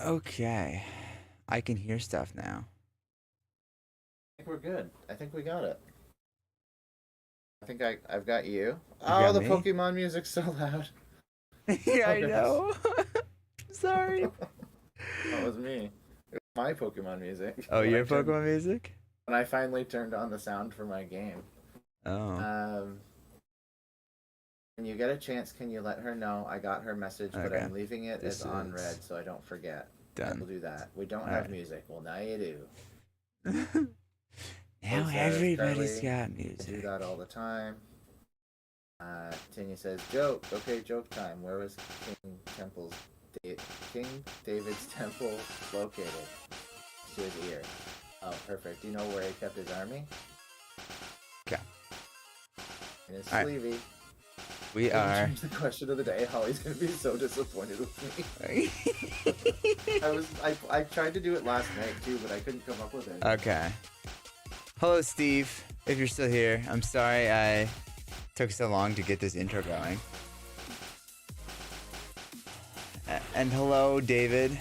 Okay. I can hear stuff now. I think we're good. I think we got it. I think I've got you. You Oh, got the me? Pokemon music's so loud. Yeah, Oh I goodness. know. Sorry. That was me. It was my Pokemon music Oh, your Pokemon music? when I finally turned on the sound for my game. Oh, Um, when you get a chance, can you let her know I got her message, but okay. I'm leaving it as This on is read so I don't forget. I done. will do that. We don't have Alright. music. Well, now you do. Now Chloe says, everybody's Charlie, got I do music. that all the time. Tanya says, joke. Okay, joke time. Where was King Temple's King David's temple located? To his ear. Oh, perfect. Do you know where he kept his army? Okay. In his Alright. sleevey. We are. Change the question of the day. Holly's gonna be so disappointed with me. I tried to do it last night too, but I couldn't come up with it. Okay. Hello, Steve. If you're still here, I'm sorry I took so long to get this intro going. And hello, David.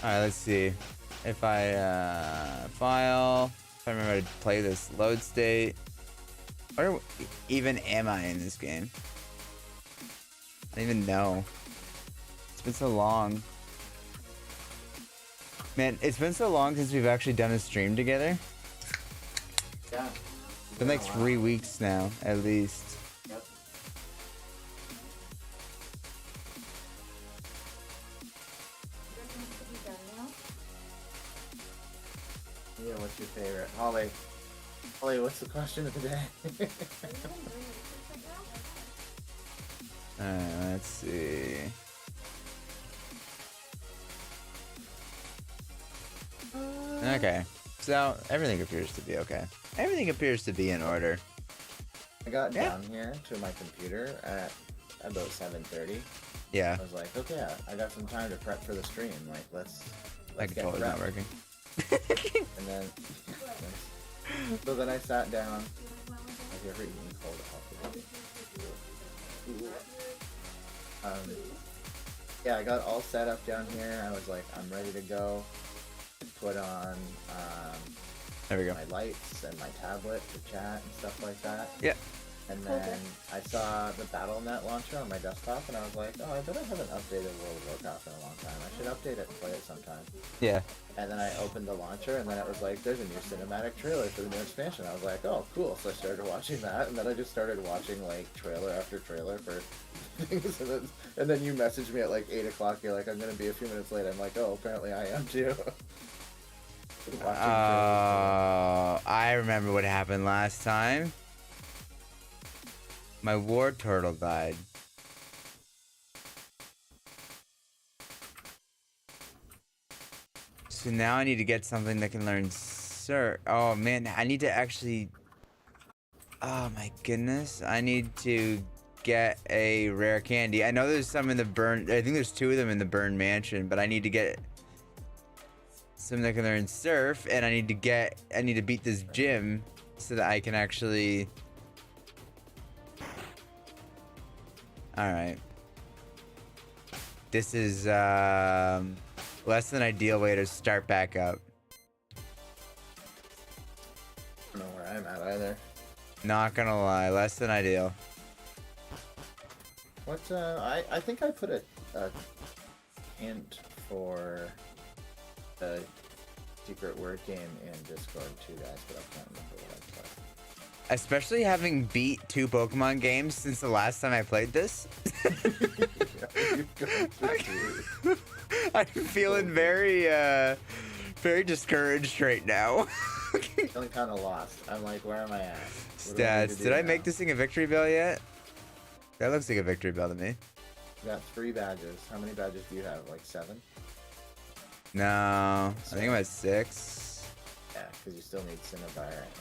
Alright, let's see. If I, file, if I remember how to play this load state. Where even am I in this game? I don't even know. It's been so long. Man, it's been so long since we've actually done a stream together. Yeah. It's been like 3 weeks now, at least. Yep. Yeah, what's your favorite? Holly, what's the question of the day? Let's see. Okay, so everything appears to be okay. Everything appears to be in order. I got down here to my computer at about 7:30. Yeah. I was like, okay, I got some time to prep for the stream. Like, let's My get controller's not prepped. working. And then, so then I sat down. Have you ever eaten cold coffee? Yeah, I got all set up down here. I was like, I'm ready to go. Put on There we go. my lights and my tablet to chat and stuff like that. Yeah. And then I saw the BattleNet launcher on my desktop, and I was like, oh, I bet I haven't updated World of Warcraft in a long time. I should update it and play it sometime. Yeah. And then I opened the launcher, and then it was like, there's a new cinematic trailer for the new expansion. I was like, oh, cool. So I started watching that, and then I just started watching, like, trailer after trailer for things. And then you messaged me at, like, 8 o'clock. You're like, I'm going to be a few minutes late. I'm like, oh, apparently I am, too. I remember what happened last time. My war turtle died. So now I need to get something that can learn Sir. Oh man, I need to actually. Oh my goodness, I need to get a rare candy. I know there's some in the burn. I think there's 2 of them in the burn mansion, but I need to get something that can learn surf, and I need to beat this gym so that I can actually. Alright. This is less than ideal way to start back up. I don't know where I'm at either. Not gonna lie, less than ideal. What, I think I put a hint for the secret word game in Discord too, guys, but I can't remember what I put. Especially having beat 2 Pokemon games since the last time I played this. I'm feeling very discouraged right now. Feeling kind of lost. I'm like, where am I at? Stats. Did I make this thing a victory bell yet? That looks like a victory bell to me. You got 3 badges. How many badges do you have? Like 7? No, I think I'm at 6. Yeah, because you still need Cinnabar and...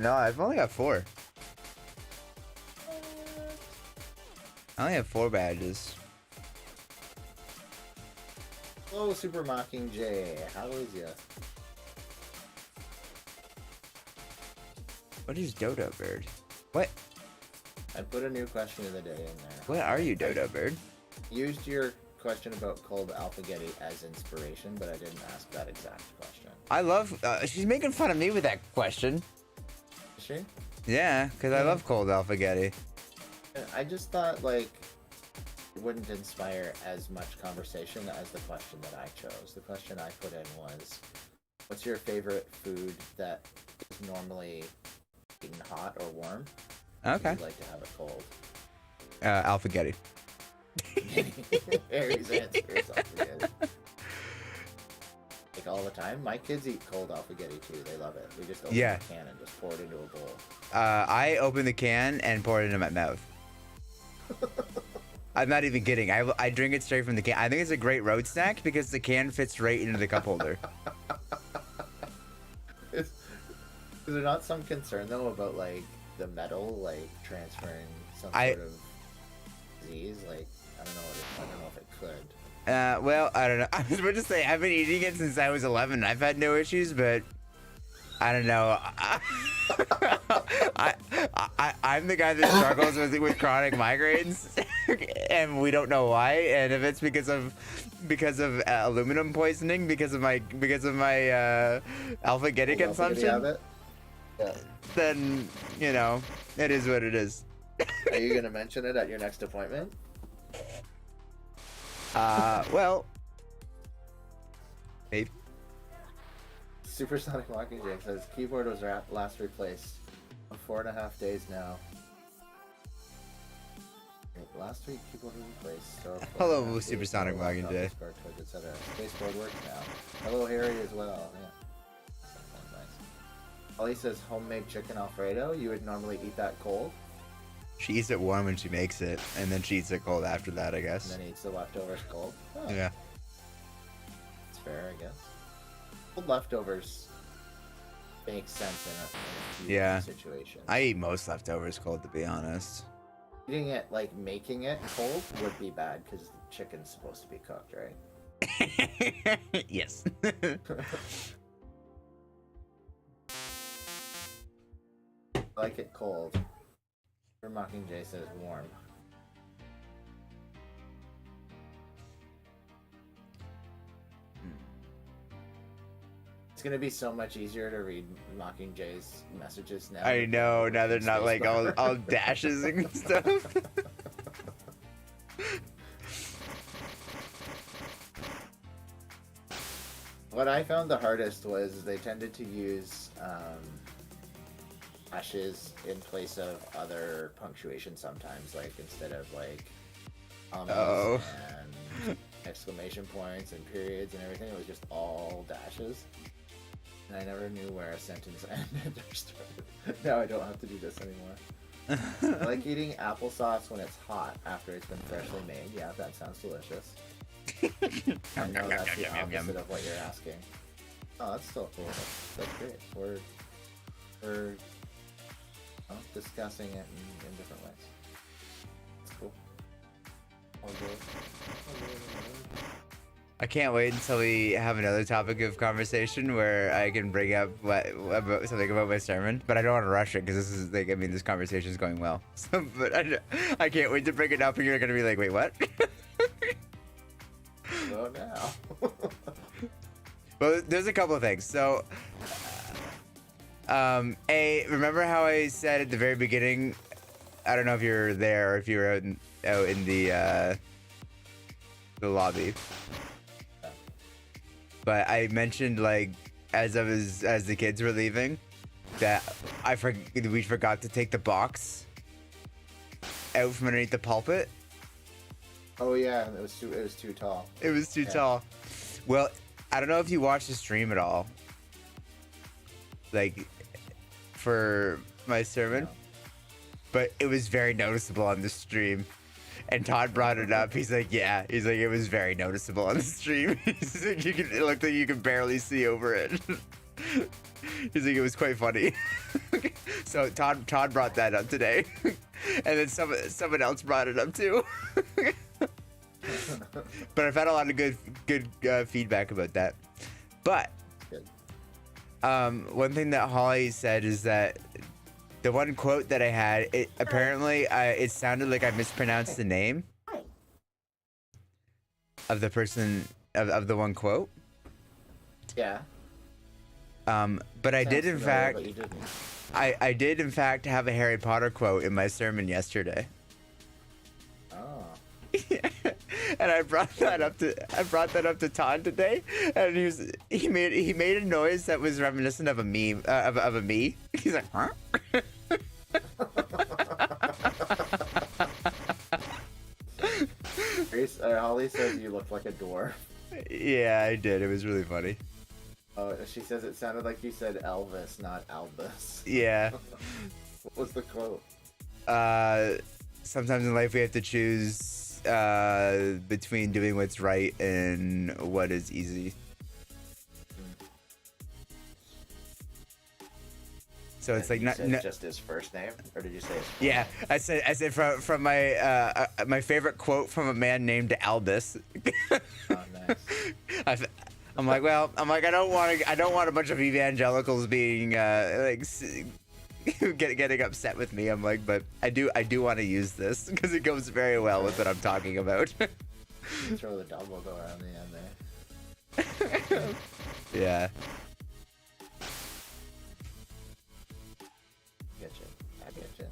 No, I've only got 4. I only have 4 badges. Hello, Super Mockingjay. How is ya? What is Dodo Bird? What? I put a new question of the day in there. What are you, Dodo Bird? Used your question about cold alphagetti as inspiration, but I didn't ask that exact question. I love. She's making fun of me with that question. Is she? Yeah, because I love cold alphagetti. I just thought like it wouldn't inspire as much conversation as the question that I chose. The question I put in was, what's your favorite food that is normally eaten hot or warm? Okay. You'd like to have it cold. Alphagetti. Harry's answer is alphagetti. Like all the time. My kids eat cold alphagetti too. They love it. We just open the can and just pour it into a bowl. I open the can and pour it into my mouth. I'm not even kidding. I drink it straight from the can. I think it's a great road snack because the can fits right into the cup holder. Is there not some concern though about like the metal like transferring some sort of disease? Like I don't know if it could. Well, I don't know. I was about to say I've been eating it since I was 11. I've had no issues, but I don't know. I'm the guy that struggles with chronic migraines, and we don't know why. And if it's because of aluminum poisoning, because of my alpha-getti consumption, then you know it is what it is. Are you gonna mention it at your next appointment? Well, maybe. Supersonic Mockingjay says keyboard was last replaced. 4.5 days now. Last week keyboard was replaced. So hello, Supersonic Mockingjay. Etc. Baseboard works now. Hello, Harry as well. Yeah. Nice. Ollie says homemade chicken Alfredo. You would normally eat that cold. She eats it warm when she makes it, and then she eats it cold after that, I guess. And then eats the leftovers cold. Oh. Yeah. It's fair, I guess. Cold leftovers makes sense in a few situations. I eat most leftovers cold, to be honest. Eating it, like making it cold, would be bad because the chicken's supposed to be cooked, right? Yes. I like it cold. Mockingjay says warm. It's gonna be so much easier to read Mockingjay's messages now. I know, now they're not like all dashes and stuff. What I found the hardest was they tended to use dashes in place of other punctuation sometimes, like instead of like and exclamation points and periods and everything, it was just all dashes. And I never knew where a sentence ended or started. Now I don't have to do this anymore. I like eating applesauce when it's hot after it's been freshly made. Yeah, that sounds delicious. I know that's the opposite of what you're asking. Oh, that's still cool. That's great. We're discussing it in different ways. It's cool. All good. I can't wait until we have another topic of conversation where I can bring up something about my sermon, but I don't want to rush it because this is like, I mean, this conversation is going well. So, but I can't wait to bring it up, and you're gonna be like, wait, what? Go now. Well, there's a couple of things. So, remember how I said at the very beginning? I don't know if you're there or if you were out in the lobby. But I mentioned, like, as the kids were leaving, that we forgot to take the box out from underneath the pulpit. Oh yeah, it was too tall. It was too tall. Well, I don't know if you watched the stream at all, like, for my sermon, but it was very noticeable on the stream. And Todd brought it up. He's like, yeah. He's like, it was very noticeable on the stream. He's like, it looked like you could barely see over it. He's like, it was quite funny. So Todd brought that up today. And then someone else brought it up too. But I've had a lot of good feedback about that. But one thing that Holly said is that the one quote that I had, it sounded like I mispronounced the name. of the person of the one quote. Yeah. But I did in fact, I did in fact have a Harry Potter quote in my sermon yesterday. Oh. And I brought that up to Todd today, and he made a noise that was reminiscent of a meme of a me. He's like, huh? Holly says you look like a dwarf. Yeah, I did. It was really funny. Oh, she says it sounded like you said Elvis, not Albus. Yeah. What was the quote? Sometimes in life we have to choose between doing what's right and what is easy. So it's like not just his first name, or did you say his full yeah, name? I said from my my favorite quote from a man named Albus. Oh, nice. I'm like I don't want a bunch of evangelicals being getting upset with me. I'm like, but I do want to use this because it goes very well with what I'm talking about. You throw the Dumbledore on the end there. Yeah. I get you.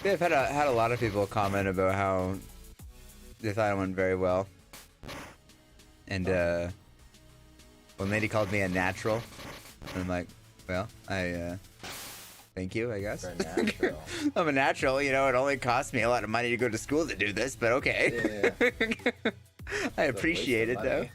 I've had a lot of people comment about how they thought it went very well, and one lady called me a natural, and I'm like, well, thank you, I guess. Natural. I'm a natural, you know. It only cost me a lot of money to go to school to do this, but okay. Yeah. I appreciate it though.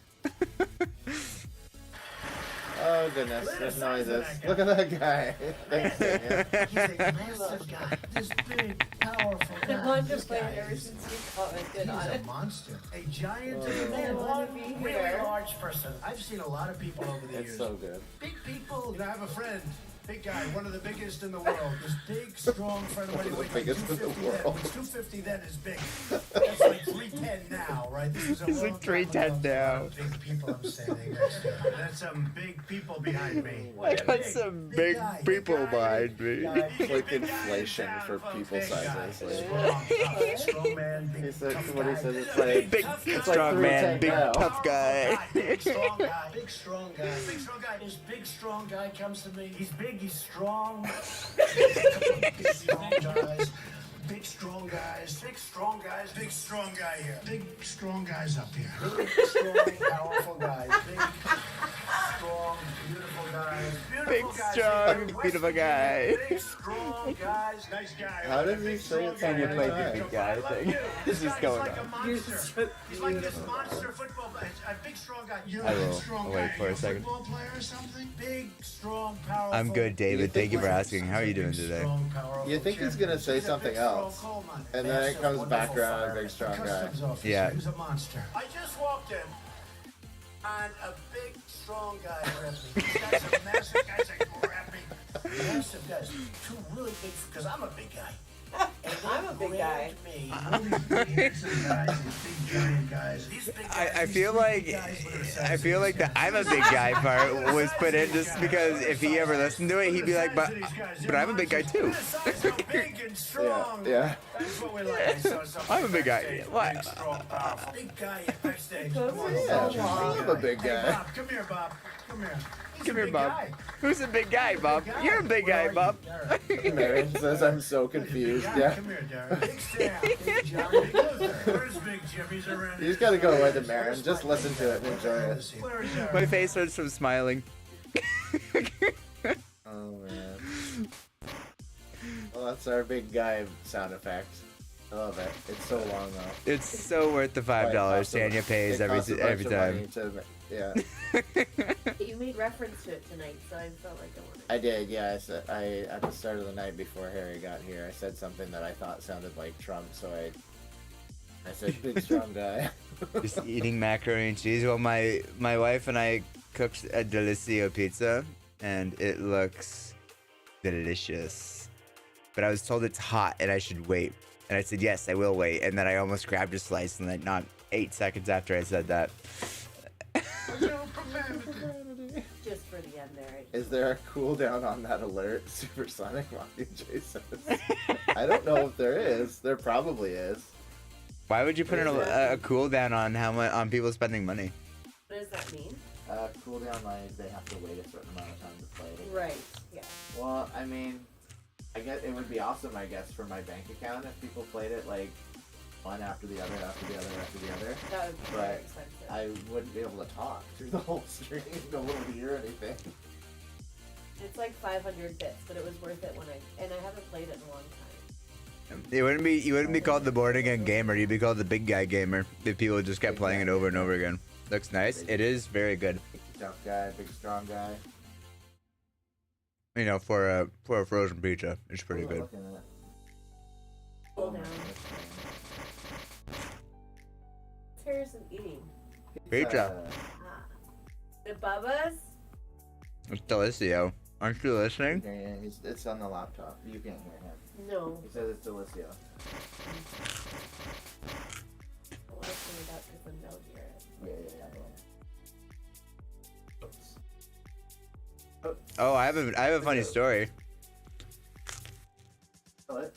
Oh goodness, there's noises. Look at that guy. Thanks, Daniel. He's a massive guy. This big, powerful guy. I've wanted This to play guy it ever is- since you commented on He's it. a monster. A giant I want to be really here. large person. I've seen a lot of people over the It's years. so good. Big people. You know, I have a friend. Big guy, one of the biggest in the world. This big, strong friend of mine. He weighed like Biggest in the 250 then. world. When 250 then is big. That's like 310 now, right? This is a He's long like 310 time ago. now. Big people I'm standing next to. That's some big people behind me. I got some big guy, people guy, behind me. It's like inflation for people sizes. Like, Strong man, big he said, tough what he guy. says, it's like, Big it's like strong man, 310 big now. tough guy. Big strong guy. Big strong guy. Big strong guy. This big strong guy comes to me. He's big. He's strong. Big strong guys. Big strong guys. Big strong guys. Big strong guy here. Big strong guys up here. Big strong, powerful guys. Big strong, beautiful guys. Big strong, beautiful guy. Big strong guys. Nice guy. How does he say it? Can you play the Right. big guy thing? This is going like a on. monster. He's like this monster football player. A big strong guy. You're I a will. strong I'll guy. wait for a You're second. football player or something? Big, strong, powerful. I'm good, David. Thank you for asking. How are you doing today? You think he's gonna say something else, and then it comes back around a big strong guy. Yeah. He was a monster. I just walked in, and a big, strong guy grabbed me. These guys are massive guys that grab me. Massive guys. Two really big, because I'm a big guy. And they I'm a big guy. grabbed me. Really big, handsome guys, these big, giant guys. These big guys. I these feel big like guys with their I feel like the I'm a big guy part was put in just because if he ever listened to it, he'd be like, but I'm a big guy too. Big and strong. Yeah. That's what we like. I'm a big guy. Backstage. What? Big, strong, powerful. Big guy backstage. Those Come on, are Yeah, so long. I'm a big Hey, guy. Bob, come here, Bob. Come here. He's Come a here, big Bob. guy. Who's a big guy, Bob? Big guy. You're a big Where guy, are Bob. you, Derek? Marion says I'm so Big confused. guy. Yeah. Come here, Derek. Big Sam. Big John. Big Luther. Where's Big Jim? He's around You here. just gotta go away to Marion. Just listen to it and enjoy it. Where's Derek? My face hurts from smiling. Oh man. Well, that's our big guy sound effect. I love it. It's so long though. It's so worth the $5 Tanya pays It costs a bunch every of time. money to- yeah, You made reference to it tonight, so I felt like I wanted. I did. Yeah, I said at the start of the night before Harry got here, I said something that I thought sounded like Trump, so I said big strong guy. Just eating macaroni and cheese. Well, my wife and I cooked a Delicio pizza, and it looks delicious. But I was told it's hot and I should wait. And I said, yes, I will wait. And then I almost grabbed a slice, and then not 8 seconds after I said that. Just for the end there. Is there a cooldown on that alert? Supersonic Mockingjay says. I don't know if there is. There probably is. Why would you put a cooldown on how much on people spending money? What does that mean? Cooldown like they have to wait a certain amount of time to play it. Right. Yeah. Well, I mean, I guess it would be awesome, I guess, for my bank account if people played it like one after the other, after the other, after the other. That would be very But expensive. I wouldn't be able to talk through the whole stream. No one would hear anything. It's like 500 bits, but it was worth it and I haven't played it in a long time. You wouldn't be called the Thebornagaingamer. You'd be called the Big Guy Gamer if people just kept playing it over and over again. Looks nice. It is very good. Tough guy, big strong guy. You know, for a frozen pizza, it's pretty good. Cool down. What's Harrison eating? Pizza. Ah. The Bubba's? It's Delicio. Aren't you listening? Yeah, it's on the laptop. You can't hear him. No. He says it's Delicio. I want to turn it up because then they'll hear it. Yeah. Oh, I have a funny story. Tell it.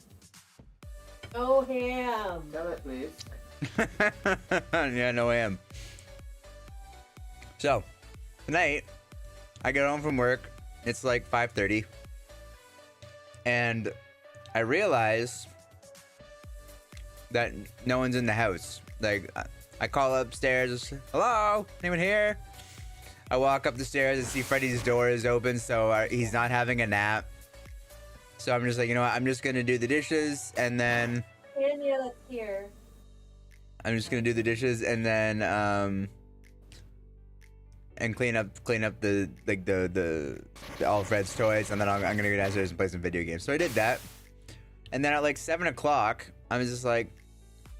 Oh, ham. Tell it, please. Yeah, no am. So, tonight, I get home from work. It's like 5:30. And I realize that no one's in the house. Like, I call upstairs. Hello? Anyone here? I walk up the stairs and see Freddy's door is open, so he's not having a nap. So I'm just like, you know what? I'm just going to do the dishes, and then... Tanya, that's here. I'm just gonna do the dishes and then and clean up the all of Fred's toys, and then I'm gonna go downstairs and play some video games. So I did that, and then at like 7 o'clock, I was just like,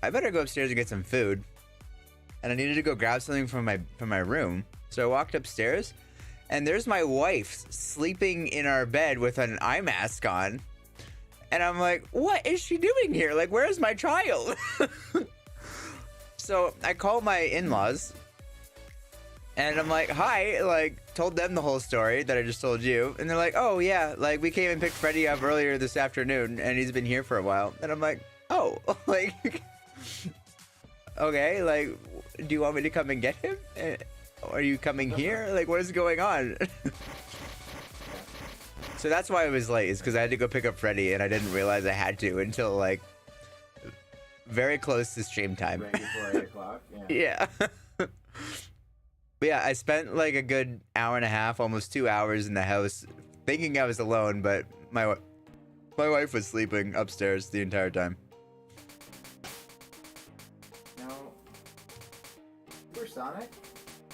I better go upstairs and get some food, and I needed to go grab something from my room. So I walked upstairs, and there's my wife sleeping in our bed with an eye mask on, and I'm like, what is she doing here? Like, where's my child? So I called my in-laws, and I'm like, hi, like, told them the whole story that I just told you. And they're like, oh, yeah, like, we came and picked Freddy up earlier this afternoon, and he's been here for a while. And I'm like, oh, like, okay, like, do you want me to come and get him? Are you coming here? Like, what is going on? So that's why I was late, is because I had to go pick up Freddy, and I didn't realize I had to until, like, very close to stream time. Right before 8 o'clock? Yeah. But yeah, I spent like a good hour and a half, almost 2 hours in the house, thinking I was alone, but my wife was sleeping upstairs the entire time. Now, Supersonic?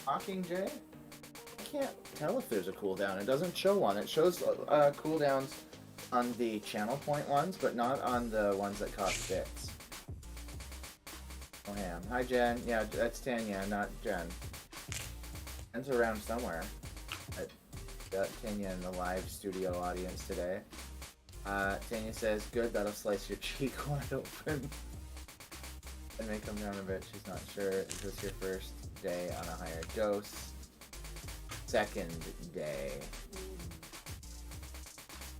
Mockingjay? I can't tell if there's a cooldown. It doesn't show one. It shows cooldowns on the channel point ones, but not on the ones that cost bits. Oh, ham. Hi, Jen. Yeah, that's Tanya, not Jen. Jen's around somewhere. I got Tanya in the live studio audience today. Tanya says, good, that'll slice your cheek wide open. And may come down a bit. She's not sure. Is this your first day on a higher dose? Second day.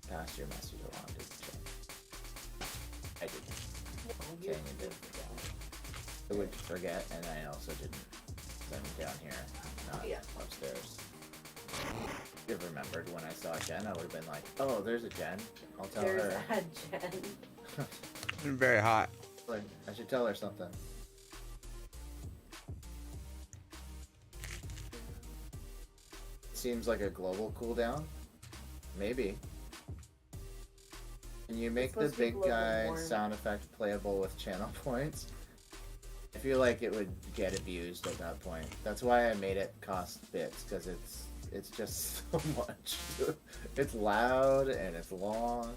Pass your message along to Jen. I didn't. Tanya did. I would forget, and I also didn't send him down here, not upstairs. If I remembered when I saw Jen, I would have been like, oh, there's a Jen. I'll tell her. There's a Jen. Very hot. Like, I should tell her something. Seems like a global cooldown. Maybe. Can you make the supposed to be big global guy warming. sound effect playable with channel points? I feel like it would get abused at that point. That's why I made it cost bits, because it's just so much. It's loud and it's long.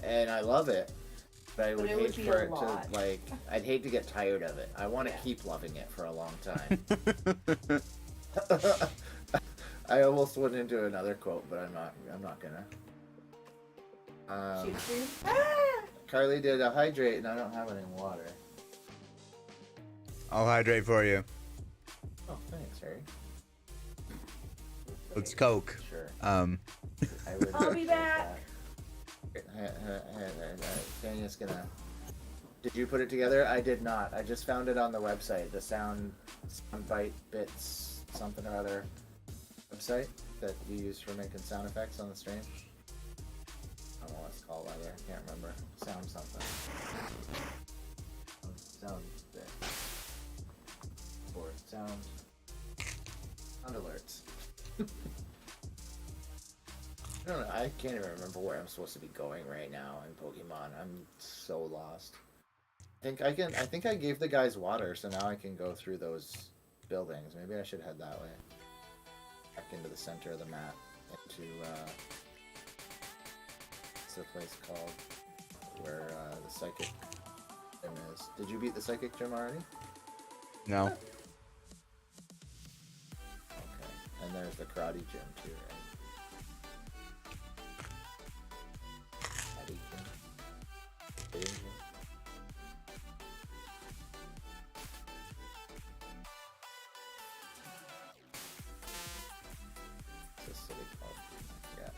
And I love it, but I would it would hate be for a it lot. to, like, I'd hate to get tired of it. I want to keep loving it for a long time. I almost went into another quote, but I'm not gonna. Shoot stream. Ah! Carly did a hydrate, and I don't have any water. I'll hydrate for you. Oh, thanks, Harry. It's Coke. Sure. Uh, I would I'll be back. Tanya's gonna. Did you put it together? I did not. I just found it on the website, the Soundbite Bits something or other website that you use for making sound effects on the stream. I don't know what it's called either. I can't remember. Sound something. Sound bit. Or sound alerts. I don't know. I can't even remember where I'm supposed to be going right now in Pokemon. I'm so lost. I think I gave the guys water, so now I can go through those buildings. Maybe I should head that way. Back into the center of the map. Into what's the place called? Where the psychic gym is. Did you beat the psychic gym already? no. Okay. And there's the karate gym too, right? Karate gym. Fitting gym. What's the city called? I forget.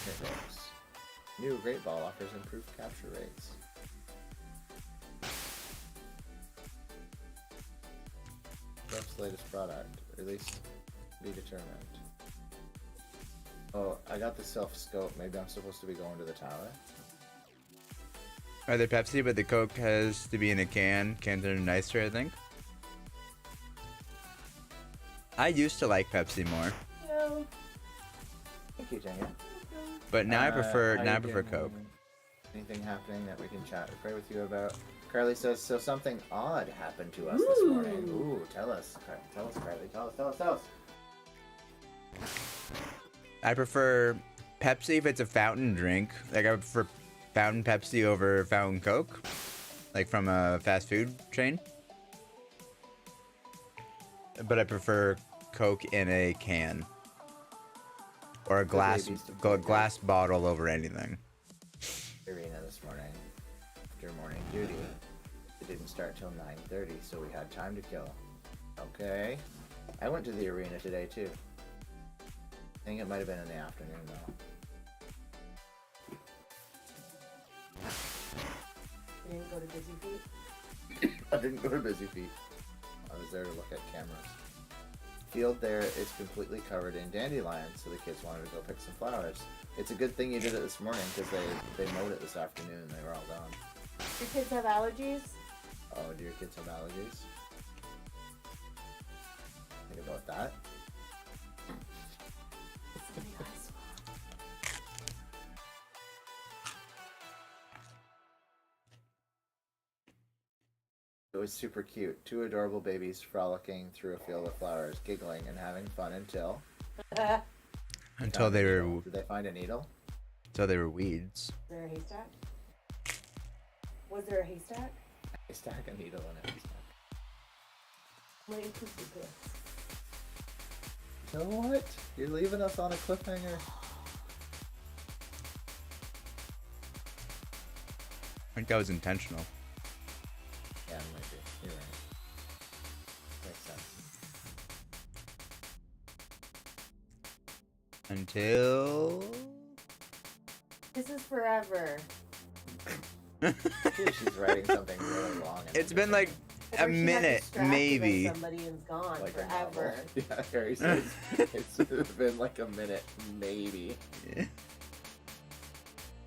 Here it goes. New Great Ball offers improved capture rates. That's latest product. Release be determined. Oh, I got the self-scope. Maybe I'm supposed to be going to the tower. Are they Pepsi, but the Coke has to be in a can. Cans are nicer, I think. I used to like Pepsi more, No. Thank you, Tanya. but now I prefer how you Coke. doing? Anything happening that we can chat or pray with you about? Carly says, so something odd happened to us this morning. Ooh, tell us. Tell us, Carly. Tell us. I prefer Pepsi if it's a fountain drink. Like I prefer fountain Pepsi over fountain Coke, like from a fast food chain. But I prefer Coke in a can or a glass bottle over anything. Arena this morning after morning duty. It didn't start till 9:30, so we had time to kill. Okay. I went to the arena today too. I think it might have been in the afternoon though. You didn't go to Busy Feet? I didn't go to Busy Feet. I was there to look at cameras. Field there is completely covered in dandelions, so the kids wanted to go pick some flowers. It's a good thing you did it this morning because they mowed it this afternoon and they were all gone. Your kids have allergies? Oh, do your kids have allergies? Think about that. It was super cute. Two adorable babies frolicking through a field of flowers, giggling and having fun until... Until they were Did they find a needle? weeds. Is there a haystack? Was there a haystack? They stack a needle in a haystack. What did you do? So what? You're leaving us on a cliffhanger? I think that was intentional. Yeah, it might be. You're right. Makes sense. Until... This is forever. She's writing something really long. and It's been like a Or she got minute, distracted by maybe. Somebody and's gone like a forever. novel. Yeah, Harry says it's been like a minute, maybe.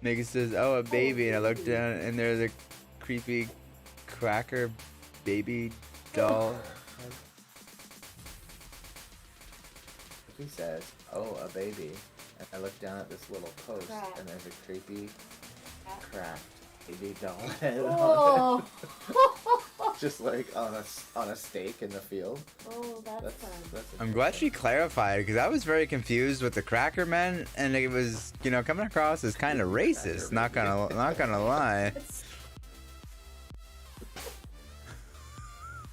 Megan says, "Oh, a baby," and I looked down, and there's a creepy cracker baby doll. He says, "Oh, a baby," and I look down at this little post, Crack. and there's a creepy, Crack. cracked baby doll head Oh, on it, just like on a stake in the field. oh, that's fun. I'm glad she clarified because I was very confused with the cracker men, and it was, coming across as kind of racist. Not gonna lie.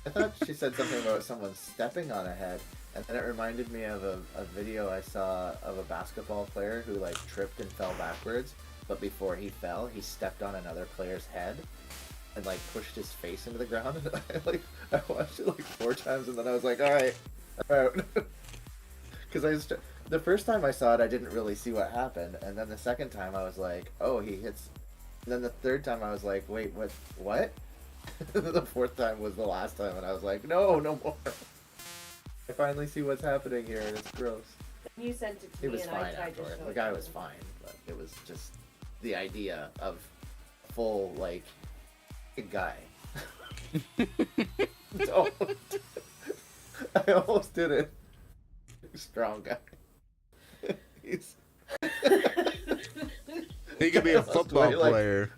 I thought she said something about someone stepping on a head, and then it reminded me of a video I saw of a basketball player who like tripped and fell backwards, but before he fell, he stepped on another player's head and like pushed his face into the ground. And I watched it like 4 times, and then I was like, all right, I'm out. Because the first time I saw it, I didn't really see what happened, and then the second time I was like, oh, he hits. And then the third time I was like, wait, what? The fourth time was the last time, and I was like, no more. I finally see what's happening here, and it's gross. You sent it to He me was and fine I tried afterward. to show The it guy to was you. fine, but it was just the idea of full, like, big guy. Don't. I almost did it. Strong guy. He's He could be a Must football weigh, like, player.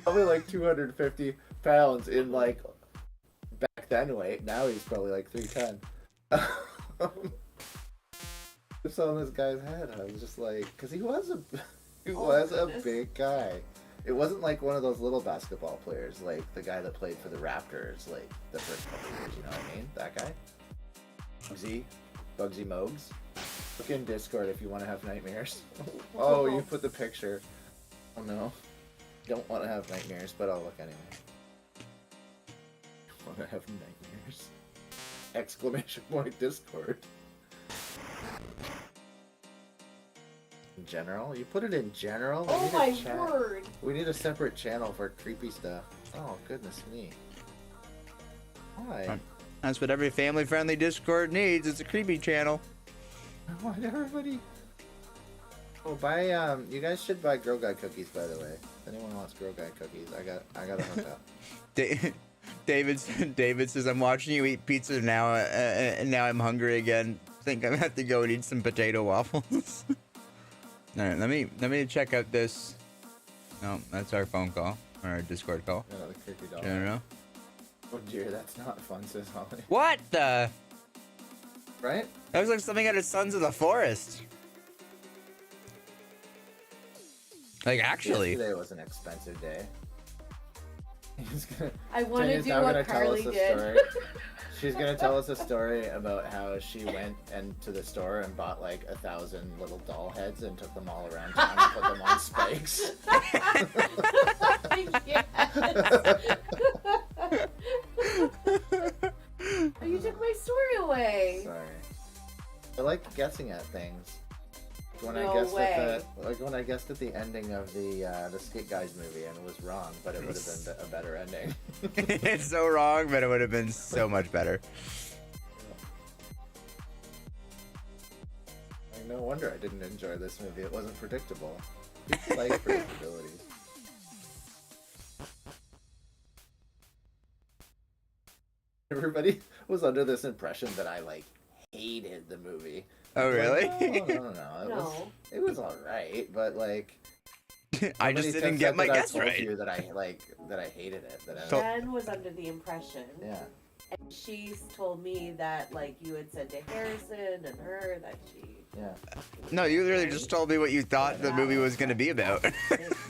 probably like 250 pounds in like back then weight. Now he's probably like 310. I saw this guy's head. I was just like, because he was a goodness. big guy. It wasn't like one of those little basketball players, like the guy that played for the Raptors, like the first couple years. You know what I mean? That guy. Bugsy Mogs. Look in Discord if you want to have nightmares. Oh, you put the picture. Oh no. Don't want to have nightmares, but I'll look anyway. Want to have nightmares? Exclamation point Discord. In general? You put it in general? We Oh need a my chat. word! We need a separate channel for creepy stuff. Oh, goodness me. Why? That's what every family-friendly Discord needs. It's a creepy channel. Why did everybody... Oh, buy, you guys should buy Girl Guide cookies, by the way. If anyone wants Girl Guide cookies, I got a hook up. David says, I'm watching you eat pizza now, and now I'm hungry again. Think I'm gonna have to go and eat some potato waffles. Alright, let me check out this. No, that's our phone call, or our Discord call. Another creepy dog. General. Oh dear, that's not fun, says Holly. What the? Right? That was like something out of Sons of the Forest. Like, actually. Yesterday was an expensive day. He's gonna, I want to Tanya's do now what gonna tell Carly us a did. story. She's gonna tell us a story about how she went into the store and bought like 1,000 little doll heads and took them all around town and put them on spikes. Yes. Oh, you took my story away. Sorry. I like guessing at things. When No I guessed way. at the when I guessed at the ending of the Skit Guys movie and was wrong, but it would have been a better ending. It's so wrong, but it would have been so much better. Like, no wonder I didn't enjoy this movie. It wasn't predictable. People like predictability. Everybody was under this impression that I like hated the movie. Oh, really? Like, no. No. It was alright, but like I how just many didn't times get my did I guess told right. you that I hated it. That I, So- Jen was under the impression, yeah. and she told me that like you had said to Harrison and her that she. Yeah. No, you literally just told me what you thought the movie was going to be about.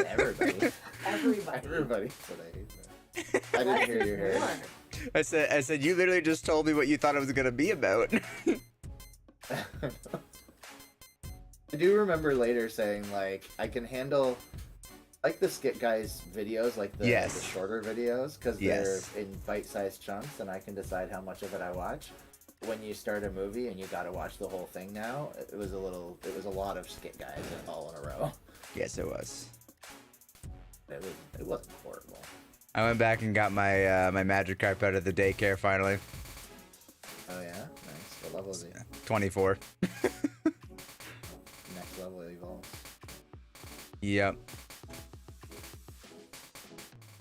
Everybody. Everybody. Everybody said I hate that. I didn't hear your hair. More. I said, you literally just told me what you thought it was going to be about. I do remember later saying like I can handle like the Skit Guys videos, like the Yes. shorter videos, because Yes. they're in bite-sized chunks, and I can decide how much of it I watch. When you start a movie and you got to watch the whole thing now, it was a lot of Skit Guys all in a row. Yes, it was. It wasn't horrible. I went back and got my my magic carp out of the daycare finally. Oh yeah, nice. What level is he? 24. Next level evolves. Yep.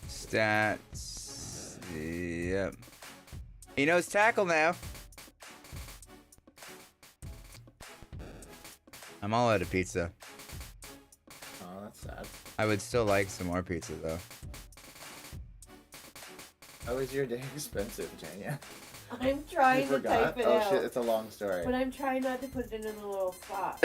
Stats. Yep. He knows tackle now. I'm all out of pizza. Oh, that's sad. I would still like some more pizza though. How is your day expensive, Tanya? I'm trying You to type it oh out, shit, it's a long story. but I'm trying not to put it in a little spot.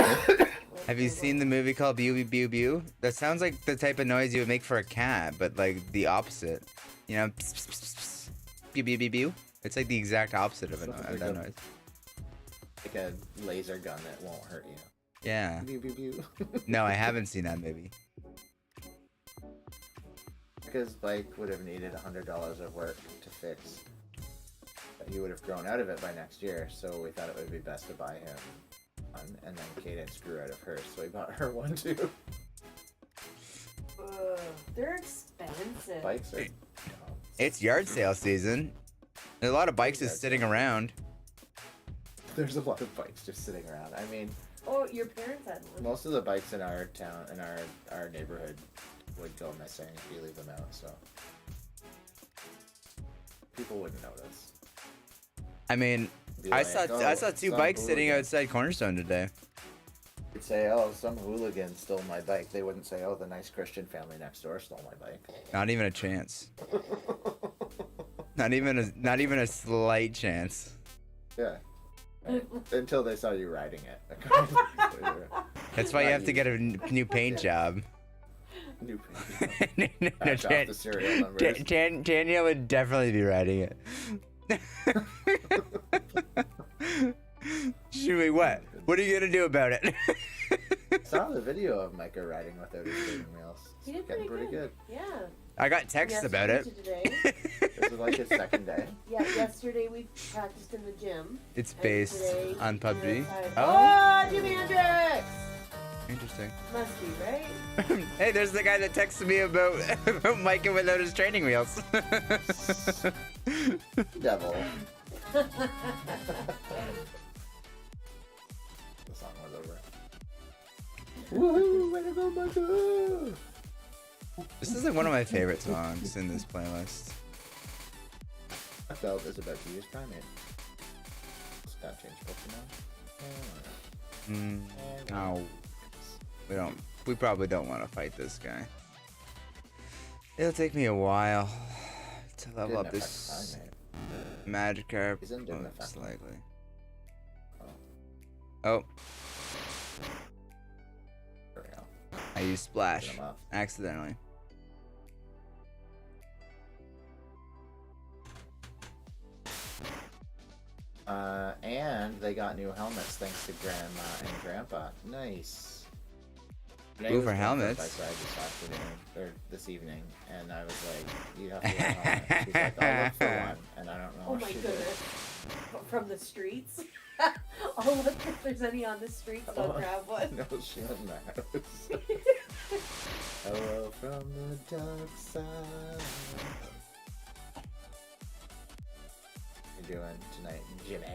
Have you seen the movie called Bew Bew Bew Bew? That sounds like the type of noise you would make for a cat, but like the opposite. You know, pss, pss, pss, pss, bew bew bew bew. It's like the exact opposite of it. Sounds That like a- noise. Like a laser gun that won't hurt you. Yeah. Pew, pew, pew. No, I haven't seen that movie. Because Bike would have needed $100 of work to fix. But he would have grown out of it by next year, so we thought it would be best to buy him one. And then Cadence grew out of hers, so we bought her one too. Ugh, they're expensive. Bikes are. It's yard sale season. There's a lot of bikes just sitting around. There's a lot of bikes just sitting around. I mean, Oh, your parents had one. most of the bikes in our town, in our neighborhood, would go missing if you leave them out, so people wouldn't notice. I mean, Be I like, saw "Oh, I saw two some bikes sitting hooligan." outside Cornerstone today. You'd say, "Oh, some hooligan stole my bike." They wouldn't say, "Oh, the nice Christian family next door stole my bike." Not even a chance. Not even a slight chance. Yeah. Right. Until they saw you riding it. That's why you Not have to get a new paint job. New paint. No, Back off the serial numbers. Tanya would definitely be riding it. Shui, what? What are you gonna do about it? I saw the video of Micah riding without his steering wheels. He did Getting pretty good. Yeah. I got texts about it. Yesterday to today. This is like his second day. Yeah, yesterday we practiced in the gym. It's and based today on we were PUBG. outside. Oh, Oh, Jimi Hendrix! interesting. Must be, right? Hey, there's the guy that texted me about Micah without his training wheels. Devil. The song was over. Woohoo! Way to go, Micah! This is like one of my favorite songs in this playlist. I felt is about to use Primate. It's got changed Pokemon. No, we probably don't want to fight this guy. It'll take me a while to level up this Magikarp. Isn't doing the Most fact. likely. Oh, There we go. I used Splash Get him up. accidentally. And they got new helmets thanks to Grandma and Grandpa. Nice. Renee Ooh, was for going helmets. a bike ride this afternoon, or this evening, and I was like, "You have to get a helmet." She's like, "I'll look for one," and I don't know. Oh if my she did. goodness. From the streets? I'll look if there's any on the streets and I'll grab one. No, she went in the house. Hello from the dark side. What you doing tonight, Jimmy?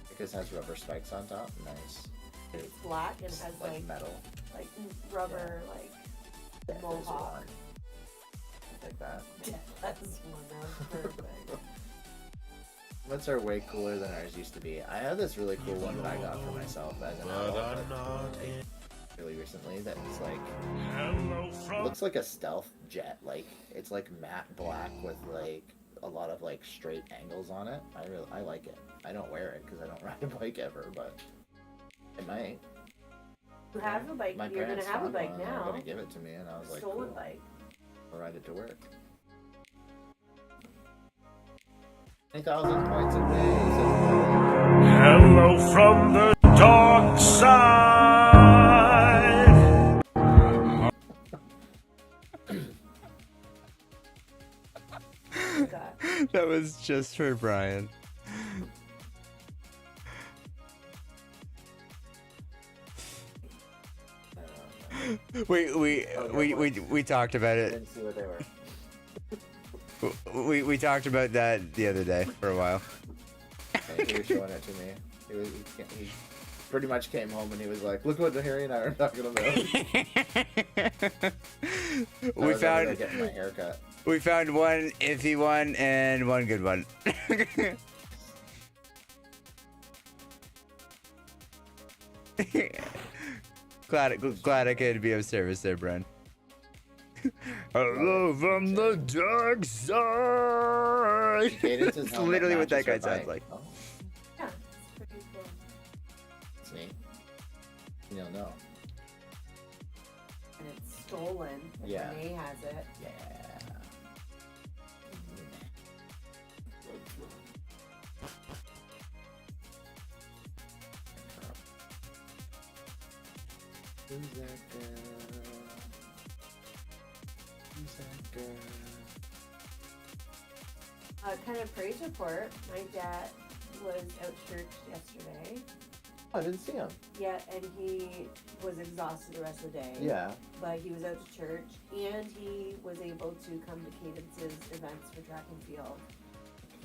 Because it has rubber spikes on top. Nice. It's black and has Like like metal. rubber, like Yeah, there's mohawk. one. Like that. That's one. That's perfect. Helmets are way cooler than ours used to be. I have this really cool one that I got for myself as an adult, like, really recently. That is like looks like a stealth jet. Like it's like matte black with like a lot of like straight angles on it. I like it. I don't wear it because I don't ride a bike ever, but I might. You have a bike. My You're gonna parents have a found bike one, and now. They're gonna give it to me, and I was like, Stolen cool. bike. I'll ride it to work. 20,000 points a day. Hello from the dark side. God. That was just for Brian. We talked about I it. didn't see what they were. We talked about that the other day for a while. He was showing it to me. He pretty much came home and he was like, "Look what Harry and I are talking about." I was over there getting my haircut. We found one iffy one and one good one. glad I could be of service there, Brian. Hello from the dark side. Cadence's It's helmet literally what that matches guy her sounds bike. like. Oh, Yeah, it's pretty cool. it's neat. You'll know. And it's stolen. And Yeah. Renee has it. Yeah. Who's that girl? Who's that girl? Kind of praise report. My dad was out church yesterday. I didn't see him. Yeah, and he was exhausted the rest of the day. Yeah. But he was out to church, and he was able to come to Cadence's events for track and field.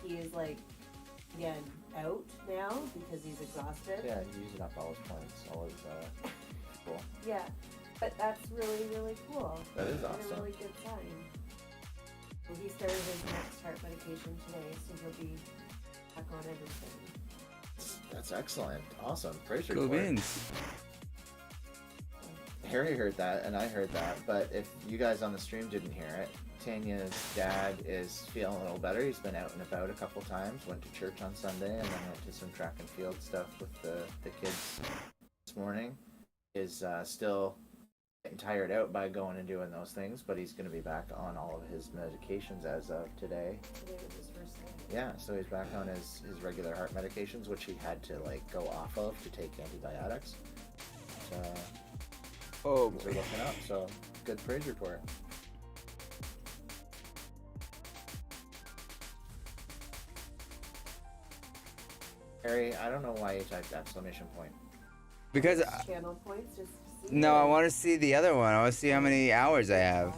He is like, again, out now because he's exhausted. Yeah, he's using up all his points. All his, cool. Yeah, but that's really, really cool. That is And awesome. a really good sign. Well, he started his next heart medication today, so he'll be back on everything. That's excellent. Awesome. Praise Cool report. beans. Harry heard that, and I heard that, but if you guys on the stream didn't hear it, Tanya's dad is feeling a little better. He's been out and about a couple times, went to church on Sunday, and then went to some track and field stuff with the kids this morning. Is still getting tired out by going and doing those things, but he's going to be back on all of his medications as of today. Today was his first day. Yeah, so he's back on his regular heart medications, which he had to like go off of to take antibiotics. So Oh things are boy. looking up, so good praise report. Harry, I don't know why you typed exclamation point. Because Channel points just to see. no, I want to see the other one. I want to see how many hours I have.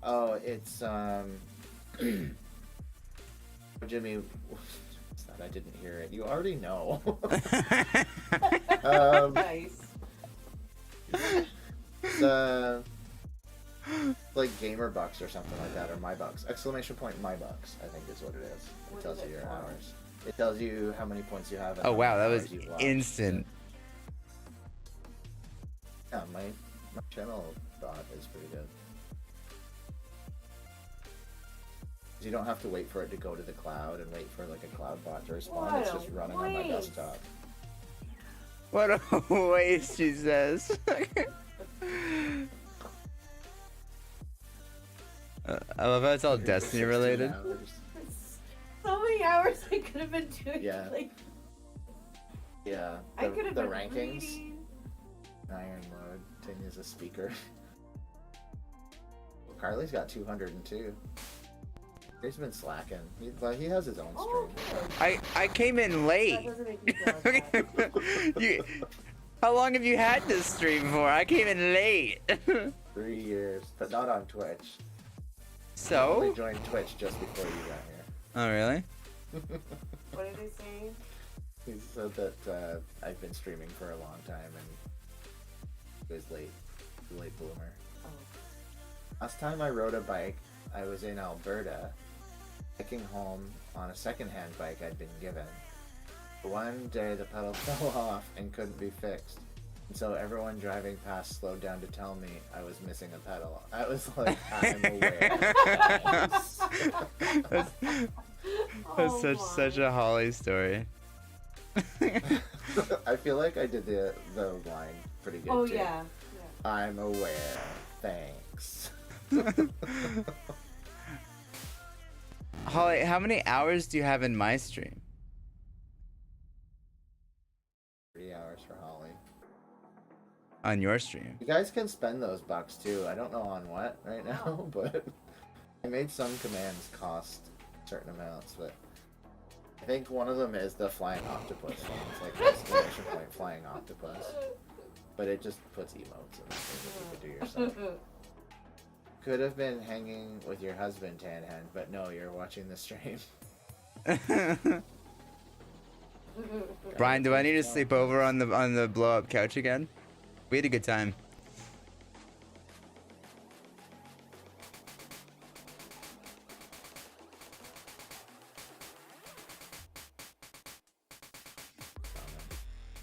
Oh, it's Jimmy, what's that? I didn't hear it. You already know. Nice. The like gamer bucks or something like that, or my bucks. Exclamation point my bucks, I think is what it is. What It tells is you it your for? hours. It tells you how many points you have. And Oh how wow, many that was hours you've watched. instant. Yeah, my channel bot is pretty good. You don't have to wait for it to go to the cloud and wait for like a cloud bot to respond. What It's a just running on my waste. desktop. What a waste, she says. I love how it's all Destiny 16 related. hours. So many hours I could have been doing. Yeah. Like, Yeah, I could have the been rankings. reading. Iron mode. Ting is a speaker. Carly's got 202. He's been slacking, but he has his own Oh, stream. okay. I came in That late. doesn't make me feel like that. How long have you had this stream for? I came in late. 3 years, but not on Twitch. I So? joined Twitch just before you got here. Oh really? What are they saying? He said that I've been streaming for a long time and he was late bloomer. Oh. Last time I rode a bike, I was in Alberta, biking home on a second-hand bike I'd been given. One day the pedal fell off and couldn't be fixed. And so everyone driving past slowed down to tell me I was missing a pedal. I was like, I'm aware. That's Oh such a Holly story. I feel like I did the line pretty good Oh too. yeah. I'm aware. Thanks. Holly, how many hours do you have in my stream? 3 hours for Holly. On your stream? You guys can spend those bucks too. I don't know on what right now, but I made some commands cost certain amounts, but I think one of them is the flying octopus thing. It's like exclamation point flying octopus. But it just puts emotes in things that you could do yourself. Could have been hanging with your husband, Tanhan, but no, you're watching the stream. Brian, do I need to sleep over on the blow up couch again? We had a good time.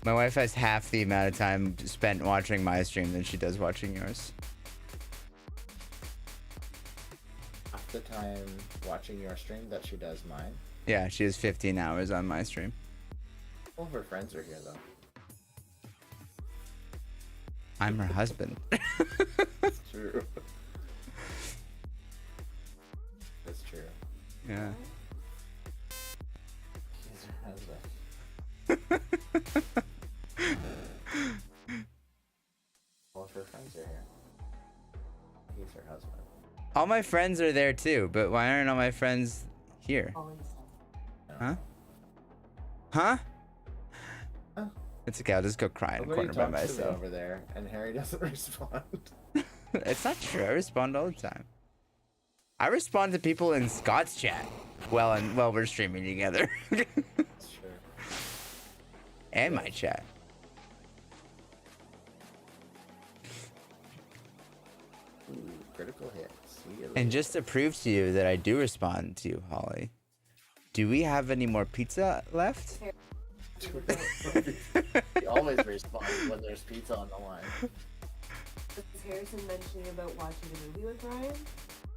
My wife has half the amount of time spent watching my stream than she does watching yours. Half the time watching your stream that she does mine. Yeah, she has 15 hours on my stream. All of her friends are here though. I'm her husband. It's true. That's true. Yeah. He's her husband. All of her her husband. All my friends are there too, but why aren't all my friends here? Always. Huh? Huh? Huh? It's okay, I'll just go cry in a Nobody corner by talks to me myself. over there, and Harry doesn't respond. It's not true, I respond all the time. I respond to people in Scott's chat. Well, we're streaming together. Sure. And my chat. Ooh, critical hit. See you And later. just to prove to you that I do respond to you, Holly, do we have any more pizza left? He always responds when there's pizza on the line. Was Harrison mentioning about watching a movie with Ryan?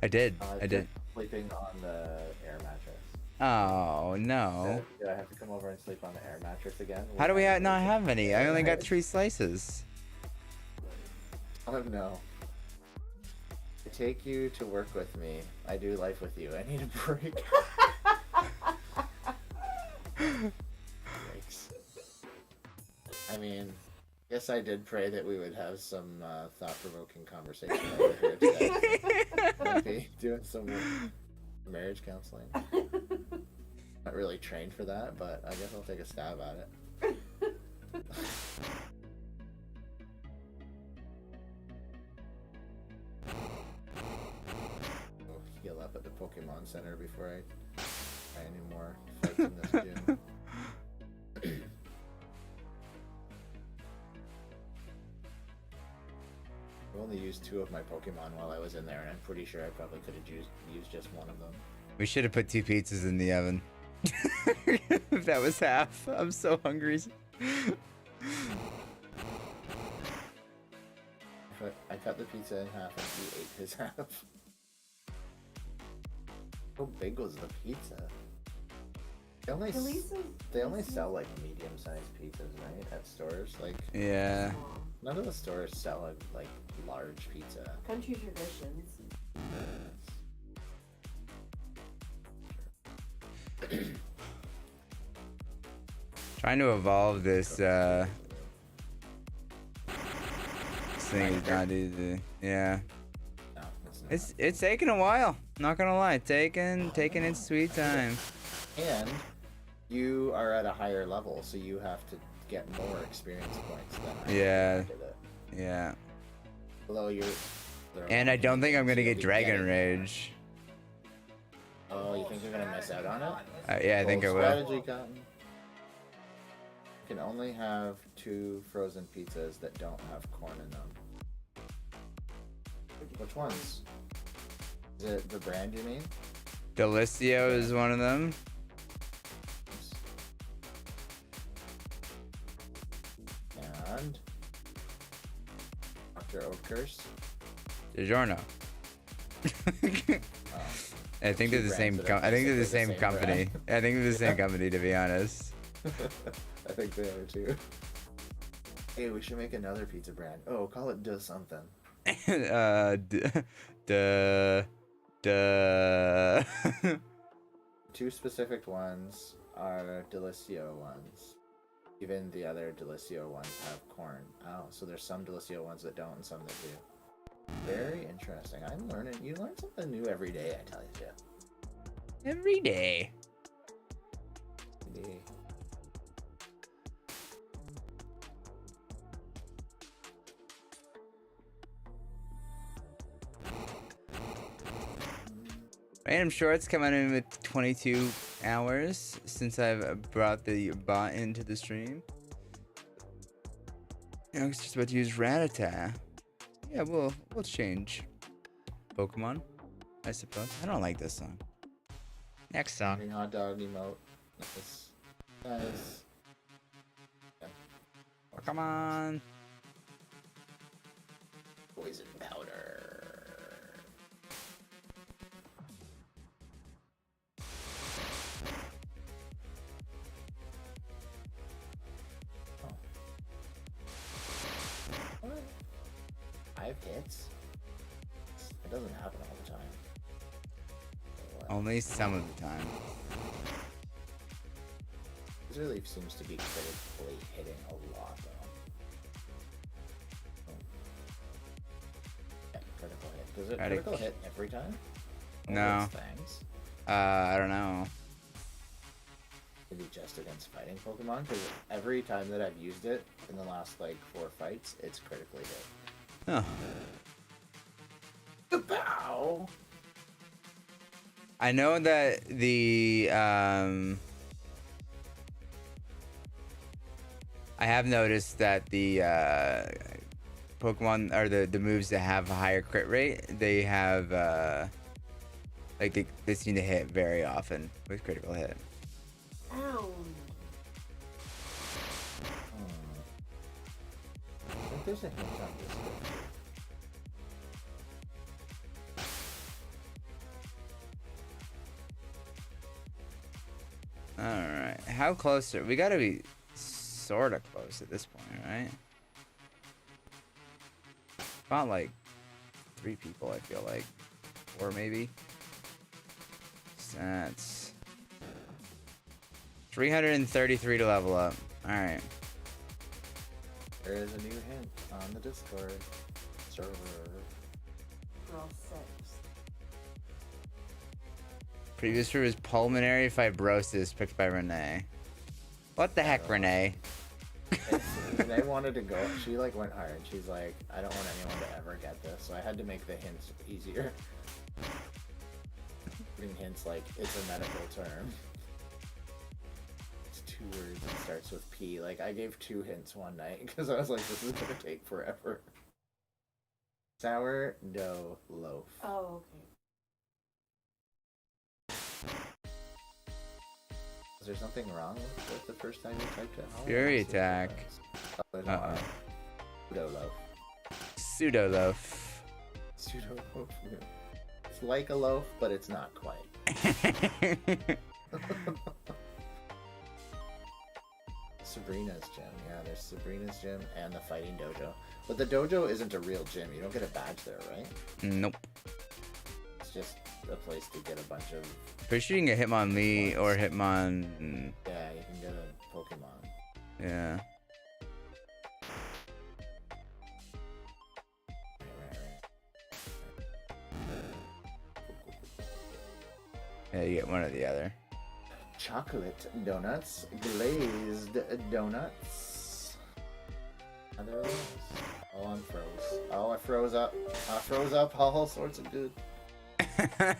I did. I did. Sleeping on the air mattress. Oh, no. Do I have to come over and sleep on the air mattress again? How do we not have any? I only got 3 slices. Oh no. I take you to work with me. I do life with you. I need a break. Yikes. I mean, guess I did pray that we would have some thought-provoking conversation over here today. Might be doing some marriage counseling. Not really trained for that, but I guess I'll take a stab at it. We'll heal up at the Pokemon Center before I try any more fights in this gym. I only used 2 of my Pokemon while I was in there, and I'm pretty sure I probably could have used just one of them. We should have put 2 pizzas in the oven. If that was half. I'm so hungry. I cut the pizza in half and he ate his half. How big was the pizza? They only, they only sell like medium-sized pizzas, right? At stores. Like, Yeah. none of the stores sell a like large pizza. Country traditions. Trying to evolve this thing is not easy. Yeah. No, it's not. It's taking a while. Not gonna lie. Taking its sweet time. And you are at a higher level, so you have to get more experience points than I Yeah. did it. Yeah. Although you're. And I don't think I'm gonna you'll get be Dragon getting- Rage. Oh, you think you're gonna miss out on it? Yeah, I think I Bold will. strategy, Cotton. You can only have 2 frozen pizzas that don't have corn in them. Which ones? Is it the brand you mean? Delicio is one of them. And Dr. Oatkirst. DiGiorno. I think they're the same. I think they're the same company. I think they're the same company, to be honest. I think they are too. Hey, we should make another pizza brand. Oh, call it Duh something. Duh. 2 specific ones are Delicio ones. Even the other Delicio ones have corn. Oh, so there's some Delicio ones that don't and some that do. Very interesting. I'm learning. You learn something new every day, I tell you. Every day. Indeed. Random Shorts coming in with 22 hours since I've brought the bot into the stream. I was just about to use Rattata. Yeah, we'll change. Pokemon, I suppose. I don't like this song. Next song. Green hot dog emote. Nice. Nice. Pokemon. Poison powder. Oh. What? 5 hits? It doesn't happen all the time. What? Only some of the time. This really seems to be critically hitting a lot, though. Oh. Yeah, critical hit. Does it Try to- critical hit every time? No. Its fangs? I don't know. Maybe just against fighting Pokemon, because every time that I've used it in the last like 4 fights, it's critically hit. Oh. Bow! I know that the I have noticed that the Pokemon or the moves that have a higher crit rate, they have like they seem to hit very often with critical hit. Ow. I think there's a hint on this one. All right, how close are we? Gotta be sort of close at this point, right? About like 3 people, I feel like, 4 maybe. So that's 333 to level up. All right. There is a new hint on the Discord server. Girl 6. Previous route is pulmonary fibrosis, picked by Renee. What the heck, Renee? Renee wanted to go. She like went hard. She's like, I don't want anyone to ever get this, so I had to make the hints easier. Putting hints like it's a medical term. It's 2 words and starts with P. Like I gave 2 hints one night because I was like, this is gonna take forever. Sourdough loaf. Oh, okay. Is there something wrong with the first time you typed it? Fury attack. Uh-oh. Pseudo loaf. Pseudo loaf. Pseudo loaf. It's like a loaf, but it's not quite. Sabrina's gym. Yeah, there's Sabrina's gym and the fighting dojo. But the dojo isn't a real gym. You don't get a badge there, right? Nope. It's just a place to get a bunch of... Pretty sure you can get Hitmonlee or Hitmon. Yeah, you can get a Pokemon. Yeah. Yeah, you get one or the other. Chocolate donuts, glazed donuts. And there it is. Oh, I'm froze. Oh, I froze up. I froze up all sorts of good.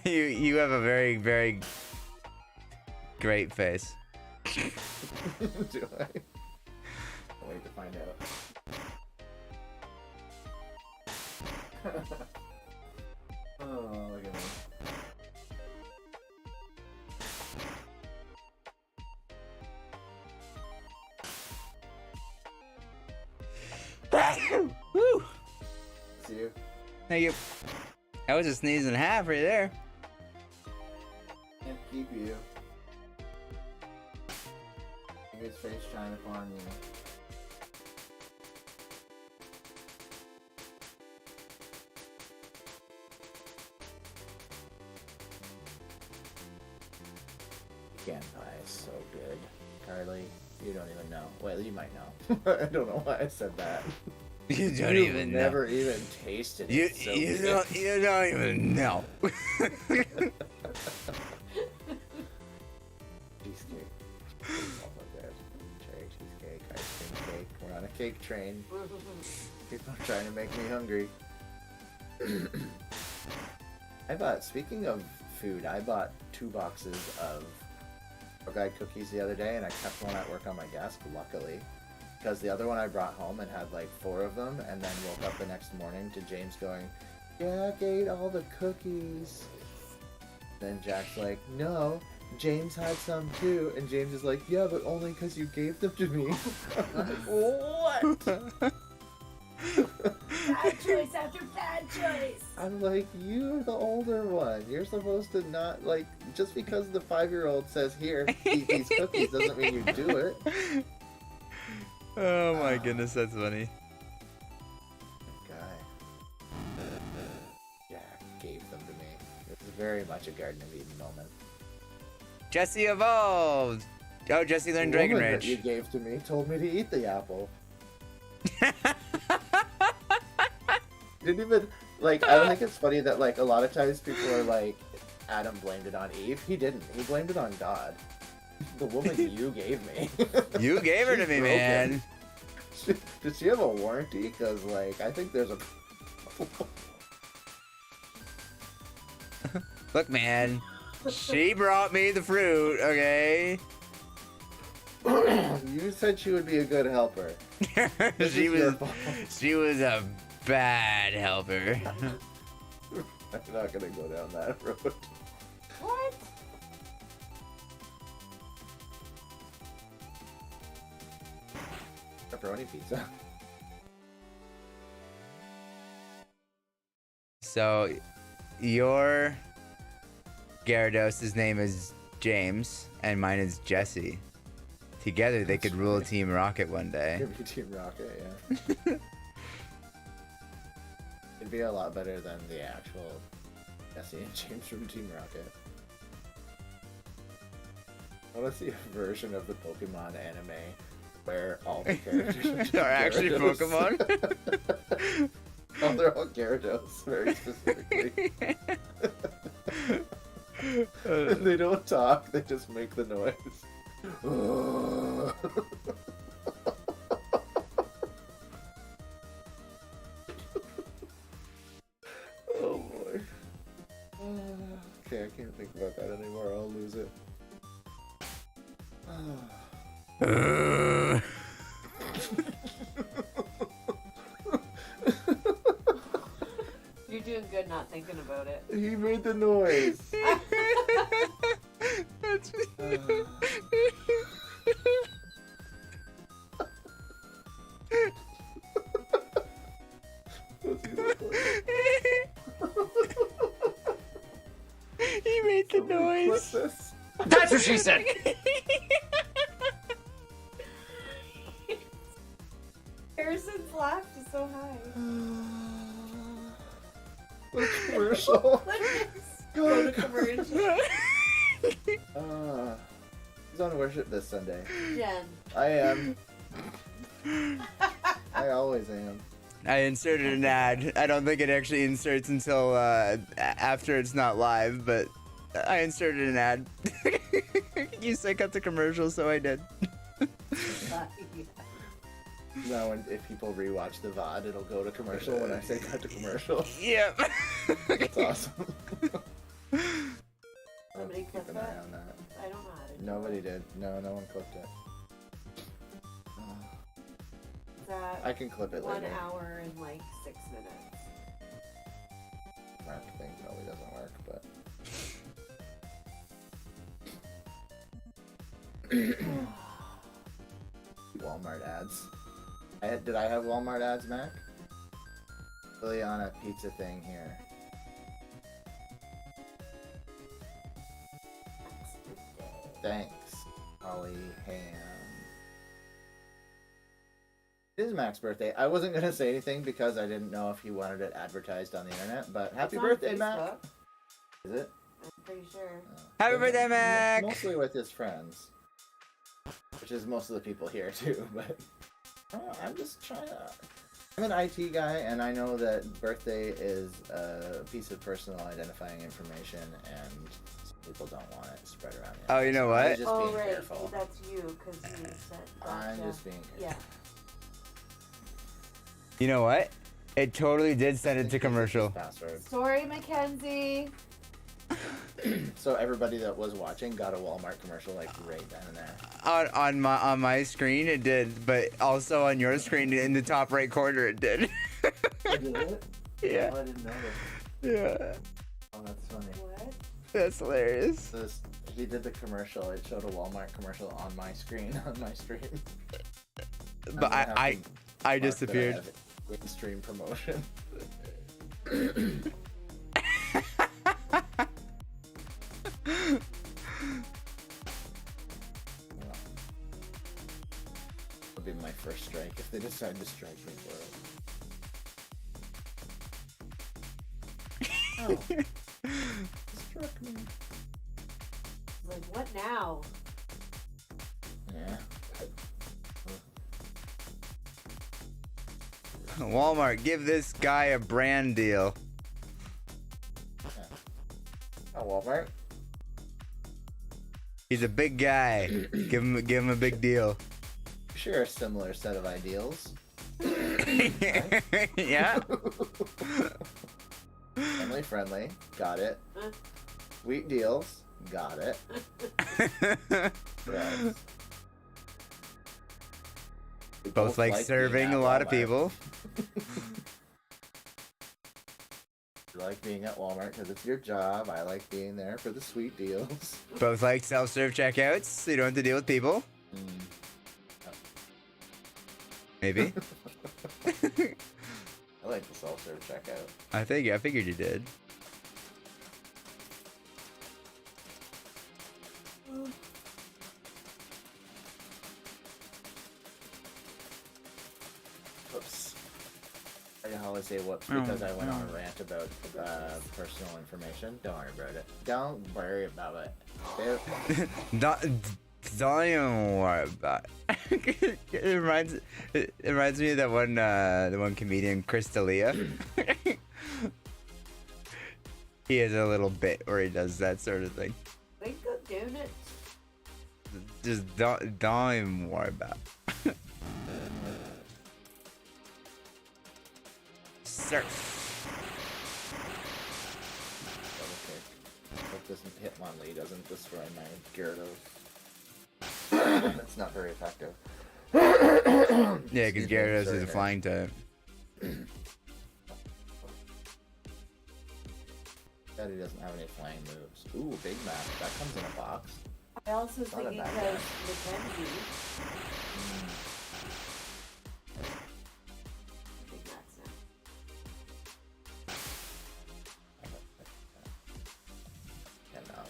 you have a very, very great face. Do I? I'll wait to find out. Oh, look at me. Woo! See you. Thank you. That was a sneeze and a half right there. Can't keep you. I think his face shine upon you. Pecan pie is so good. Carly, you don't even know. Well, you might know. I don't know why I said that. You don't You've even never know. even tasted it. You, It's so you, good. you don't even know. Cheesecake. Over there. Cherry cheesecake, ice cream cake. We're on a cake train. People are trying to make me hungry. Speaking of food, I bought 2 boxes of guide cookies the other day, and I kept one at work on my desk, luckily. Because the other one I brought home and had like 4 of them, and then woke up the next morning to James going, Jack ate all the cookies. Then Jack's like, no, James had some too. And James is like, yeah, but only because you gave them to me. I'm like, what? Bad choice after bad choice. I'm like, you're the older one. You're supposed to not, like, just because the 5-year-old says, here, eat these cookies doesn't mean you do it. Oh my goodness, that's funny. Guy. Jack gave them to me. This is very much a Garden of Eden moment. Jesse evolved. Oh, Jesse learned The Dragon woman Rage. that you gave to me told me to eat the apple. Like, I don't think it's funny that, like, a lot of times people are like, Adam blamed it on Eve. He didn't. He blamed it on God. The woman you gave me. You gave her to She's me, broken. man. Did she have a warranty? Because, like, I think there's a... Look, man. She brought me the fruit, okay? You said she would be a good helper. This she is your was fault. she was a bad helper. I'm not gonna go down that road. What? Pepperoni pizza. So, your Gyarados' name is James, and mine is Jesse. Together, they could rule Team Rocket one day. Maybe Team Rocket, yeah. It'd be a lot better than the actual Jesse and James from Team Rocket. I want to see a version of the Pokemon anime where all the characters Are actually Gyarados. Pokemon? Oh, they're all Gyarados, very specifically. They don't talk, they just make the noise. Oh boy. Okay, I can't think about that anymore, I'll lose it. You're doing good not thinking about it. He made the noise. That's He made the noise. What's this? That's what she said. Harrison's laugh is so high. What commercial? Go to commercial. Who's on worship this Sunday? Jen. I am. I always am. I inserted an ad. I don't think it actually inserts until after it's not live, but I inserted an ad. You said cut the commercial, so I did. Now, if people rewatch the VOD, it'll go to commercial when I say cut to commercial. Yep. That's awesome. Somebody Keep clip an that? eye on that. I don't know how to do Nobody it. did. No, no one clipped it. Is that I can clip it 1 later. hour and like 6 minutes? Mark thing probably doesn't work, but. Walmart ads. Did I have Walmart ads, Mac? Really on a pizza thing here. Thanks, Holly Ham. It is Mac's birthday. I wasn't gonna say anything because I didn't know if he wanted it advertised on the internet, but happy It's on birthday, Mac! Facebook. Is it? I'm pretty sure. Happy birthday, Mac! Mostly with his friends. Which is most of the people here too, but I'm just trying to... I'm an IT guy, and I know that birthday is a piece of personal identifying information, and some people don't want it spread around. Oh, you know what? I'm just Oh, being right. careful. That's you, because you said. I'm Gotcha. just being careful. Yeah. You know what? It totally did send it to commercial. Password. Sorry, Mackenzie. So everybody that was watching got a Walmart commercial like right then and there. On my screen it did, but also on your screen in the top right corner it did. Did it? Yeah. Oh, I didn't notice. Yeah. Oh, that's funny. What? That's hilarious. So he did the commercial. It showed a Walmart commercial on my screen on my stream. But I disappeared. In-stream promotion. That'll be my first strike if they decide to strike me for it. Oh. Struck me. Like, what now? Yeah. Walmart, give this guy a brand deal. At Walmart. He's a big guy. Give him a big deal. Share a similar set of ideals. Yeah. Family friendly. Got it. Sweet deals. Got it. Yes. We Both like being serving at a lot of Walmart. people. You like being at Walmart because it's your job. I like being there for the sweet deals. Both like self-serve checkouts, so you don't have to deal with people. Maybe. I like the self-serve checkout. I figured you did. Whoops. I always say whoops because I went on a rant about personal information. Don't worry about it. Don't worry about it. Don't even worry about it. It reminds me of that one the one comedian Chris D'Elia. He has a little bit where he does that sort of thing. Wake up, damn it. Just don't even worry about it. Surf. Okay. Hope this Hitmonlee doesn't destroy my Gyarados. That's not very effective. Yeah, because Excuse me, Gyarados sorry, is a guys. flying type. Bet he doesn't have any flying moves. Ooh, big map. That comes in a box. I also Not a thinking bad because guess. Mackenzie. I think that's now. Cannot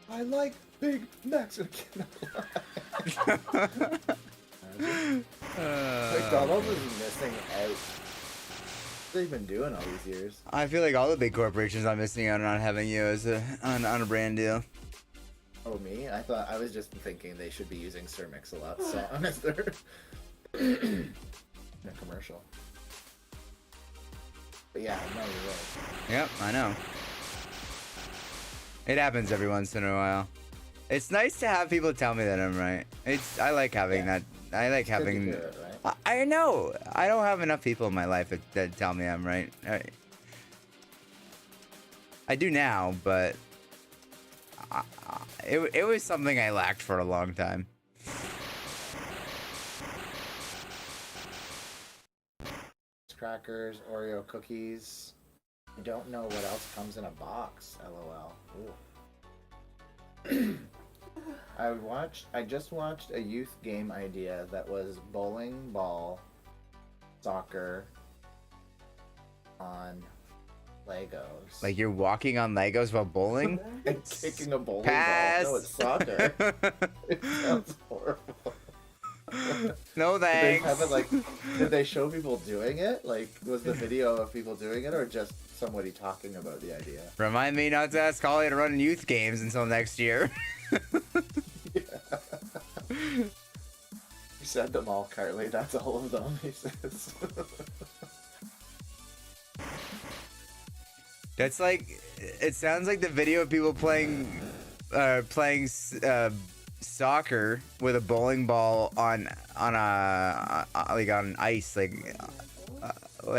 lie. I like big Mexican. McDonald's is missing out. What they've been doing all these years. I feel like all the big corporations are missing out on not having you as on a brand deal. Oh, me? I thought I was just thinking they should be using Sir Mix-a-Lot song as their in a commercial. But yeah, no, you're right. Yep, I know. It happens every once in a while. It's nice to have people tell me that I'm right. I like having Yeah. that. I like It's good to having. hear it, right? I know. I don't have enough people in my life that tell me I'm right. I do now, but it was something I lacked for a long time. Crackers, Oreo cookies. I don't know what else comes in a box. LOL. Ooh. I just watched a youth game idea that was bowling ball, soccer, on Legos. Like you're walking on Legos while bowling. and kicking a bowling Pass. ball. No, it's soccer. It sounds horrible. No Did they thanks. have it like? Did they show people doing it? Like, was the video of people doing it, or just somebody talking about the idea? Remind me not to ask Holly to run youth games until next year. He said them all, Carly. That's all of them. He says. That's like, it sounds like the video of people playing soccer with a bowling ball on like on ice, like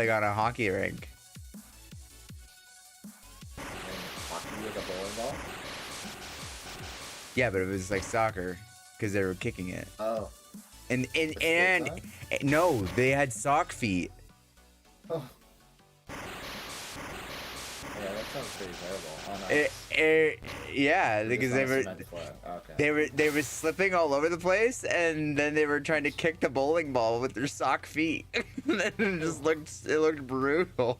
on a hockey rink. Hockey with a bowling ball. Yeah, but it was like soccer because they were kicking it. Oh. And skate no, they had sock feet. Oh. Yeah, that sounds pretty terrible. On ice. Yeah, Or because just they on a were. cement floor. Okay. They were slipping all over the place, and then they were trying to kick the bowling ball with their sock feet. And then it looked brutal.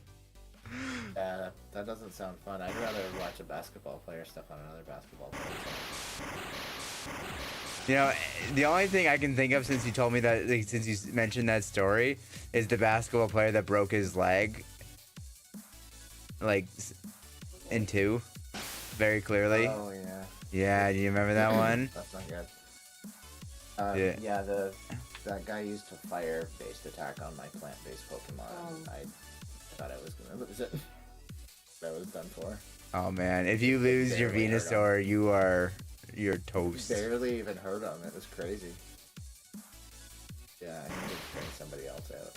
Yeah, that doesn't sound fun. I'd rather watch a basketball player step on another basketball player. You know, the only thing I can think of since you told me that, like, since you mentioned that story, is the basketball player that broke his leg, like, in two, very clearly. Oh yeah. Yeah, do you remember that one? That's not good. Yeah. That guy used a fire-based attack on my plant-based Pokemon. Oh. I thought I was gonna lose it. I was done for. Oh man, if you lose your Barely heard Venusaur, you're toast. Barely even heard him. It was crazy. Yeah, I need to bring somebody else out.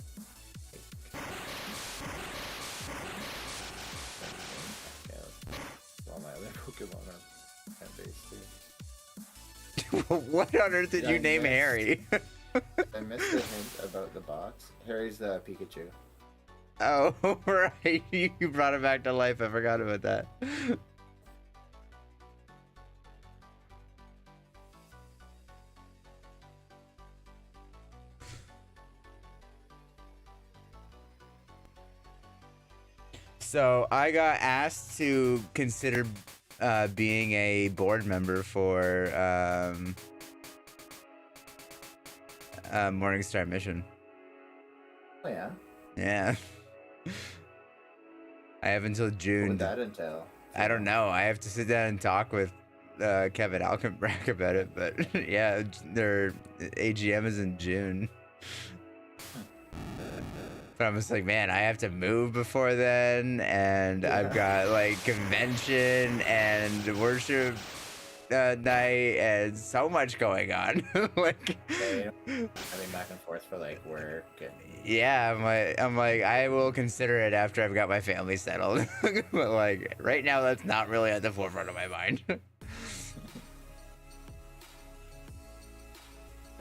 All my other Pokemon are at base too. What on earth did Yeah, you name yes. Harry? I missed the hint about the box. Harry's the Pikachu. Oh, right. You brought it back to life. I forgot about that. So I got asked to consider being a board member for Morningstar Mission. Oh yeah. Yeah. I have until What June. would that entail? I don't know. I have to sit down and talk with Kevin Alkenbrack about it, but yeah, their AGM is in June. But I'm just like, man, I have to move before then, and I've got like convention and worship night and so much going on. Like, Yeah, having back and forth for like work and yeah, I'm like, I will consider it after I've got my family settled. But like, right now, that's not really at the forefront of my mind. I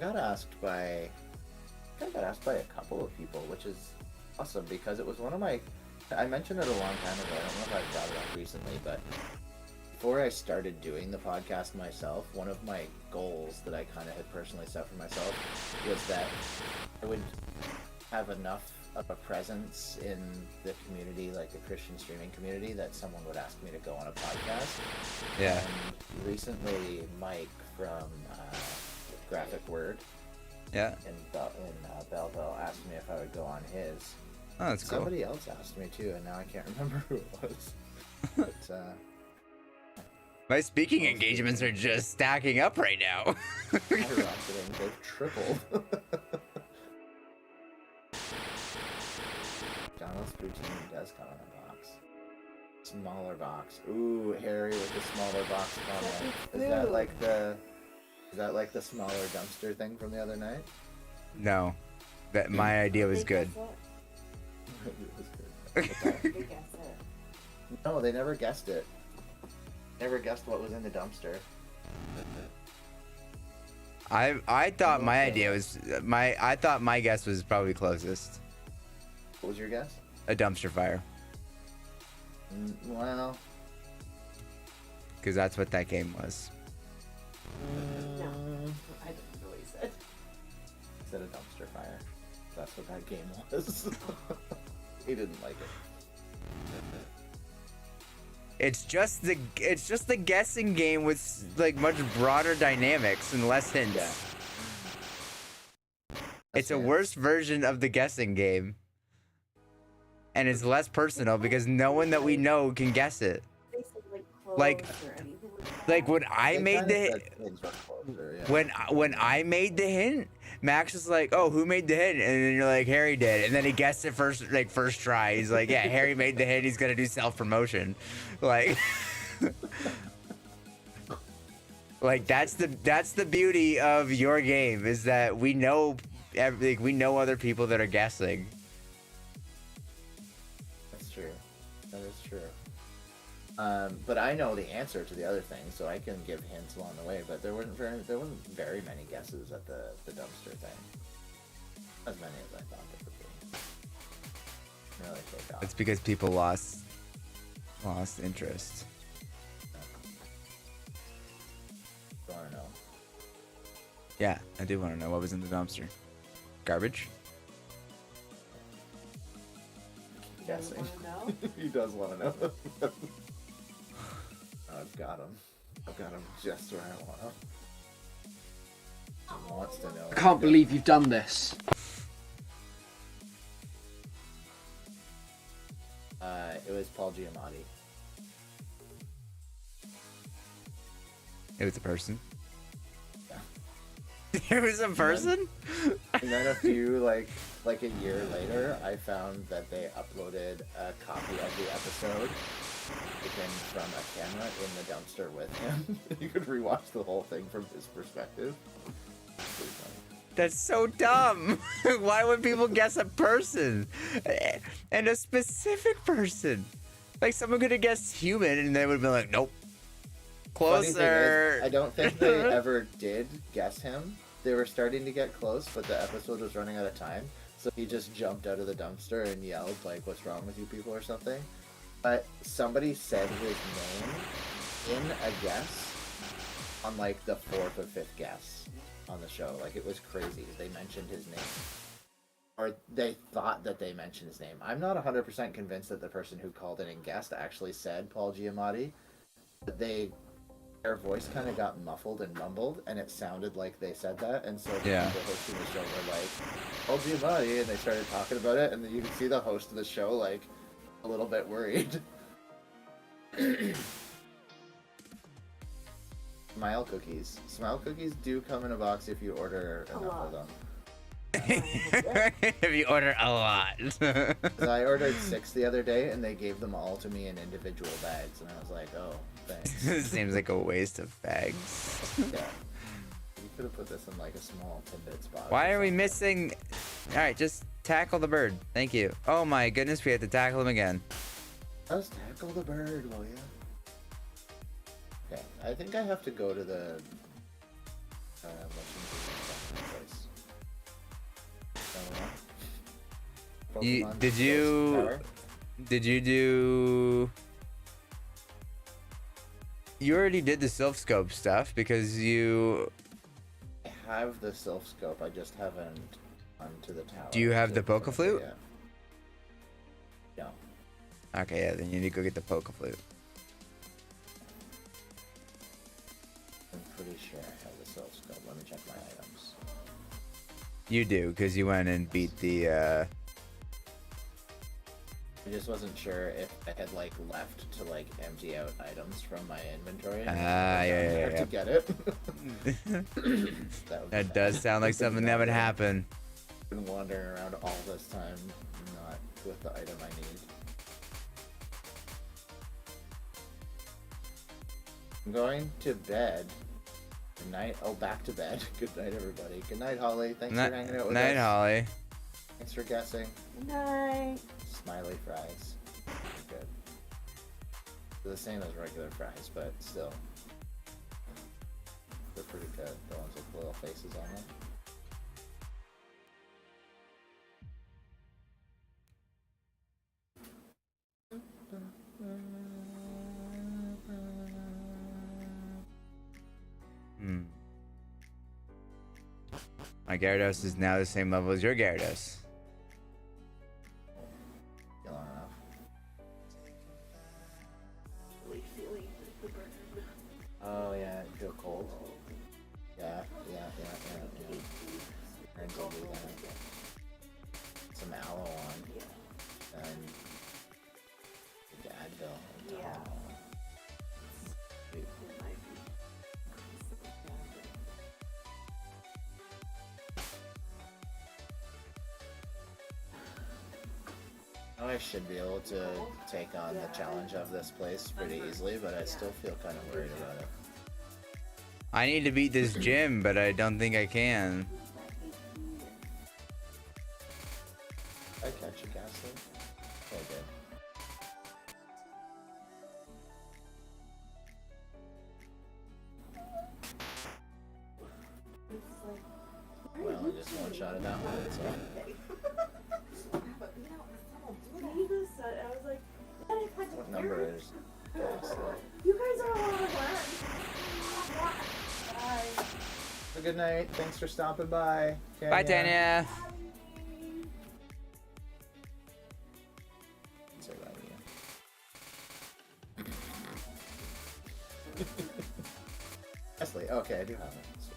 got asked by a couple of people, which is awesome because it was one of my. I mentioned it a long time ago. I don't know if I brought it up recently, but before I started doing the podcast myself, one of my goals that I kind of had personally set for myself was that I would have enough of a presence in the community, like the Christian streaming community, that someone would ask me to go on a podcast. Yeah. And recently, Mike from Graphic Word Yeah. in Belleville asked me if I would go on his. Oh, that's cool. Somebody else asked me too, and now I can't remember who it was. But My speaking engagements are just stacking up right now. skyrocketing, they've tripled. Donald's poutine does come in a box. Smaller box. Ooh, Harry with the smaller box comment. Is that like the smaller dumpster thing from the other night? No, that my idea was good. It was good. They guess it. No, they never guessed it. Never guessed what was in the dumpster. I thought my idea was I thought my guess was probably closest. What was your guess? A dumpster fire, Well, because that's what that game was. No, I didn't know what he said. said a dumpster fire. That's what that game was. He didn't like it. It's just the guessing game with like much broader dynamics and less hints. Yeah. It's a That's worse version of the guessing game. And it's less personal because no one that we know can guess it. They said like Like- clothes or anything like Like that. when I They made kinda the said things were closer, yeah. when I made the hint, Max was like, "Oh, who made the hint?" And then you're like, "Harry did." And then he guessed it first try. He's like, "Yeah, Harry made the hint. He's gonna do self promotion." Like, like that's the beauty of your game is that we know other people that are guessing. That's true. That is true. But I know the answer to the other thing, so I can give hints along the way. But there wasn't very many guesses at the dumpster thing. As many as I thought there would be. Really take off. It's because people lost interest. I want to know. Yeah, I do want to know what was in the dumpster. Garbage? Guessing. Wanna know? He does want to know. I've got him. I've got him just where I want him. He wants to know. I can't believe you've done this. It was Paul Giamatti. It was a person. Yeah. It was a person? And then a few, like a year later, I found that they uploaded a copy of the episode taken from a camera in the dumpster with him. You could rewatch the whole thing from his perspective. It's pretty funny. That's so dumb. Why would people guess a person? And a specific person? Like, someone could have guessed human and they would have been like, nope. Funny thing Closer. is, I don't think they ever did guess him. They were starting to get close, but the episode was running out of time. So he just jumped out of the dumpster and yelled, like, what's wrong with you people or something. But somebody said his name in a guess on, like, the 4th or 5th guess on the show. Like, it was crazy. They mentioned his name. Or they thought that they mentioned his name. I'm not 100% convinced that the person who called in and guessed actually said Paul Giamatti. But their voice kind of got muffled and mumbled, and it sounded like they said that, and so the Yeah. people hosting the show were like, "Oh, Giamatti," and they started talking about it, and then you could see the host of the show, like, a little bit worried. Smile cookies. Smile cookies do come in a box if you order A enough lot. of them. If you order a lot. 'Cause I ordered 6 the other day, and they gave them all to me in individual bags, and I was like, "Oh, thanks." Seems like a waste of bags. Yeah. You could have put this in like a small tidbits box. Why or are we something. missing? All right, just tackle the bird. Thank you. Oh my goodness, we have to tackle him again. Just tackle the bird, will ya? Okay, I think I have to go to the place. Pokemon Did Ghost you Tower. do? You already did the Sylph Scope stuff because you. I have the Sylph Scope, I just haven't gone to the tower. Do you have the to Poke finish it Flute? yet. No. Okay, yeah, then you need to go get the Poke Flute. I'm pretty sure I have the Sylph Scope. Let me check my items. You do, because you went and beat the. I just wasn't sure if I had like left to like empty out items from my inventory. And Ah, yeah, to get it. That would be That bad. does sound like something that would happen. Been wandering around all this time, not with the item I need. I'm going to bed. Good night. Oh, back to bed. Good night, everybody. Good night, Holly. Thanks for hanging out with Night, us. Holly. Thanks for guessing. Good night. Smiley fries. Good. They're the same as regular fries, but still. They're pretty good. The ones with little faces on them. Hmm. My Gyarados is now the same level as your Gyarados. Long enough. Really feeling the burn. Oh yeah, it feel cold. Yeah. Turns will do that. Some aloe on. And the Advil on top. Yeah. Dude, It might be. I should be able to take on the challenge of this place pretty easily, but I still feel kind of worried about it. I need to beat this gym, but I don't think I can. I catch a ghastly. Oh, good. Well, I just one-shotted that one, so... I was like, "Man, I catch What a number bird." is ghastly? You guys are a lot of work. Bye. Well, good night. Thanks for stopping by. Bye, Tanya. Say that again. Ghastly. Okay, I do have it. Sweet.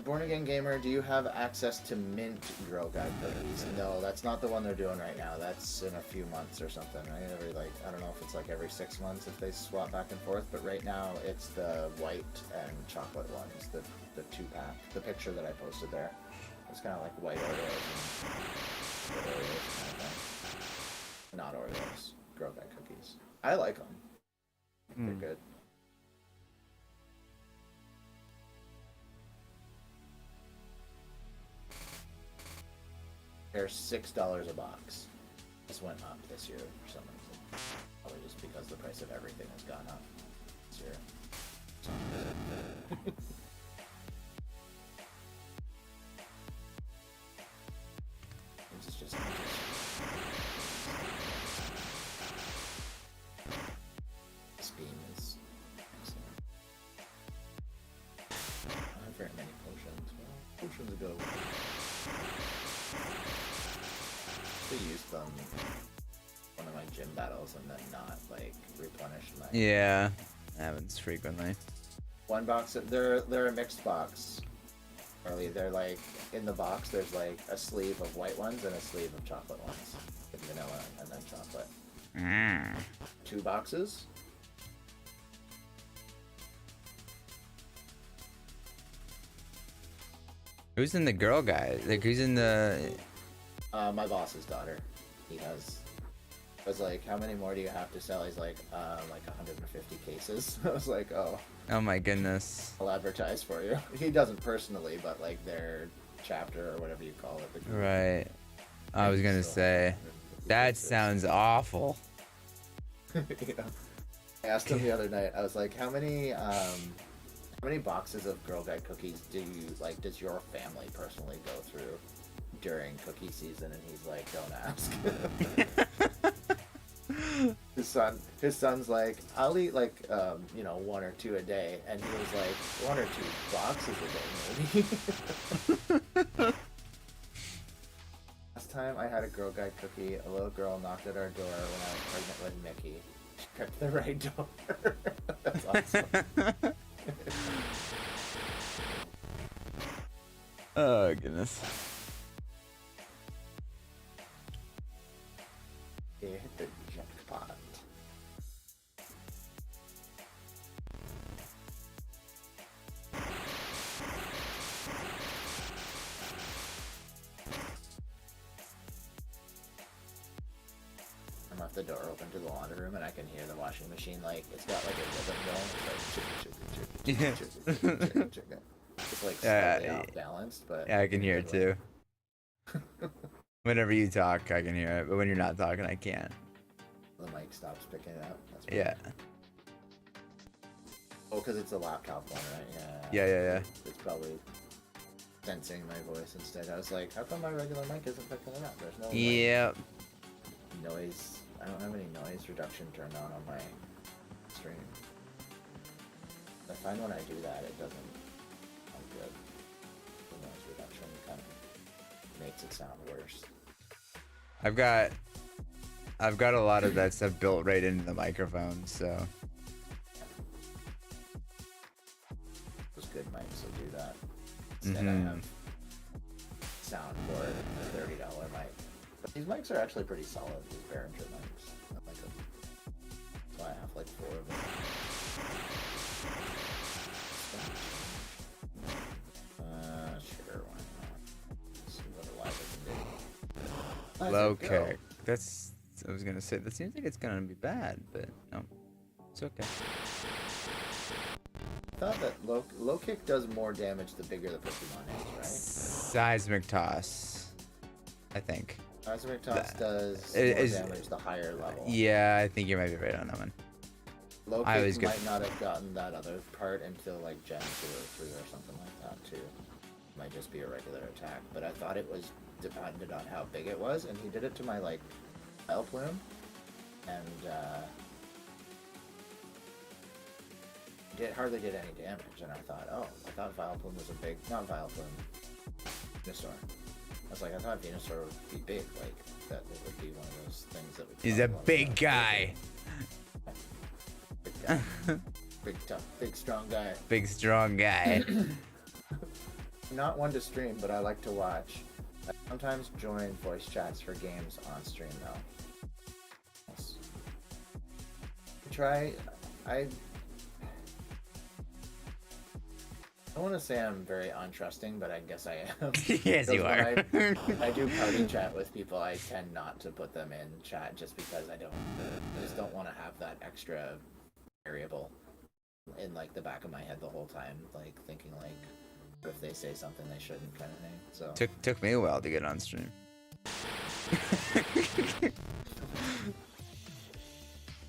Born-Again-Gamer, do you have access to mint Girl Guide cookies? No, that's not the one they're doing right now. That's in a few months or something, right? I don't know if it's like every 6 months if they swap back and forth, but right now it's the white and chocolate ones, the 2-pack, the picture that I posted there. It's kind of like white Oreos and red Oreos kind of thing. Not Oreos, Girl Guide cookies. I like them. They're good. They're $6 a box. This went up this year for some reason. Probably just because the price of everything has gone up this year. It's just this beam is excellent. I don't have very many potions. Well, potions go. I used them one of my gym battles and then not like replenish my. Yeah, happens frequently. One box. They're a mixed box. Early, they're like in the box. There's like a sleeve of white ones and a sleeve of chocolate ones, with vanilla and then chocolate. 2 boxes. Who's in the girl guide? Like, who's in the? My boss's daughter. He has. I was like, how many more do you have to sell? He's like 150 cases. I was like, oh. Oh my goodness. I'll advertise for you. He doesn't personally, but like their chapter or whatever you call it. Right. I was gonna say, that sounds awful. Yeah. I asked him the other night. I was like, how many boxes of Girl Guide cookies does your family personally go through during cookie season? And he's like, don't ask. his son's like, I'll eat like 1 or 2 a day, and he was like 1 or 2 boxes a day maybe. Last time I had a Girl Guide cookie, a little girl knocked at our door when I was pregnant with Mickey. She picked the right door. That's awesome. Oh goodness. He hit the jackpot. I left the door open to the laundry room and I can hear the washing machine, like, it's got like a rhythm going. It's like chugga, chugga, chugga, chugga, chugga. It's like slightly off balanced, but Yeah, I can hear it too. Whenever you talk, I can hear it, but when you're not talking, I can't. the mic stops picking it up. That's Yeah. Oh, because it's a laptop one, right? Yeah. It's probably sensing my voice instead. I was like, how come my regular mic isn't picking it up? There's no Yep. noise. I don't have any noise reduction turned on my stream. I find when I do that, it doesn't sound good. The noise reduction kind of makes it sound worse. I've got a lot of that stuff built right into the microphone, so. Those good mics will do that. Instead, I have soundboard, a $30 mic. But these mics are actually pretty solid. These Behringer mics. I like them. So I have like 4 of them. Sure, why not? Let's see what live I can do. Low kick. That's. I was gonna say that seems like it's gonna be bad, but no, it's okay. I thought that low kick does more damage the bigger the Pokemon is, right? Seismic toss, I think. Seismic toss does more damage the higher level. Yeah, I think you might be right on that one. Low kick might not have gotten that other part until like Gen 2 or 3 or something like that too. Might just be a regular attack, but I thought it was dependent on how big it was, and he did it to my like Vileplume, and hardly did any damage, and I thought Vileplume was a big, not Vileplume, Venusaur. I was like, I thought Venusaur would be big, like that it would be one of those things that would. He's a big guy. Big guy. Big tough, big strong guy. Big strong guy. Not one to stream, but I like to watch. I sometimes join voice chats for games on stream though. I want to say I'm very untrusting, but I guess I am. Yes, you are. When I do party chat with people, I tend not to put them in chat just because I just don't want to have that extra variable in like the back of my head the whole time, like thinking like, what if they say something they shouldn't, kind of thing. So Took me a while to get on stream.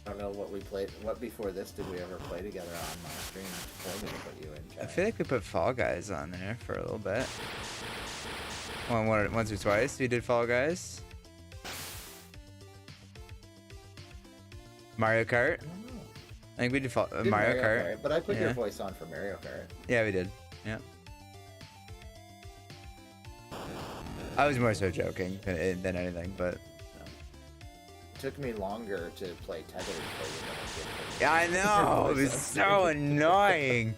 I don't know what we played. What before this did we ever play together on my stream? Told me to put you in chat. I feel like we put Fall Guys on there for a little bit. Once or twice we did Fall Guys. Mario Kart. I don't know. I think we did Did Mario Kart. but I put your Yeah. voice on for Mario Kart. Yeah, we did. Yeah. I was more so joking than anything, but It took me longer to play Tether before you than it did for yeah, I know. It was so annoying.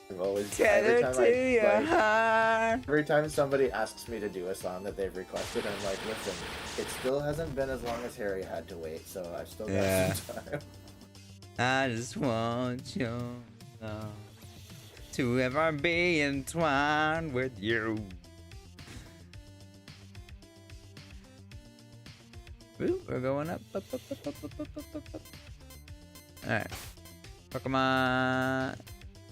I've always Tether to your heart. every time somebody asks me to do a song that they've requested, I'm like, listen, it still hasn't been as long as Harry had to wait, so I've still got Yeah. some time. I just want your love to ever be entwined with you. Ooh, we're going up. Alright. Pokemon.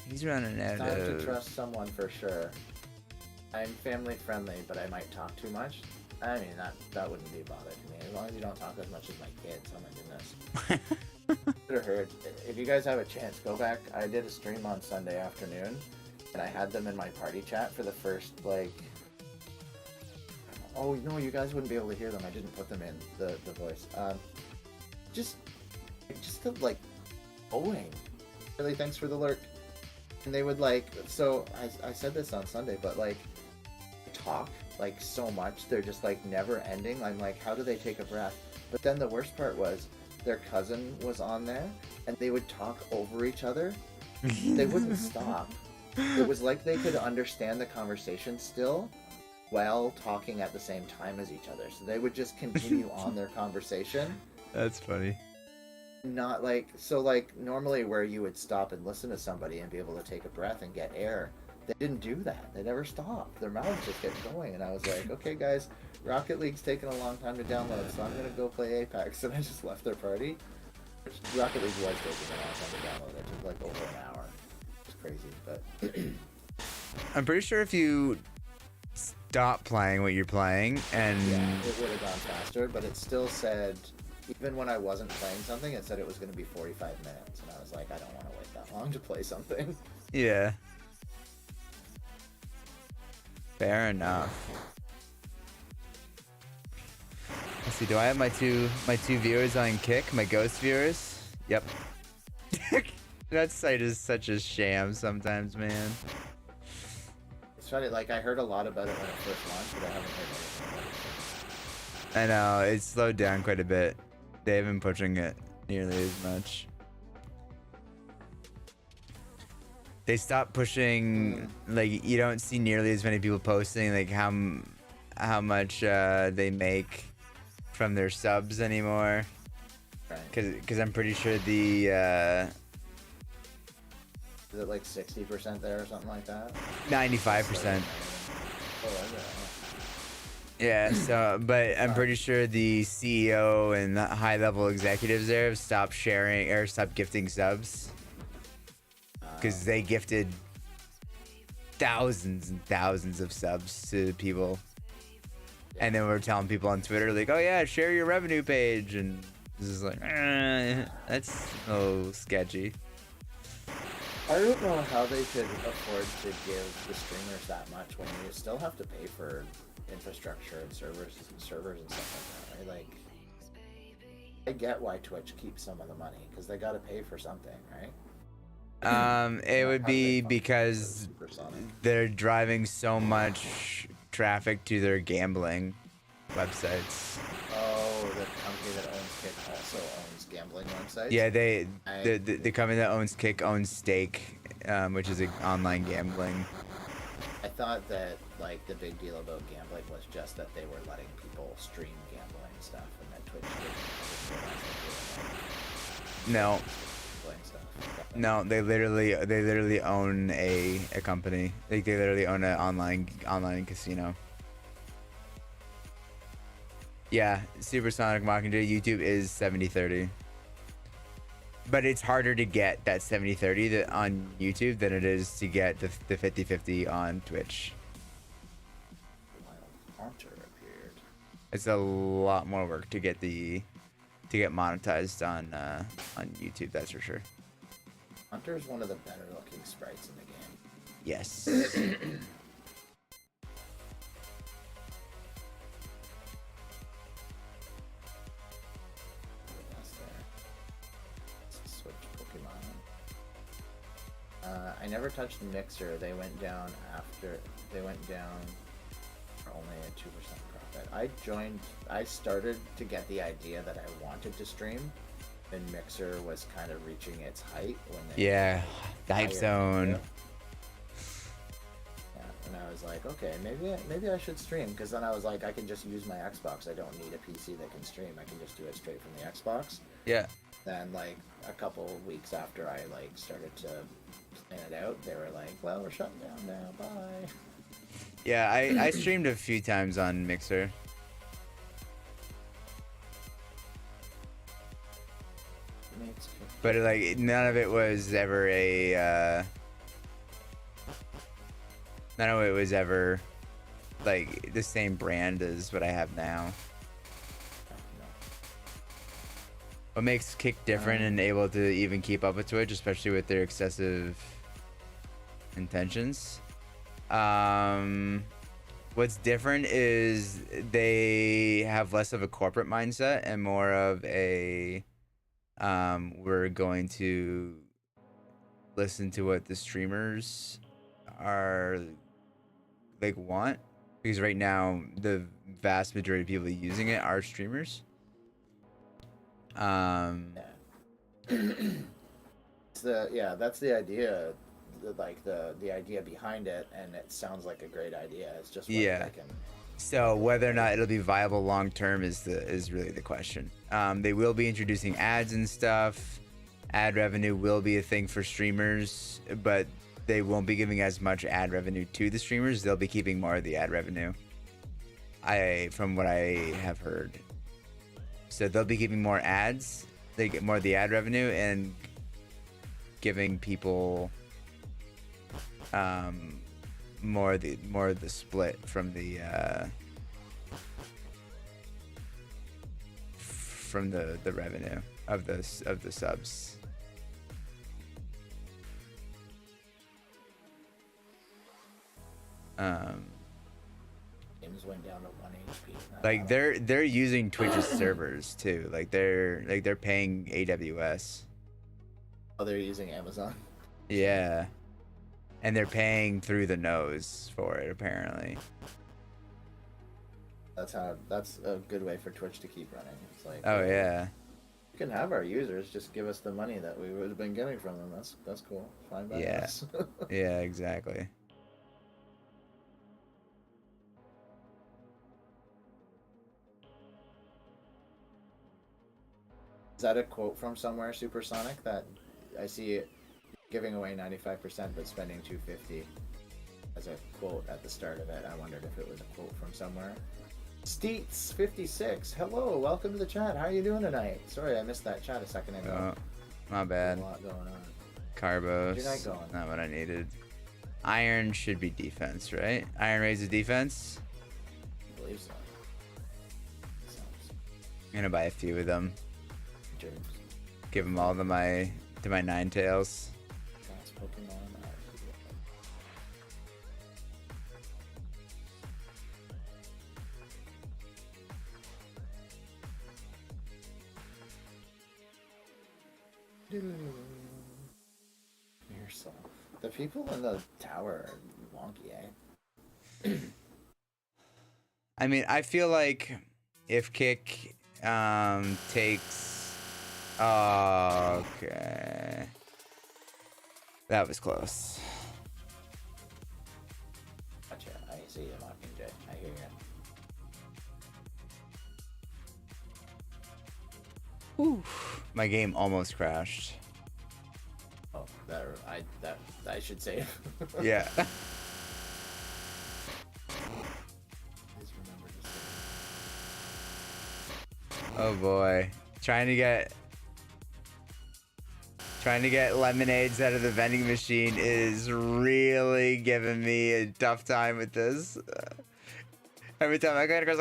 He's running out Time to of. trust someone for sure. I'm family friendly, but I might talk too much. I mean, that wouldn't be a bother to me. As long as you don't talk as much as my kids. Oh my goodness. Should have heard. If you guys have a chance, go back. I did a stream on Sunday afternoon, and I had them in my party chat for the first, like... Oh, no, you guys wouldn't be able to hear them. I didn't put them in, the voice. Just like, owing. Really, thanks for the lurk. And they would, like... So, I said this on Sunday, but, like, talk, like, so much. They're just, like, never ending. I'm like, how do they take a breath? But then the worst part was... Their cousin was on there, and they would talk over each other. They wouldn't stop. It was like they could understand the conversation still, while talking at the same time as each other. So they would just continue on their conversation. That's funny. Not like, so like normally where you would stop and listen to somebody and be able to take a breath and get air, they didn't do that. They never stopped. Their mouths just kept going. And I was like, okay guys, Rocket League's taking a long time to download, so I'm gonna go play Apex. And I just left their party. Rocket League was taking a long time to download. It took like over an hour. It's crazy, but I'm pretty sure if you stop playing what you're playing and yeah, it would have gone faster, but it still said, even when I wasn't playing something, it said it was going to be 45 minutes, and I was like, I don't want to wait that long to play something. yeah. Fair enough. Let's see, do I have my two viewers on Kick, my ghost viewers? Yep. That site is such a sham sometimes, man. It's funny, like, I heard a lot about it when it first launched, but I haven't heard anything about it. I know, it's slowed down quite a bit. They haven't been pushing it nearly as much. They stopped pushing, like, you don't see nearly as many people posting, like, how much they make from their subs anymore. Right. Because I'm pretty sure the Is it like 60% there or something like that? 95%. Oh, is it? Yeah, so, but I'm pretty sure the CEO and the high-level executives there have stopped sharing or stopped gifting subs. Because they gifted thousands and thousands of subs to people. And then we're telling people on Twitter, like, oh yeah, share your revenue page. And this is like, that's a little sketchy. I don't know how they could afford to give the streamers that much when you still have to pay for infrastructure and servers and stuff like that, right? Like, I get why Twitch keeps some of the money, because they got to pay for something, right? It would be because Supersonic. they're driving so much traffic to their gambling websites. Oh, the company that owns Kick also owns gambling websites? Yeah, the company that owns Kick owns Stake, which is an online gambling. I thought that, like, the big deal about gambling was just that they were letting people stream gambling stuff, and that Twitch didn't realize they were doing No, that. playing stuff. No, they literally own a company. Like they literally own an online casino. Yeah, Supersonic Mockingjay YouTube is 70/30. But it's harder to get that 70/30 on YouTube than it is to get the 50/50 on Twitch. Wild Haunter appeared. It's a lot more work to get monetized on YouTube, that's for sure. Hunter is one of the better looking sprites in the game. Yes. Switch Pokemon. I never touched Mixer. They went down for only a 2% profit. I started to get the idea that I wanted to stream, and Mixer was kind of reaching its height when they Yeah, the hype zone. Yeah, and I was like, okay, maybe I should stream, because then I was like, I can just use my Xbox. I don't need a PC that can stream. I can just do it straight from the Xbox. Yeah. Then like a couple of weeks after I like started to plan it out, they were like, well, we're shutting down now, bye. Yeah, I streamed a few times on Mixer. But like none of it was ever like the same brand as what I have now. What makes Kick different and able to even keep up with Twitch, especially with their excessive intentions? What's different is they have less of a corporate mindset and more of a we're going to listen to what the streamers are like want, because right now the vast majority of people using it are streamers. That's the idea, the idea behind it, and it sounds like a great idea. It's just whether they can... So whether or not it'll be viable long term is really the question. They will be introducing ads and stuff. Ad revenue will be a thing for streamers, but they won't be giving as much ad revenue to the streamers. They'll be keeping more of the ad revenue. From what I have heard. So they'll be giving more ads. They get more of the ad revenue and giving people more of the split from the revenue of the subs. Games went down to 1 HP. Like they're using Twitch's servers too. Like they're paying AWS. Oh, they're using Amazon. Yeah. And they're paying through the nose for it, apparently. That's a good way for Twitch to keep running. It's like, oh yeah. You can have our users just give us the money that we would have been getting from them. That's cool. Fine by us. Yeah, exactly. Is that a quote from somewhere, Supersonic? That I see it giving away 95% but spending 250 as a quote at the start of it. I wondered if it was a quote from somewhere. Steets56, hello, welcome to the chat. How are you doing tonight? Sorry, I missed that chat a second ago. Oh, my bad. A lot going on. Carbos. How's your night going? Not what I needed. Iron should be defense, right? Iron raises defense. I believe so. I'm gonna buy a few of them. Germs. Give them all to my Ninetales. That's Pokemon. Yourself. The people in the tower are wonky, eh? I mean, I feel like if Kick takes... Okay. That was close. Gotcha. I see you, Mockingjay. I hear you. My game almost crashed. I should say. Yeah. Please remember to save. Oh boy. Trying to get lemonades out of the vending machine is really giving me a tough time with this. Every time I go, it goes.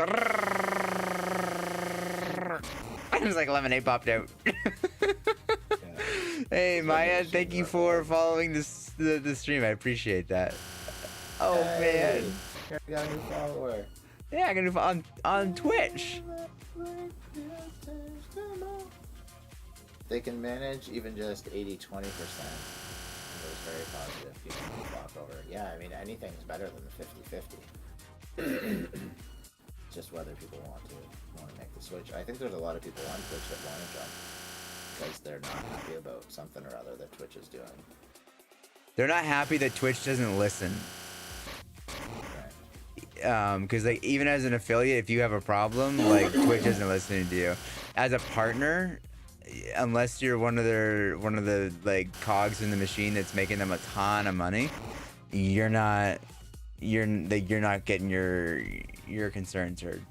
It's like lemonade popped out. Hey Maya, thank you for following the stream. I appreciate that. Oh Hey, man. here we got a new follower. Yeah, I can do on Twitch. They can manage even just 80-20%. It was very positive. People can flock over. Yeah, I mean, anything's better than the 50-50. Just whether people want to make the switch. I think there's a lot of people on Twitch that want to jump because they're not happy about something or other that Twitch is doing. They're not happy that Twitch doesn't listen. Right. Because like even as an affiliate, if you have a problem, like Twitch isn't listening to you. As a partner, unless you're one of the like cogs in the machine that's making them a ton of money, you're not getting your concerns heard.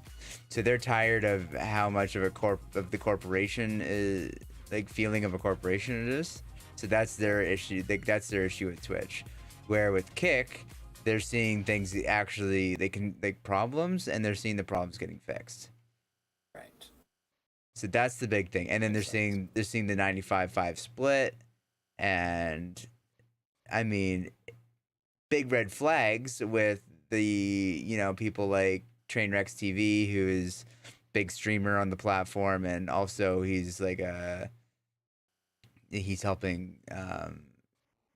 So they're tired of how much of the corporation is, like, feeling of a corporation it is. So that's their issue. That's their issue with Twitch. Where with Kick, they're seeing things that actually problems, and they're seeing the problems getting fixed. Right. So that's the big thing. And then they're seeing the 95-5 split, and I mean, big red flags with the people like Trainwrecks TV, who is big streamer on the platform, and also he's helping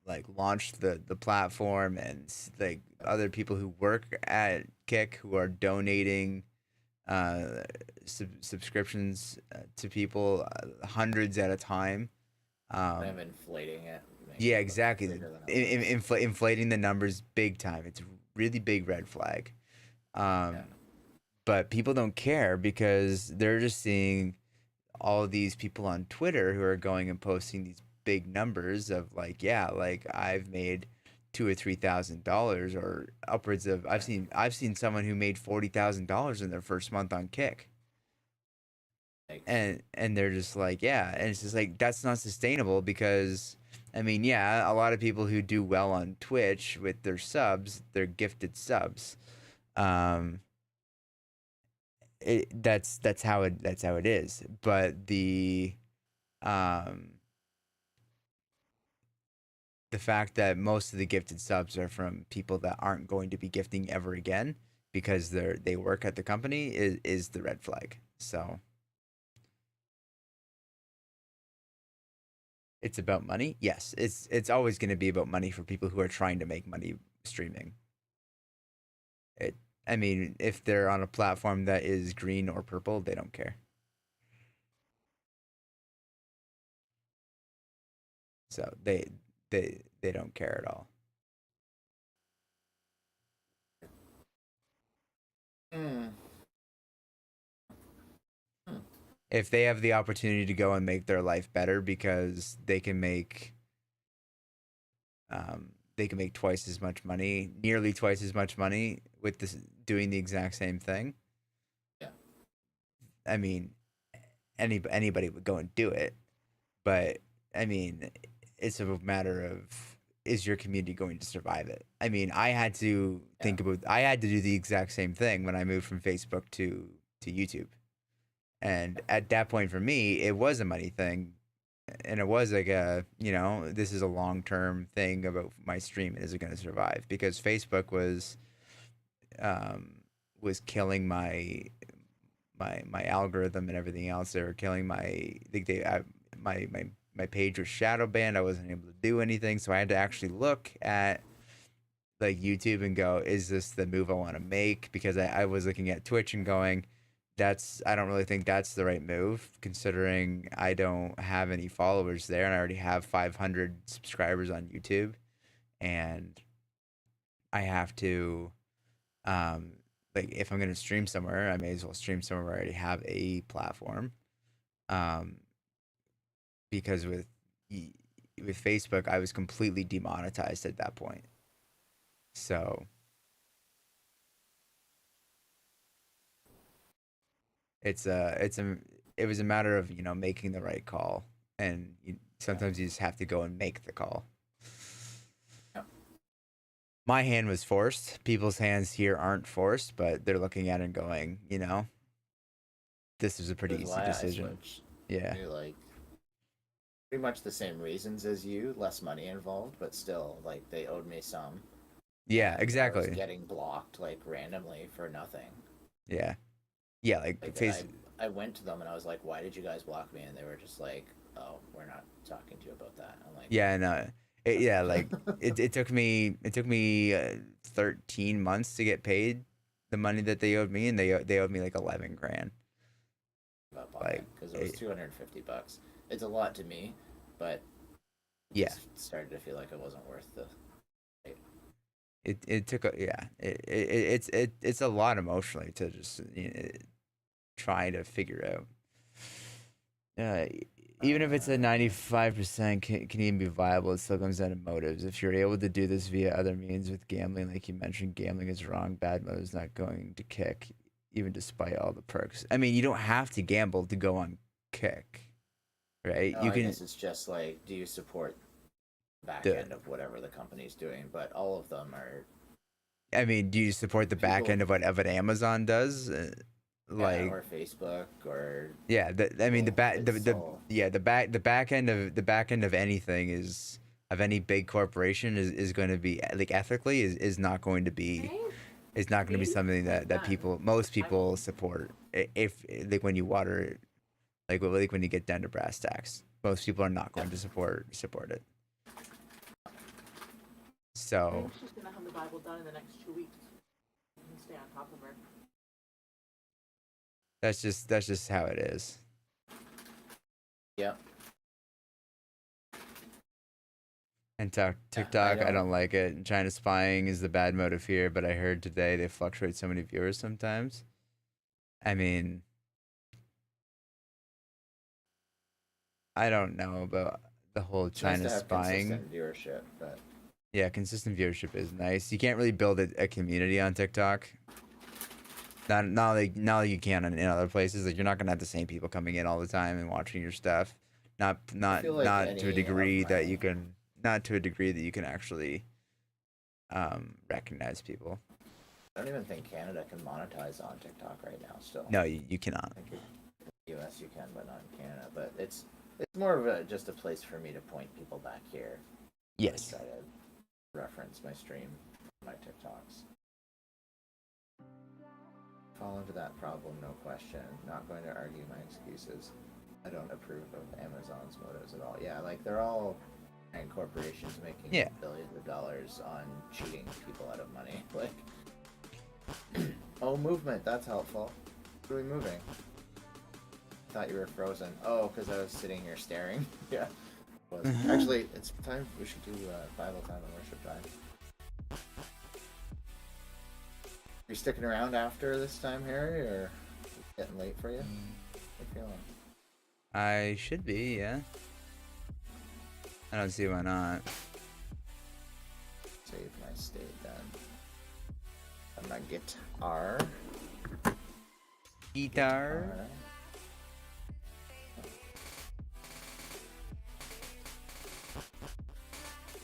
like launch the platform, and like other people who work at Kick who are donating subscriptions to people, hundreds at a time. I'm inflating it. Yeah, exactly. Inflating the numbers big time. It's a really big red flag. But people don't care because they're just seeing all these people on Twitter who are going and posting these big numbers of like, yeah, like I've made $2,000 or $3,000 or upwards of. I've seen someone who made $40,000 in their first month on Kick. And they're just like, yeah, and it's just like that's not sustainable because, I mean, yeah, a lot of people who do well on Twitch with their subs, they're gifted subs. That's how it is. But the fact that most of the gifted subs are from people that aren't going to be gifting ever again because they work at the company is the red flag. So it's about money. Yes, it's always going to be about money for people who are trying to make money streaming. I mean, if they're on a platform that is green or purple, they don't care. So they don't care at all. If they have the opportunity to go and make their life better because they can make twice as much money, nearly twice as much money with this doing the exact same thing. Yeah. I mean, anybody would go and do it, but I mean, it's a matter of, is your community going to survive it? I mean, I had to I had to do the exact same thing when I moved from Facebook to YouTube. And at that point for me, it was a money thing. And it was like this is a long-term thing about my stream. Is it going to survive? Because Facebook was killing my algorithm and everything else. They were killing my page was shadow banned. I wasn't able to do anything. So I had to actually look at like YouTube and go, is this the move I want to make? Because I was looking at Twitch and going, I don't really think that's the right move, considering I don't have any followers there and I already have 500 subscribers on YouTube, and I have to like, if I'm going to stream somewhere, I may as well stream somewhere where I already have a platform, because with with Facebook, I was completely demonetized at that point. So it was a matter of, you know, making the right call, and sometimes you just have to go and make the call. Yeah. My hand was forced. People's hands here aren't forced, but they're looking at it and going, you know, this is a pretty That's easy why I decision. switched. Yeah. You're like pretty much the same reasons as you, less money involved, but still, like, they owed me some. Yeah, And I exactly. was getting blocked like randomly for nothing. Yeah. Yeah, like Like, face. I went to them and I was like, "Why did you guys block me?" And they were just like, "Oh, we're not talking to you about that." I'm like, Yeah, no. Yeah, like it took me 13 months to get paid the money that they owed me, and they owed me like 11 grand. up on Like, it because it was $250. It's a lot to me, but yeah, just started to feel like it wasn't worth the. it took a yeah. It's a lot emotionally to just, you know, try to figure out. Even if it's a 95% can even be viable, it still comes down to motives. If you're able to do this via other means with gambling, like you mentioned, gambling is wrong. Bad motives not going to Kick, even despite all the perks. I mean, you don't have to gamble to go on Kick, right? No, You I can. guess it's just like, do you support the back The, end of whatever the company's doing? But all of them are I mean, do you support the back people. end of what Amazon does? Yeah, Like, or Facebook or yeah, I mean, it's all the back end of anything is, of any big corporation, is going to be, like, ethically, is not going to be, is not going to be something that most people support. If, like, when you water it, like when you get down to brass tacks, most people are not going to support it. So She's gonna have the Bible done in the next 2 weeks. You can stay on top of her. that's just how it is. Yep. And TikTok, I don't like it. China spying is the bad motive here, but I heard today they fluctuate so many viewers sometimes. I mean, I don't know about the whole It's nice China to have spying. consistent viewership, but Yeah, consistent viewership is nice. You can't really build a community on TikTok. Not like you can in other places. Like, you're not gonna have the same people coming in all the time and watching your stuff. Not feel like not to a any of degree that my- you can, not to a degree that you can actually recognize people. I don't even think Canada can monetize on TikTok right now. Still, No, you cannot. I think in the U.S. you can, but not in Canada. But it's more of just a place for me to point people back here. Yes. Try to reference my stream, my TikToks. Fall into that problem, no question. Not going to argue my excuses. I don't approve of Amazon's motives at all. Yeah, like, they're all giant corporations making billions of dollars on cheating people out of money. Like, oh, movement, that's helpful. What are we moving? I thought you were frozen. Oh, because I was sitting here staring. Yeah. Actually, it's time. We should do Bible time and worship time. You sticking around after this time, Harry, or getting late for you? How you feeling? I should be, yeah. I don't see why not. Save my state then. And my guitar. Guitar.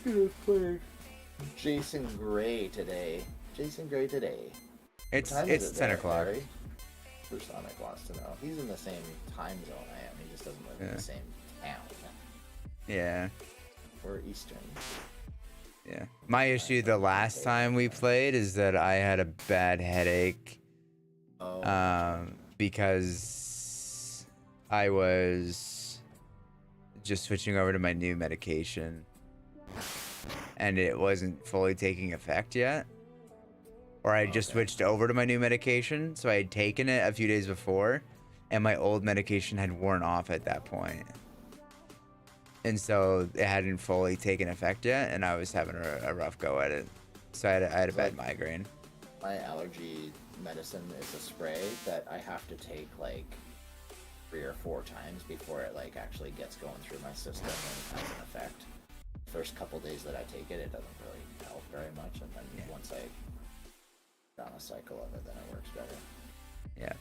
Gonna play Jason Gray today. It's What time is it 10 there, o'clock. Harry? Sonic wants to know. He's in the same time zone I am. He just doesn't live in the same town. Yeah. We're Eastern. Yeah. My issue the last time we played is that I had a bad headache. Oh. Because I was just switching over to my new medication, and it wasn't fully taking effect yet. Or I just switched over to my new medication, so I had taken it a few days before, and my old medication had worn off at that point. And so it hadn't fully taken effect yet, and I was having a rough go at it. So I had a bad migraine. My allergy medicine is a spray that I have to take like 3 or 4 times before it like actually gets going through my system and has an effect. first couple days that I take it, it doesn't really help very much, and then once I get on a cycle of it, then it works better. Yeah.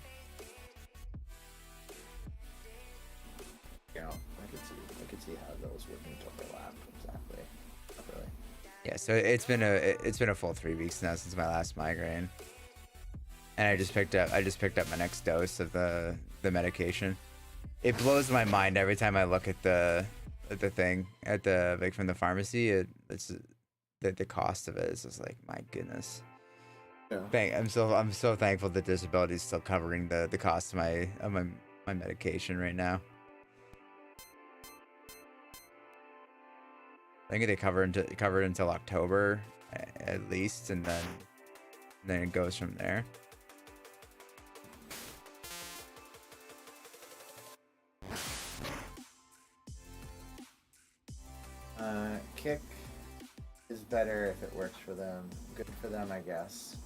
You know, I could see how those wouldn't overlap exactly. Not really. Yeah, so it's been a full 3 weeks now since my last migraine, and I just picked up my next dose of the medication. It blows my mind every time I look at the thing at the like from the pharmacy. It's the cost of it is just like, my goodness. Yeah. I'm so thankful that disability is still covering the cost of my medication right now. I think they cover it until October at least, and then it goes from there. Kick is better if it works for them. Good for them, I guess.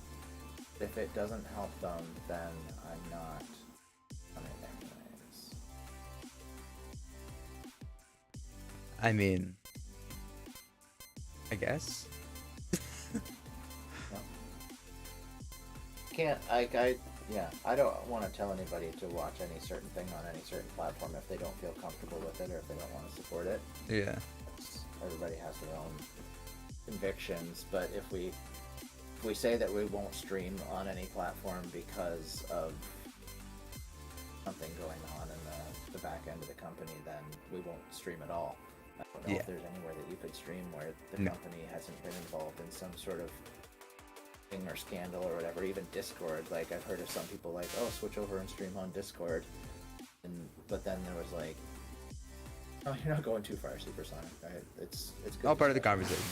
If it doesn't help them, then I'm not on it anyways. I mean, I guess. I don't want to tell anybody to watch any certain thing on any certain platform if they don't feel comfortable with it or if they don't want to support it. Yeah. Everybody has their own convictions, but if we say that we won't stream on any platform because of something going on in the back end of the company, then we won't stream at all. I don't know if there's anywhere that you could stream where the company hasn't been involved in some sort of thing or scandal or whatever. Even Discord, like I've heard of some people like, oh, switch over and stream on Discord, but then there was like, oh, you're not going too far, Supersonic. Right? It's good. All part of the conversation.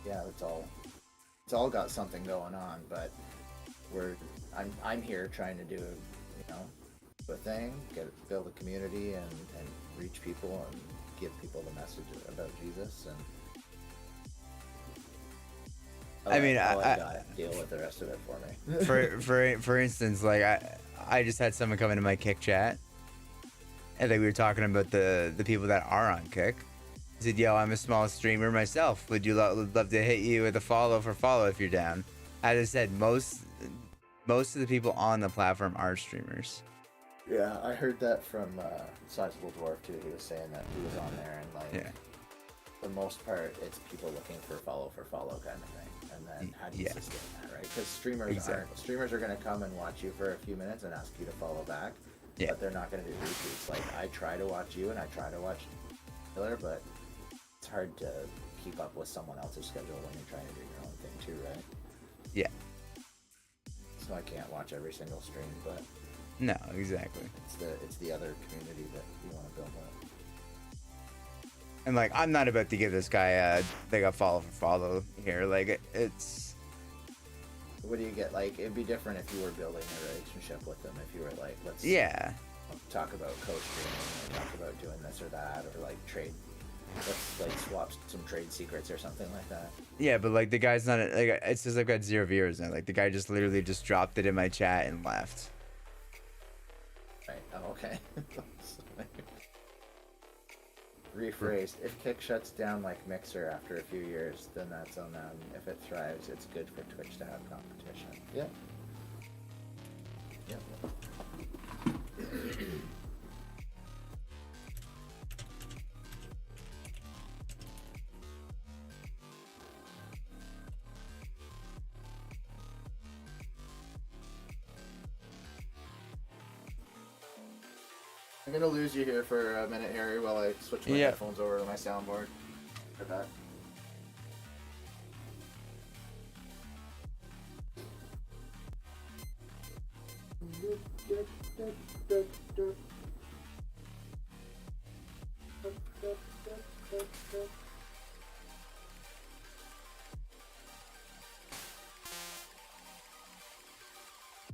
Yeah. It's all got something going on, but I'm here trying to do a thing, build a community and reach people and give people the message about Jesus, and I gotta deal with the rest of it for me. for instance, like I just had someone come into my Kick chat, and like we were talking about the people that are on Kick. He said, "Yo, I'm a small streamer myself. Would you love to hit you with a follow if you're down?" As I said, most of the people on the platform are streamers. Yeah, I heard that from Sizable Dwarf too. He was saying that he was on there, and like, for the most part, it's people looking for follow kind of thing. And then how do you sustain that, right? Because streamers are going to come and watch you for a few minutes and ask you to follow back, but they're not going to do retweets. Like, I try to watch you and I try to watch Miller, but it's hard to keep up with someone else's schedule when you're trying to do your own thing too, right? Yeah. So I can't watch every single stream, but no, exactly. It's the other community that you want to build up. And like, I'm not about to give this guy a follow here. Like, it's. What do you get? Like, it'd be different if you were building a relationship with them. If you were like, let's talk about co-streaming, or talk about doing this or that, or like trade. Let's like swap some trade secrets or something like that. Yeah, but like the guy's not like, it says I've got 0 viewers now. Like the guy just literally just dropped it in my chat and left. Right. Oh, okay. Rephrased. If Kick shuts down like Mixer after a few years, then that's on them. If it thrives, it's good for Twitch to have competition. Yeah. Yeah. I'm gonna lose you here for a minute, Harry, while I switch my headphones over to my soundboard. For that.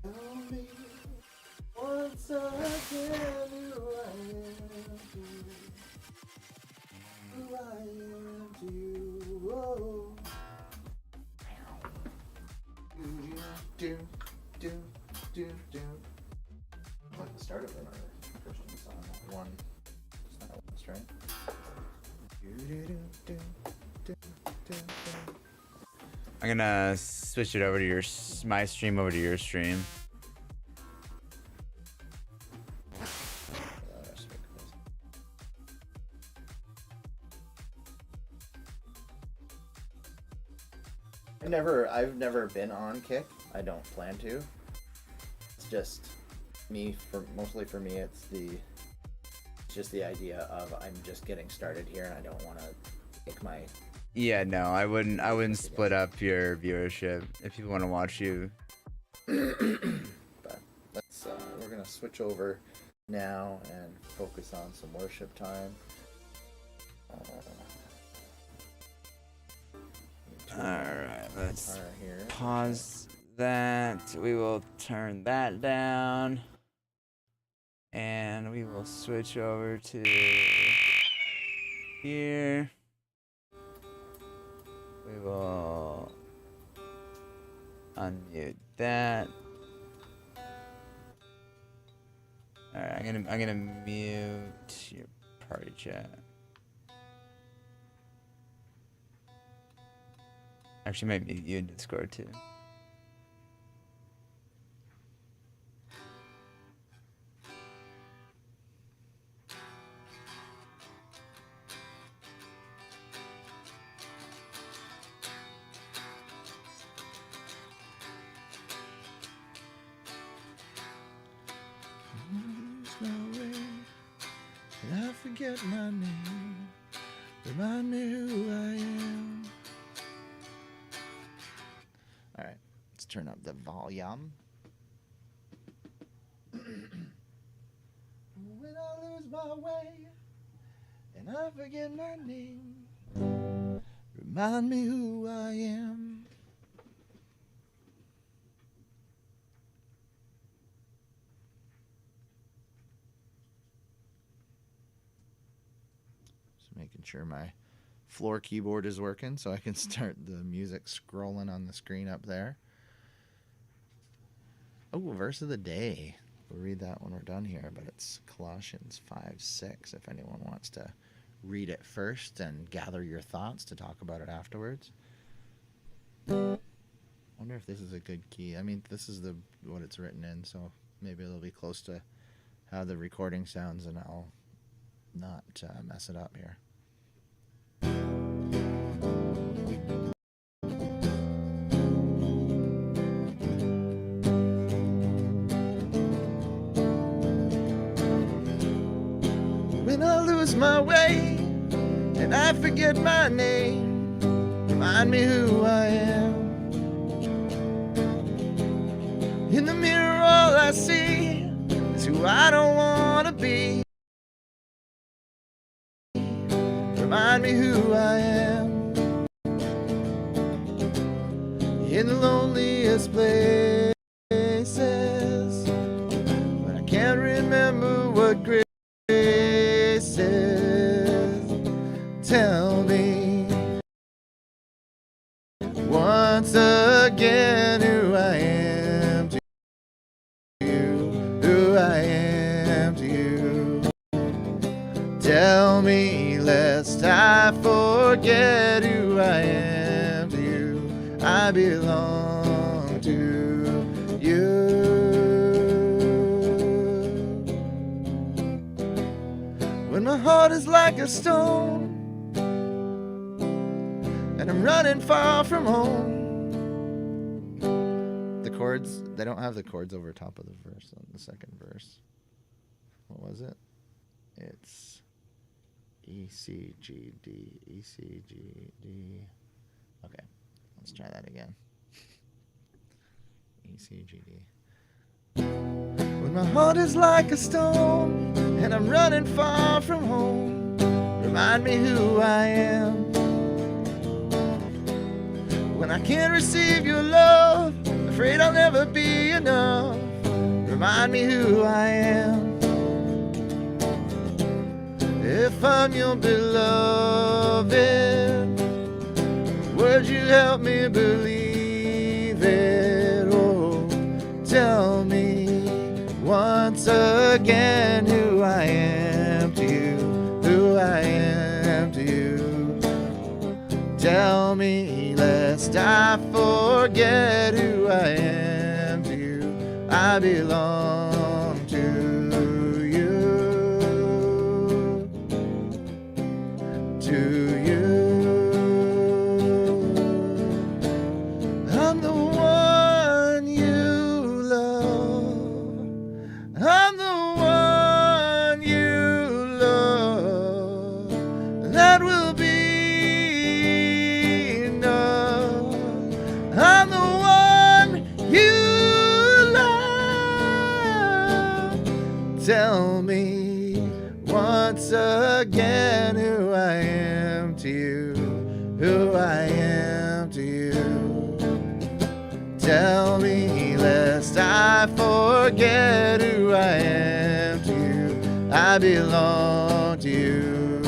Tell me once again who I am to you. Who I am to you. Oh. Do. Like the start of another Christian song. One. It's not one string. I'm gonna switch it over to my stream over to your stream. I've never been on Kick. I don't plan to. It's just mostly for me. It's just the idea of I'm just getting started here, and I don't want to make my. Yeah, no, I wouldn't split up your viewership if you want to watch you. But let's we're gonna switch over now and focus on some worship time. Alright, let's pause that. We will turn that down. And we will switch over to here. We will unmute that. Alright, I'm gonna mute your party chat. Actually, might mute you in Discord too. I forget my name. Remind me who I am. Alright, let's turn up the volume. When I lose my way and I forget my name, remind me who I am. Making sure my floor keyboard is working so I can start the music scrolling on the screen up there. Oh, verse of the day. We'll read that when we're done here, but it's Colossians 5:6 if anyone wants to read it first and gather your thoughts to talk about it afterwards. I wonder if this is a good key. I mean, this is what it's written in, so maybe it'll be close to how the recording sounds, and I'll not mess it up here. When I lose my way and I forget my name, remind me who I am. In the mirror all I see is who I don't want to be. Remind me who I am. In the loneliest places, but I can't remember what grace is. Tell me once again who I am to you, who I am to you. Tell me lest I forget who I am to you. I belong to you. When my heart is like a stone and I'm running far from home. The chords, they don't have the chords over top of the verse on the second verse. What was it? It's E, C, G, D, E, C, G, D. Okay, let's try that again. E, C, G, D. When my heart is like a stone and I'm running far from home, remind me who I am. When I can't receive your love, afraid I'll never be enough, remind me who I am. If I'm your beloved, would you help me believe it? Oh, tell me once again who I am to you, who I am to you. I forget who I am to you. I belong to you. To you. I'm the one you love. I'm the one you love. That will be enough. I'm the one you love. Tell me once again who I am to you. Who I am to you. Tell me lest I forget who I am to you. I belong to you.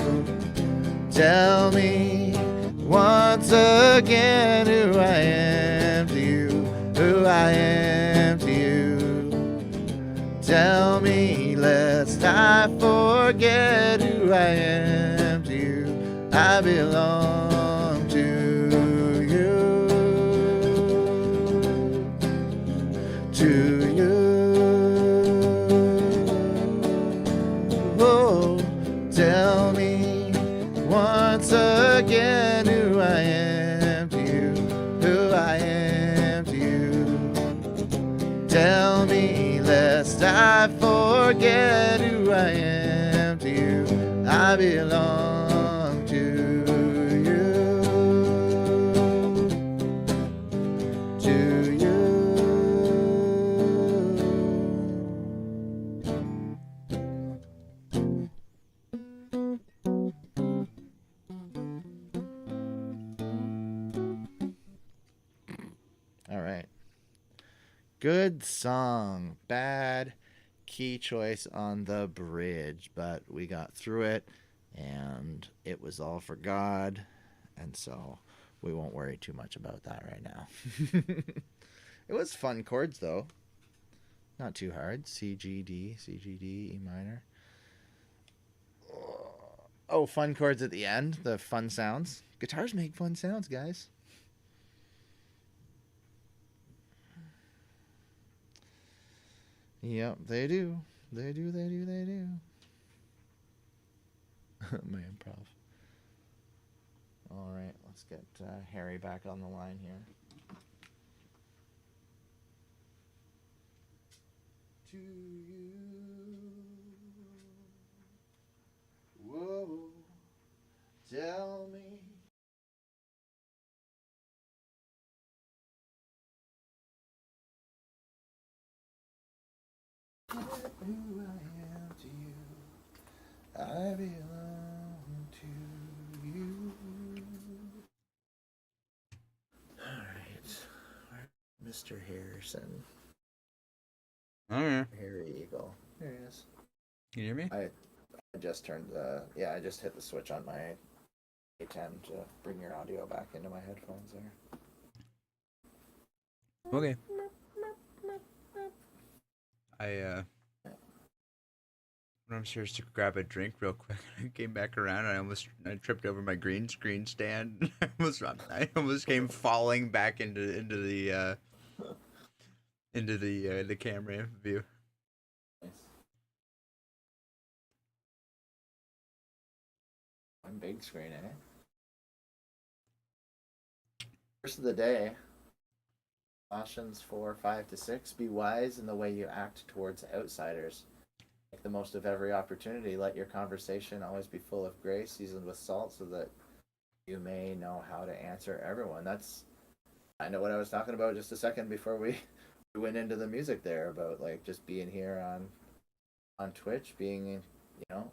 Tell me once again who I am to you. Who I am to you. Tell me lest I forget who I am to you. I belong to you. To you. Oh, tell me once again who I am to you. Who I am to you. Tell me lest I forget who I am to you. I belong to you. To you. All right. Good song. Bad key choice on the bridge, but we got through it and it was all for God. And so we won't worry too much about that right now. It was fun chords though. Not too hard. C, G, D, C, G, D, E minor. Oh, fun chords at the end. The fun sounds. Guitars make fun sounds, guys. Yep, they do. They do, they do, they do. My improv. All right, let's get Harry back on the line here. To you. Whoa. Tell me. Who I am to you. I belong to you. Alright. Mr. Harrison. Alright. Harry Eagle. There he is. Can you hear me? I just turned the... Yeah, I just hit the switch on my A10 to bring your audio back into my headphones there. Okay. I went upstairs to grab a drink real quick. I came back around and I tripped over my green screen stand. I almost came falling back into the camera view. Nice. One big screen, eh? First of the day. Colossians 4:5-6. Be wise in the way you act towards outsiders. Make the most of every opportunity. Let your conversation always be full of grace, seasoned with salt, so that you may know how to answer everyone. That's kind of what I was talking about just a second before we went into the music there, about like just being here on Twitch, being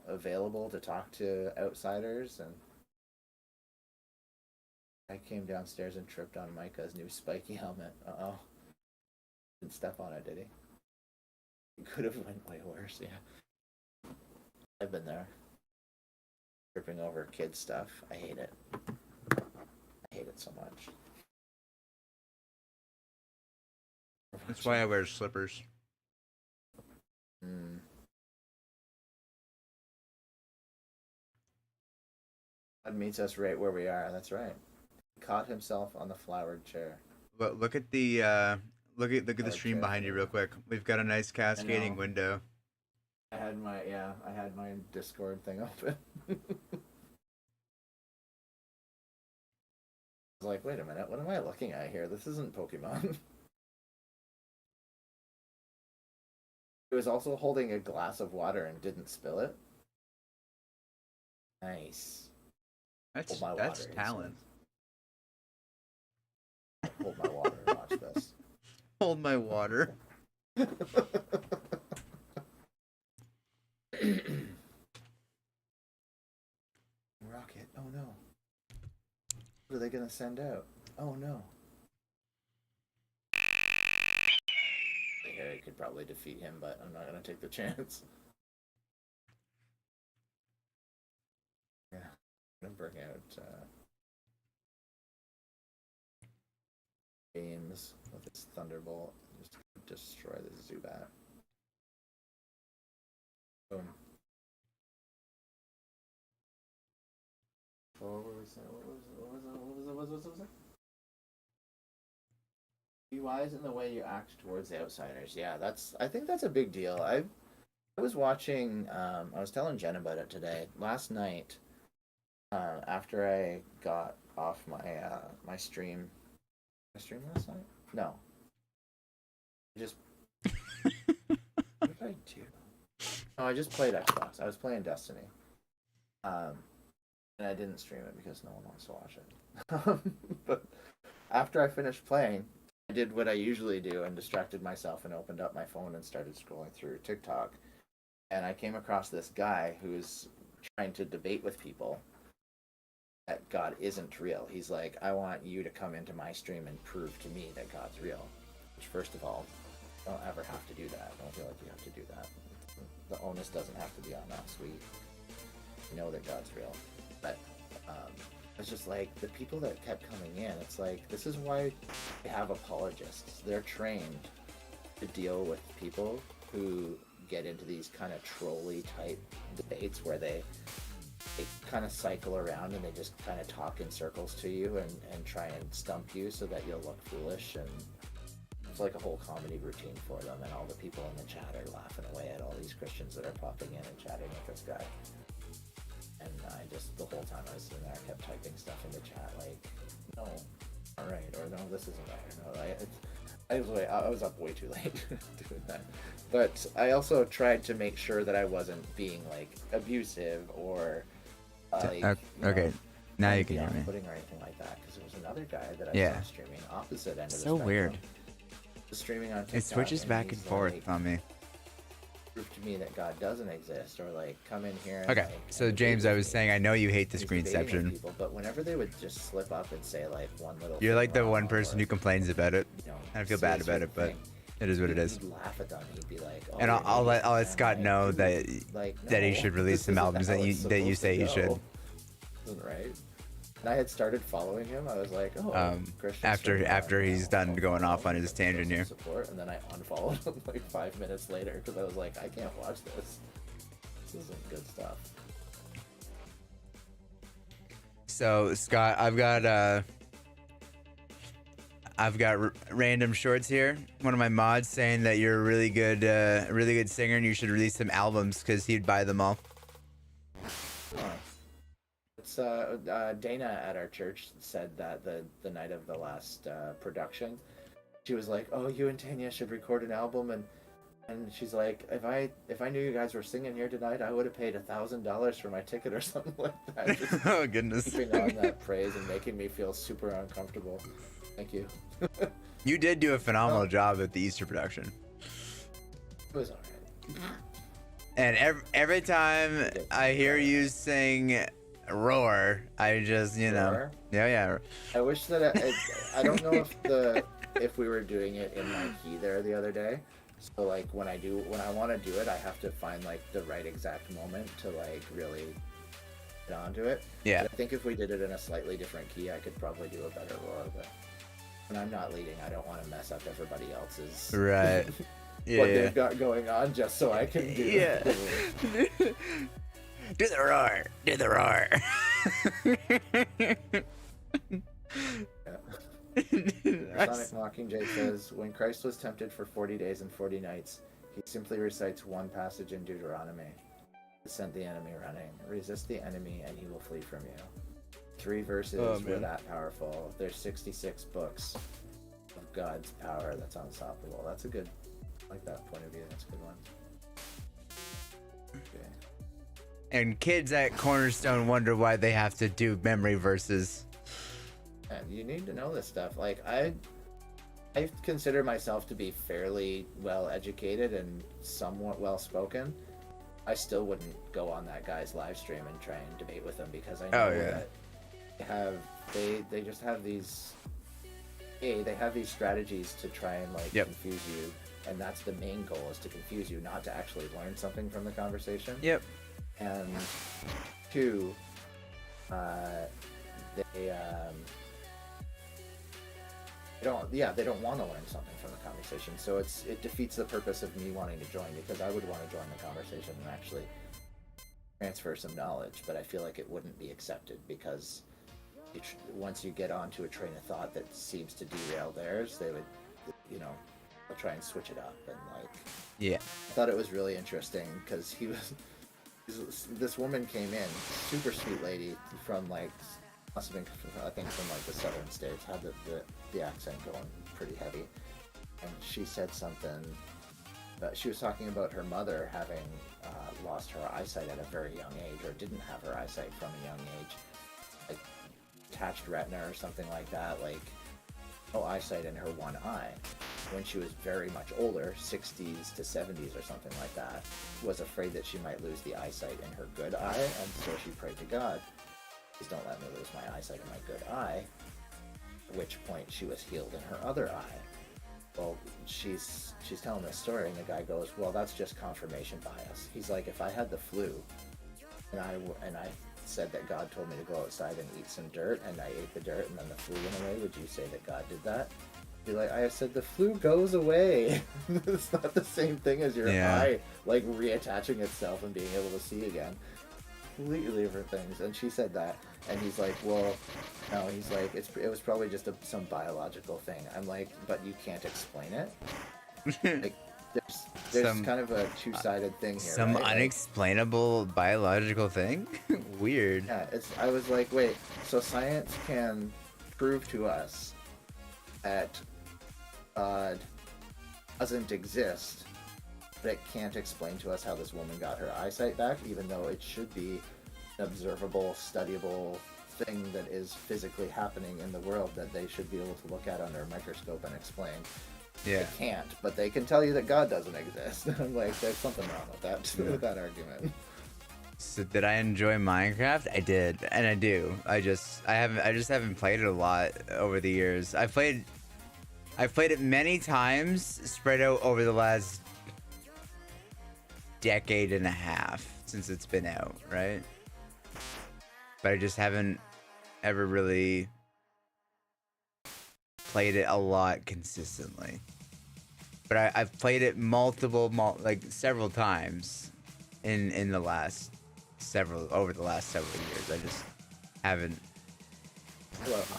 available to talk to outsiders. And I came downstairs and tripped on Micah's new spiky helmet. Uh-oh. Didn't step on it, did he? It could have went way worse, yeah. I've been there. Tripping over kid stuff. I hate it. I hate it so much. That's why I wear slippers. God meets us right where we are. That's right. caught himself on the flowered chair. But look at the look at the stream behind you real quick. We've got a nice cascading window. I had my Discord thing open. I was like, wait a minute, what am I looking at here? This isn't Pokemon. He was also holding a glass of water and didn't spill it. Nice. That's Hold my water, he talent. says. Hold my water and watch this. Hold my water. Rocket. Oh no. What are they gonna send out? Oh no. Harry could probably defeat him, but I'm not gonna take the chance. Yeah. I'm gonna bring out James with his Thunderbolt. Just destroy the Zubat. Boom. What was it? Be wise in the way you act towards the outsiders. Yeah, I think that's a big deal. I was watching. I was telling Jen about it today. Last night, after I got off my stream. My stream last night? No. What did I do? Oh, I just played Xbox. I was playing Destiny. And I didn't stream it because no one wants to watch it. But after I finished playing, I did what I usually do and distracted myself and opened up my phone and started scrolling through TikTok. And I came across this guy who's trying to debate with people that God isn't real. He's like, I want you to come into my stream and prove to me that God's real. Which, first of all, don't ever have to do that. Don't feel like you have to do that. The onus doesn't have to be on us. We know that God's real. But it's just like the people that kept coming in, it's like, this is why we have apologists. They're trained to deal with people who get into these kind of trolly type debates where they kind of cycle around and they just kind of talk in circles to you and try and stump you so that you'll look foolish, and it's like a whole comedy routine for them, and all the people in the chat are laughing away at all these Christians that are popping in and chatting with this guy. And I just, the whole time I was sitting there, I kept typing stuff in the chat like, no, all right, or no, this isn't right, or no, I was up way too late doing that. But I also tried to make sure that I wasn't being like abusive or like, okay. Now you can hear me. Putting or anything like that, because there was another guy that I saw streaming opposite end of the So weird. Streaming on TikTok, It switches back and forth like, on me. prove to me that God doesn't exist, or like come in here. And, Okay, like, so and James, debate I with was me. saying I know you hate the He's debating with screenception. people, but whenever they would just slip up and say like one little, You're thing like the one wrong, person or, who complains about it. you know, I feel say bad a about it, certain but thing, it is what it is. He'd laugh at them. He'd be like, oh, And you're I'll an idiot, let man. Scott Like, know dude, that like, he no, should release this some isn't albums how that it's you supposed say to he should. go. Isn't right. And I had started following him. I was like, oh, Christian After he's done going off on his tangent here. support, and then I unfollowed him like 5 minutes later because I was like, I can't watch this. This isn't good stuff. So Scott, I've got random shorts here. One of my mods saying that you're a really good singer and you should release some albums because he'd buy them all. It's Dana at our church said that the night of the last production, she was like, "Oh, you and Tanya should record an album," and she's like, "If I knew you guys were singing here tonight, I would have paid $1,000 for my ticket or something like that." Just Oh goodness. keeping on that praise and making me feel super uncomfortable. Thank you. You did do a phenomenal job at the Easter production. It was alright. And every time I hear you sing "Roar," I just, Roar? yeah. I wish that I don't know if we were doing it in my key there the other day. So like when I want to do it, I have to find like the right exact moment to like really get onto it. Yeah. But I think if we did it in a slightly different key, I could probably do a better roar. But when I'm not leading, I don't want to mess up everybody else's Right. Yeah. what they've got going on just so I can do Yeah. it. Do the roar. Do the roar. Sonic Mockingjay says, when Christ was tempted for 40 days and 40 nights, he simply recites one passage in Deuteronomy. Sent the enemy running. Resist the enemy and he will flee from you. 3 verses were that powerful. There's 66 books of God's power that's unstoppable. That's a good, I like that point of view. That's a good one. Okay. And kids at Cornerstone wonder why they have to do memory verses. And you need to know this stuff. Like I consider myself to be fairly well educated and somewhat well spoken. I still wouldn't go on that guy's live stream and try and debate with him because I know that they just have these they have these strategies to try and like confuse you, and that's the main goal, is to confuse you, not to actually learn something from the conversation. And 2, they don't want to learn something from the conversation, so it defeats the purpose of me wanting to join, because I would want to join the conversation and actually transfer some knowledge, but I feel like it wouldn't be accepted, because once you get onto a train of thought that seems to derail theirs, they would, they'll try and switch it up. And like, I thought it was really interesting because this woman came in, super sweet lady from like, must have been, I think, from like the southern states, had the accent going pretty heavy, and she said something. She was talking about her mother having lost her eyesight at a very young age, or didn't have her eyesight from a young age, like attached retina or something like that, like no eyesight in her one eye. When she was very much older, 60s to 70s or something like that, was afraid that she might lose the eyesight in her good eye, and so she prayed to God, please don't let me lose my eyesight in my good eye, at which point she was healed in her other eye. Well, she's telling this story, and the guy goes, well, that's just confirmation bias. He's like, if I had the flu, and I said that God told me to go outside and eat some dirt, and I ate the dirt, and then the flu went away, would you say that God did that? Be like, I said the flu goes away. It's not the same thing as your eye like reattaching itself and being able to see again. Completely different things. And she said that, and he's like, well, no, he's like, it was probably just some biological thing. I'm like, but you can't explain it. Like, there's kind of a two-sided thing here. Some right? unexplainable biological thing. Weird. Yeah, I was like, wait, so science can prove to us that God doesn't exist, but it can't explain to us how this woman got her eyesight back, even though it should be an observable, studyable thing that is physically happening in the world that they should be able to look at under a microscope and explain. They can't, but they can tell you that God doesn't exist. I'm like, there's something wrong with that with that argument. So did I enjoy Minecraft? I did, and I do. I just haven't played it a lot over the years. I've played it many times, spread out over the last decade and a half since it's been out, right? But I just haven't ever really played it a lot consistently. But I've played it several times in the last over the last several years. I just haven't.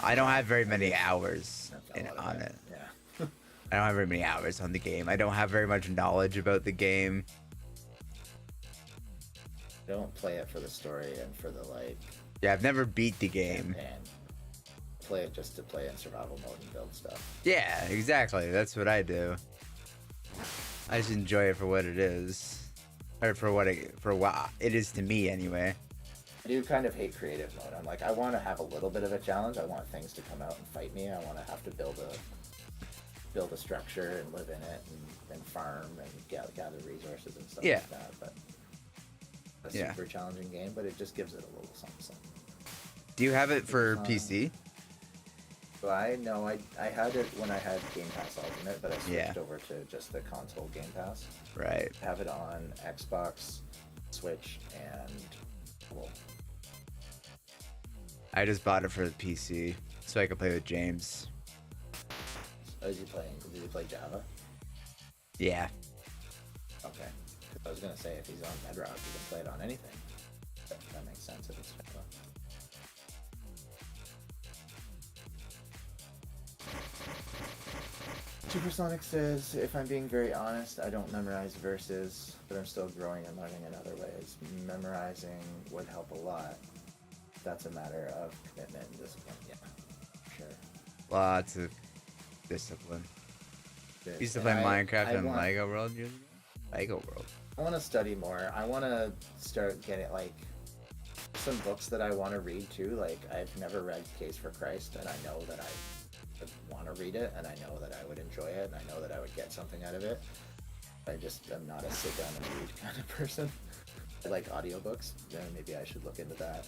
I don't have very many hours on it. Yeah. I don't have very many hours on the game. I don't have very much knowledge about the game. Don't play it for the story and for the like. Yeah, I've never beat the game. And play it just to play in survival mode and build stuff. Yeah, exactly. That's what I do. I just enjoy it for what it is, or for what it is to me, anyway. I do kind of hate creative mode. I'm like, I want to have a little bit of a challenge. I want things to come out and fight me. I want to have to build a structure and live in it and farm and gather resources and stuff like that. But a super challenging game, but it just gives it a little something. Do you have it for PC? So I had it when I had Game Pass Ultimate, but I switched over to just the console Game Pass. Right. I have it on Xbox, Switch, and well, I just bought it for the PC so I could play with James. Is he playing? Did he play Java? Yeah. Okay. I was gonna say if he's on Bedrock, he can play it on anything. That makes sense if it's Java. Supersonic says, if I'm being very honest, I don't memorize verses, but I'm still growing and learning in other ways. Memorizing would help a lot. That's a matter of commitment and discipline. Yeah, sure. Lots of discipline. Good. Used to And play Minecraft I and want- Lego World years ago. Lego World. I want to study more. I want to start getting, like, some books that I want to read, too. Like, I've never read Case for Christ, and I know that I would want to read it, and I know that I would enjoy it, and I know that I would get something out of it. I just am not a sit down and read kind of person. I like audiobooks, and maybe I should look into that.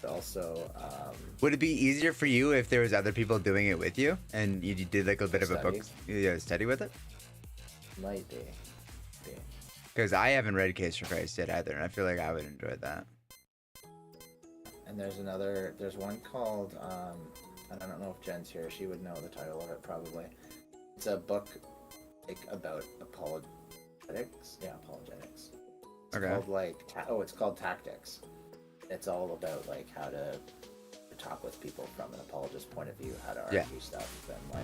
But also, Would it be easier for you if there was other people doing it with you and you did like a bit of a book study with it? might be. Because I haven't read Case for Christ yet either, and I feel like I would enjoy that. And there's one called, I don't know if Jen's here, she would know the title of it probably. It's a book like about apologetics. Yeah, apologetics. It's Okay. called like, it's called Tactics. It's all about like how to talk with people from an apologist point of view, how to argue stuff, and like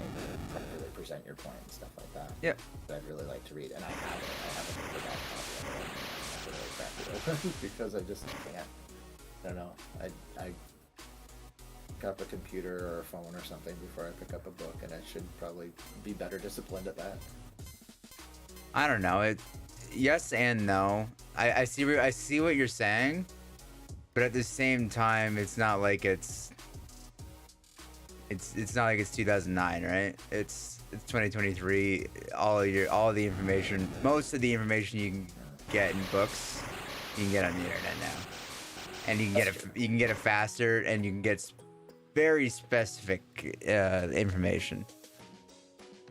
really present your point and stuff like that. Yep. That I'd really like to read, and I haven't read that copy of it. I'm not really cracked it open because I just can't. I don't know. I pick up a computer or a phone or something before I pick up a book, and I should probably be better disciplined at that. I don't know. Yes and no. I see what you're saying, but at the same time, it's not like it's not like it's 2009, right? It's 2023. All the information, most of the information you can get in books, you can get on the internet now, and you can get it faster, and you can get very specific information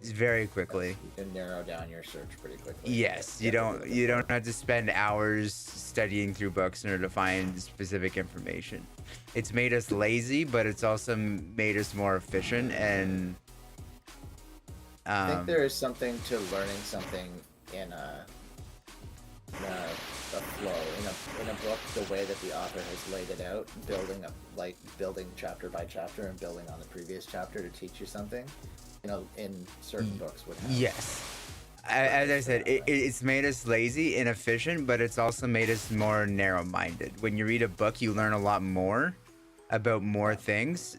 very quickly. You can narrow down your search pretty quickly. Yes, you don't have to spend hours studying through books in order to find specific information. It's made us lazy, but it's also made us more efficient. And I think there is something to learning something in a flow in a book, the way that the author has laid it out, building chapter by chapter and building on the previous chapter to teach you something. In certain books would have. Yes. As I said, it's made us lazy, inefficient, but it's also made us more narrow-minded. When you read a book, you learn a lot more about more things,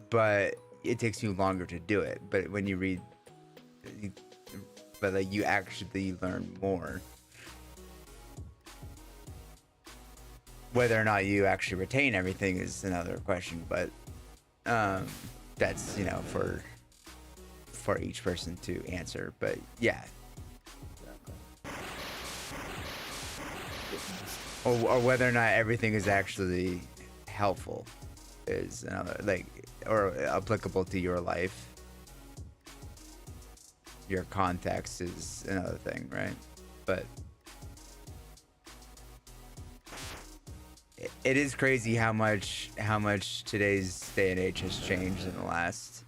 but it takes you longer to do it. But when you read, you actually learn more. Whether or not you actually retain everything is another question, but that's for each person to answer. But yeah. Or whether or not everything is actually helpful is another, or applicable to your life. Your context is another thing, right? But it is crazy how much today's day and age has changed in the last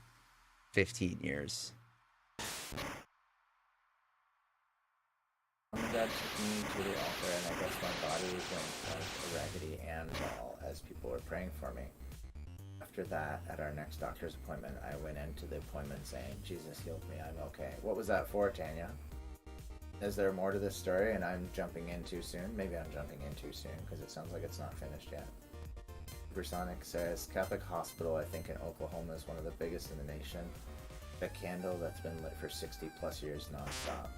15 years. My dad took me to the altar, and I guess my body went like a raggedy animal as people were praying for me. After that, at our next doctor's appointment, I went into the appointment saying, "Jesus healed me, I'm okay." What was that for, Tanya? Is there more to this story, and I'm jumping in too soon? Maybe I'm jumping in too soon, because it sounds like it's not finished yet. Supersonic says, Catholic Hospital, I think in Oklahoma, is one of the biggest in the nation. A candle that's been lit for 60 plus years non-stop.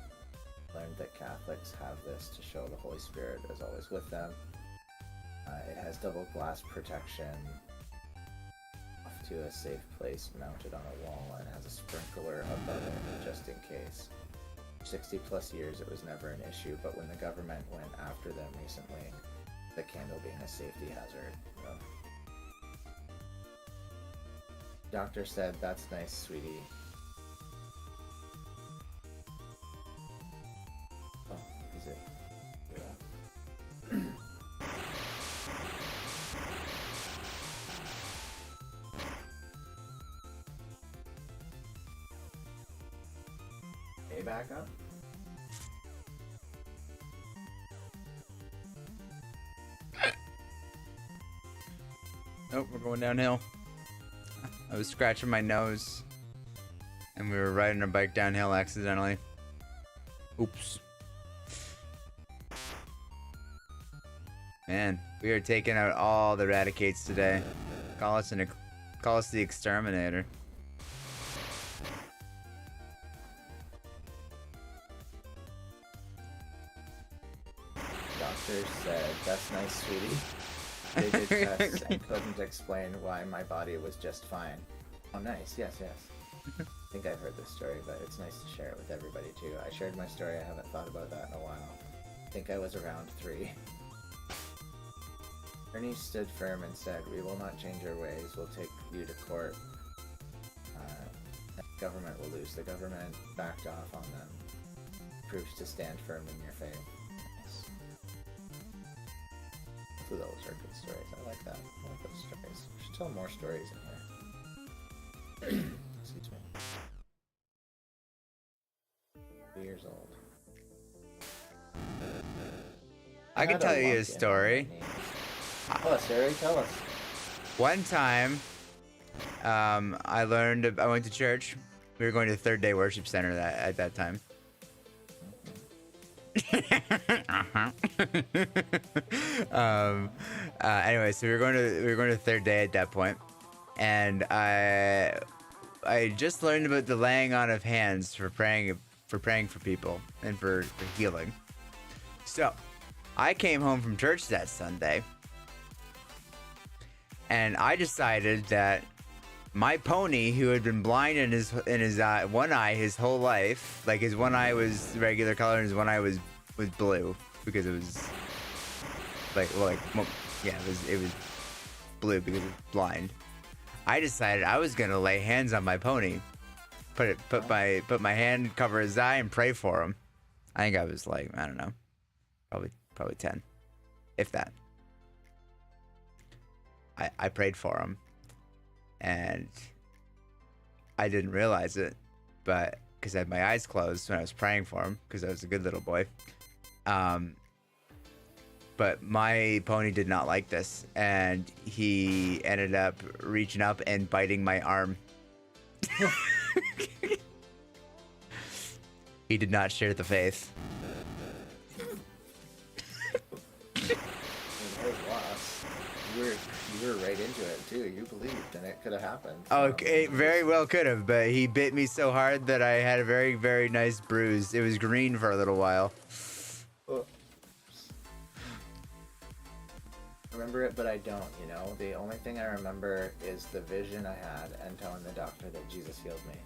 Learned that Catholics have this to show the Holy Spirit is always with them. It has double glass protection off to a safe place mounted on a wall, and has a sprinkler above it just in case. 60 plus years it was never an issue, but when the government went after them recently, the candle being a safety hazard. Doctor said, "That's nice, sweetie." Oh, is it? Yeah. Hey, back up. Nope, we're going downhill. I was scratching my nose. and we were riding our bike downhill accidentally. Oops. Man, we are taking out all the Raticates today. Call us the exterminator. Doctor said, "That's nice, sweetie. They did tests and couldn't explain why my body was just fine." Oh, nice. Yes, yes. I think I've heard this story, but it's nice to share it with everybody too. I shared my story. I haven't thought about that in a while. I think I was around 3. Ernie stood firm and said, "We will not change our ways. We'll take you to court. The government will lose." The government backed off on them. Proves to stand firm in your faith. Nice. So those are good stories. I like that. I like those stories. We should tell more stories in here. Excuse me. 3 years old. I can tell you a story. Tell us, Harry. Tell us. One time, I went to church. We were going to the Third Day Worship Center at that time. Anyway, so we were going to the third day at that point, and I just learned about the laying on of hands for praying for people and for healing. So I came home from church that Sunday, and I decided that my pony, who had been blind in his one eye his whole life, like his one eye was regular color and his one eye was blue because it was it was blue because it was blind. I decided I was gonna lay hands on my pony, put my hand cover his eye and pray for him. I think I was like, I don't know, probably 10, if that. I prayed for him. And I didn't realize it, but because I had my eyes closed when I was praying for him, because I was a good little boy. But my pony did not like this, and he ended up reaching up and biting my arm. He did not share the faith. You were right into it too. You believed, and it could have happened. Oh, it very well could have, but he bit me so hard that I had a very, very nice bruise. It was green for a little while. Oh. I remember it, but I don't. You know, the only thing I remember is the vision I had and telling the doctor that Jesus healed me.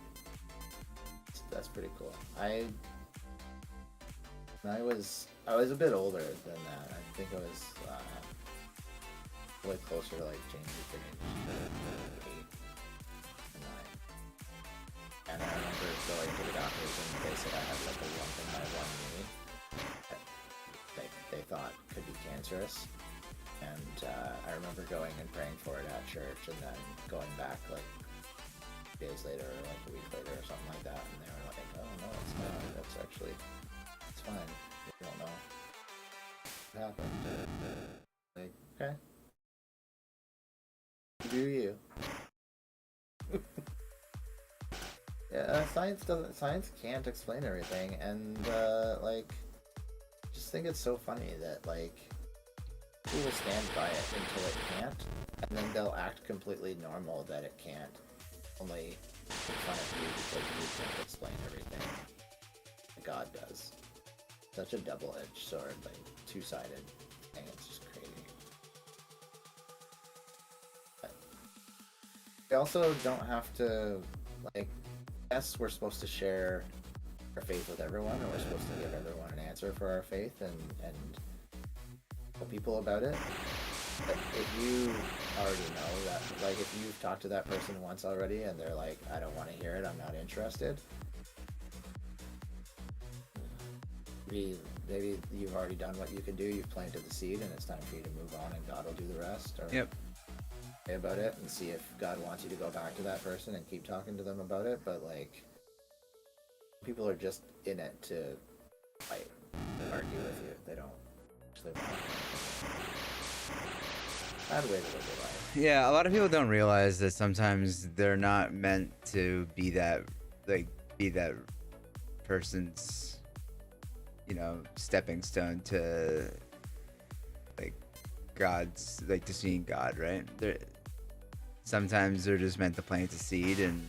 That's pretty cool. I was a bit older than that. I think I was way closer to like Jamie's age, 8 or 9. And I remember going to the doctors and they said I had like a lump in my one knee that they thought could be cancerous. And I remember going and praying for it at church, and then going back like days later or like a week later or something like that, and they were like, "Oh no, it's not. That's actually, it's fine. You don't know what happened." Like, okay. Do you? Yeah, science can't explain everything, and like, just think it's so funny that like people will stand by it until it can't, and then they'll act completely normal that it can't, only make fun of you because you can't explain everything. God does. Such a double-edged sword, like two-sided thing. It's just crazy. We also don't have to, like, yes, we're supposed to share our faith with everyone, and we're supposed to give everyone an answer for our faith and tell people about it. But if you already know that, like, if you've talked to that person once already and they're like, I don't want to hear it, I'm not interested, maybe you've already done what you can do, you've planted the seed, and it's time for you to move on, and God will do the rest. Or Yep. About it and see if God wants you to go back to that person and keep talking to them about it. But like, people are just in it to fight, argue with you. They don't actually want to. Bad way to live your life. Yeah, a lot of people don't realize that sometimes they're not meant to be that like be that person's, you know, stepping stone to like God's, like to seeing God, right? Sometimes they're just meant to plant a seed, and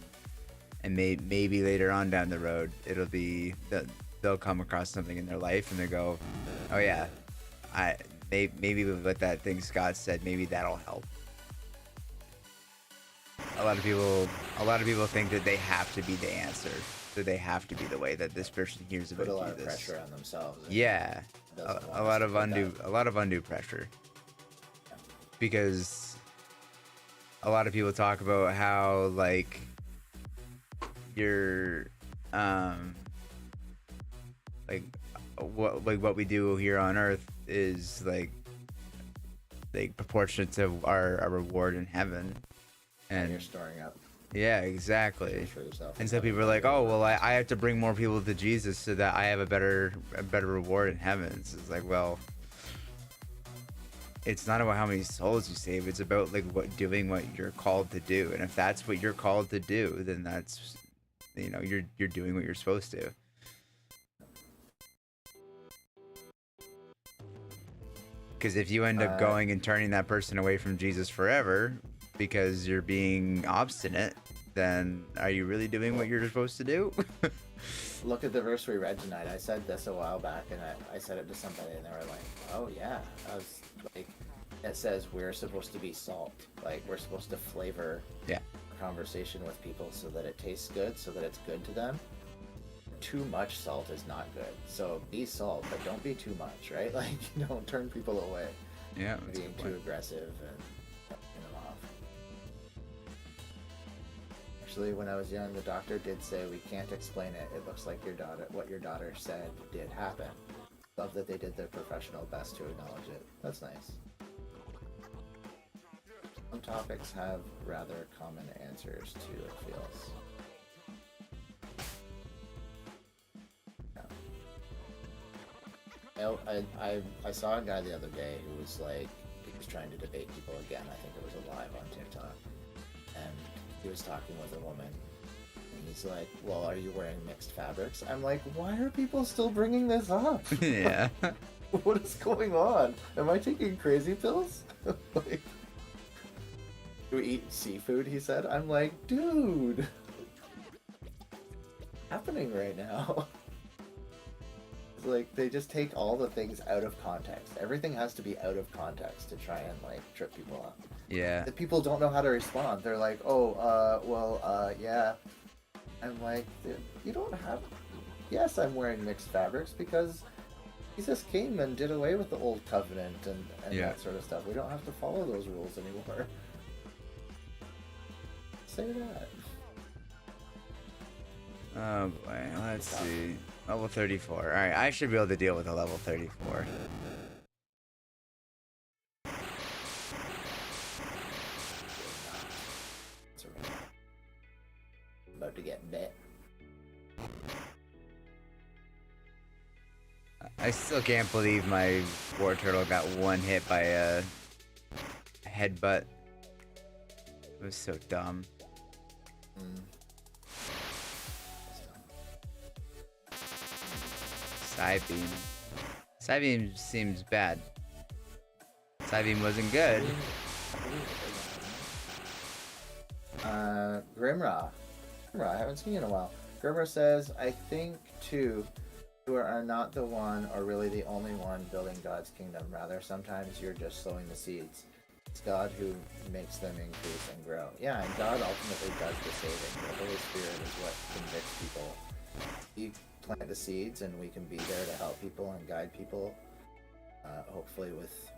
maybe later on down the road it'll be that they'll come across something in their life and they go, oh yeah, maybe with that thing Scott said, maybe that'll help. A lot of people think that they have to be the answer, that they have to be the way that this person hears about Put a lot of Jesus. pressure on themselves. and Yeah, doesn't want a us lot to of put undue pressure, because a lot of people talk about how like you're like what we do here on Earth is like proportionate to our reward in heaven, and you're and storing up yeah, exactly. for yourself. And so people are like, oh well, I have to bring more people to Jesus so that I have a better reward in heaven. So it's like, well, it's not about how many souls you save. It's about like doing what you're called to do. And if that's what you're called to do, then that's, you know, you're doing what you're supposed to. Because if you end up going and turning that person away from Jesus forever because you're being obstinate, then are you really doing what you're supposed to do? Look at the verse we read tonight. I said this a while back, and I said it to somebody, and they were like, oh yeah. I was like, it says we're supposed to be salt. Like, we're supposed to flavor conversation with people so that it tastes good, so that it's good to them. Too much salt is not good. So be salt, but don't be too much, right? Like, you don't turn people away. Yeah, that's a Being good too point. aggressive and cutting them off. Actually, when I was young, the doctor did say we can't explain it. It looks like what your daughter said did happen. Love that they did their professional best to acknowledge it. That's nice. Some topics have rather common answers to, it feels. I saw a guy the other day who was like, he was trying to debate people again. I think it was a live on TikTok, and he was talking with a woman, and he's like, well, are you wearing mixed fabrics? I'm like, why are people still bringing this up? Yeah. What is going on? Am I taking crazy pills? Like, do we eat seafood, he said. I'm like, dude, happening right now. Like, they just take all the things out of context. Everything has to be out of context to try and like trip people up. Yeah. The people don't know how to respond. They're like, yeah. I'm like, dude, you don't have. Yes, I'm wearing mixed fabrics because Jesus came and did away with the old covenant and that sort of stuff. We don't have to follow those rules anymore. Say that. Oh boy, let's see. Level 34. Alright, I should be able to deal with a level 34. About to get bit. I still can't believe my war turtle got one hit by a headbutt. It was so dumb. Psybeam. Psybeam seems bad. Psybeam wasn't good. Grimra. I haven't seen you in a while. Grimra says, I think too, you are not the one or really the only one building God's kingdom. Rather, sometimes you're just sowing the seeds. It's God who makes them increase and grow. Yeah, and God ultimately does the saving. The Holy Spirit is what convicts people. You plant the seeds and we can be there to help people and guide people, hopefully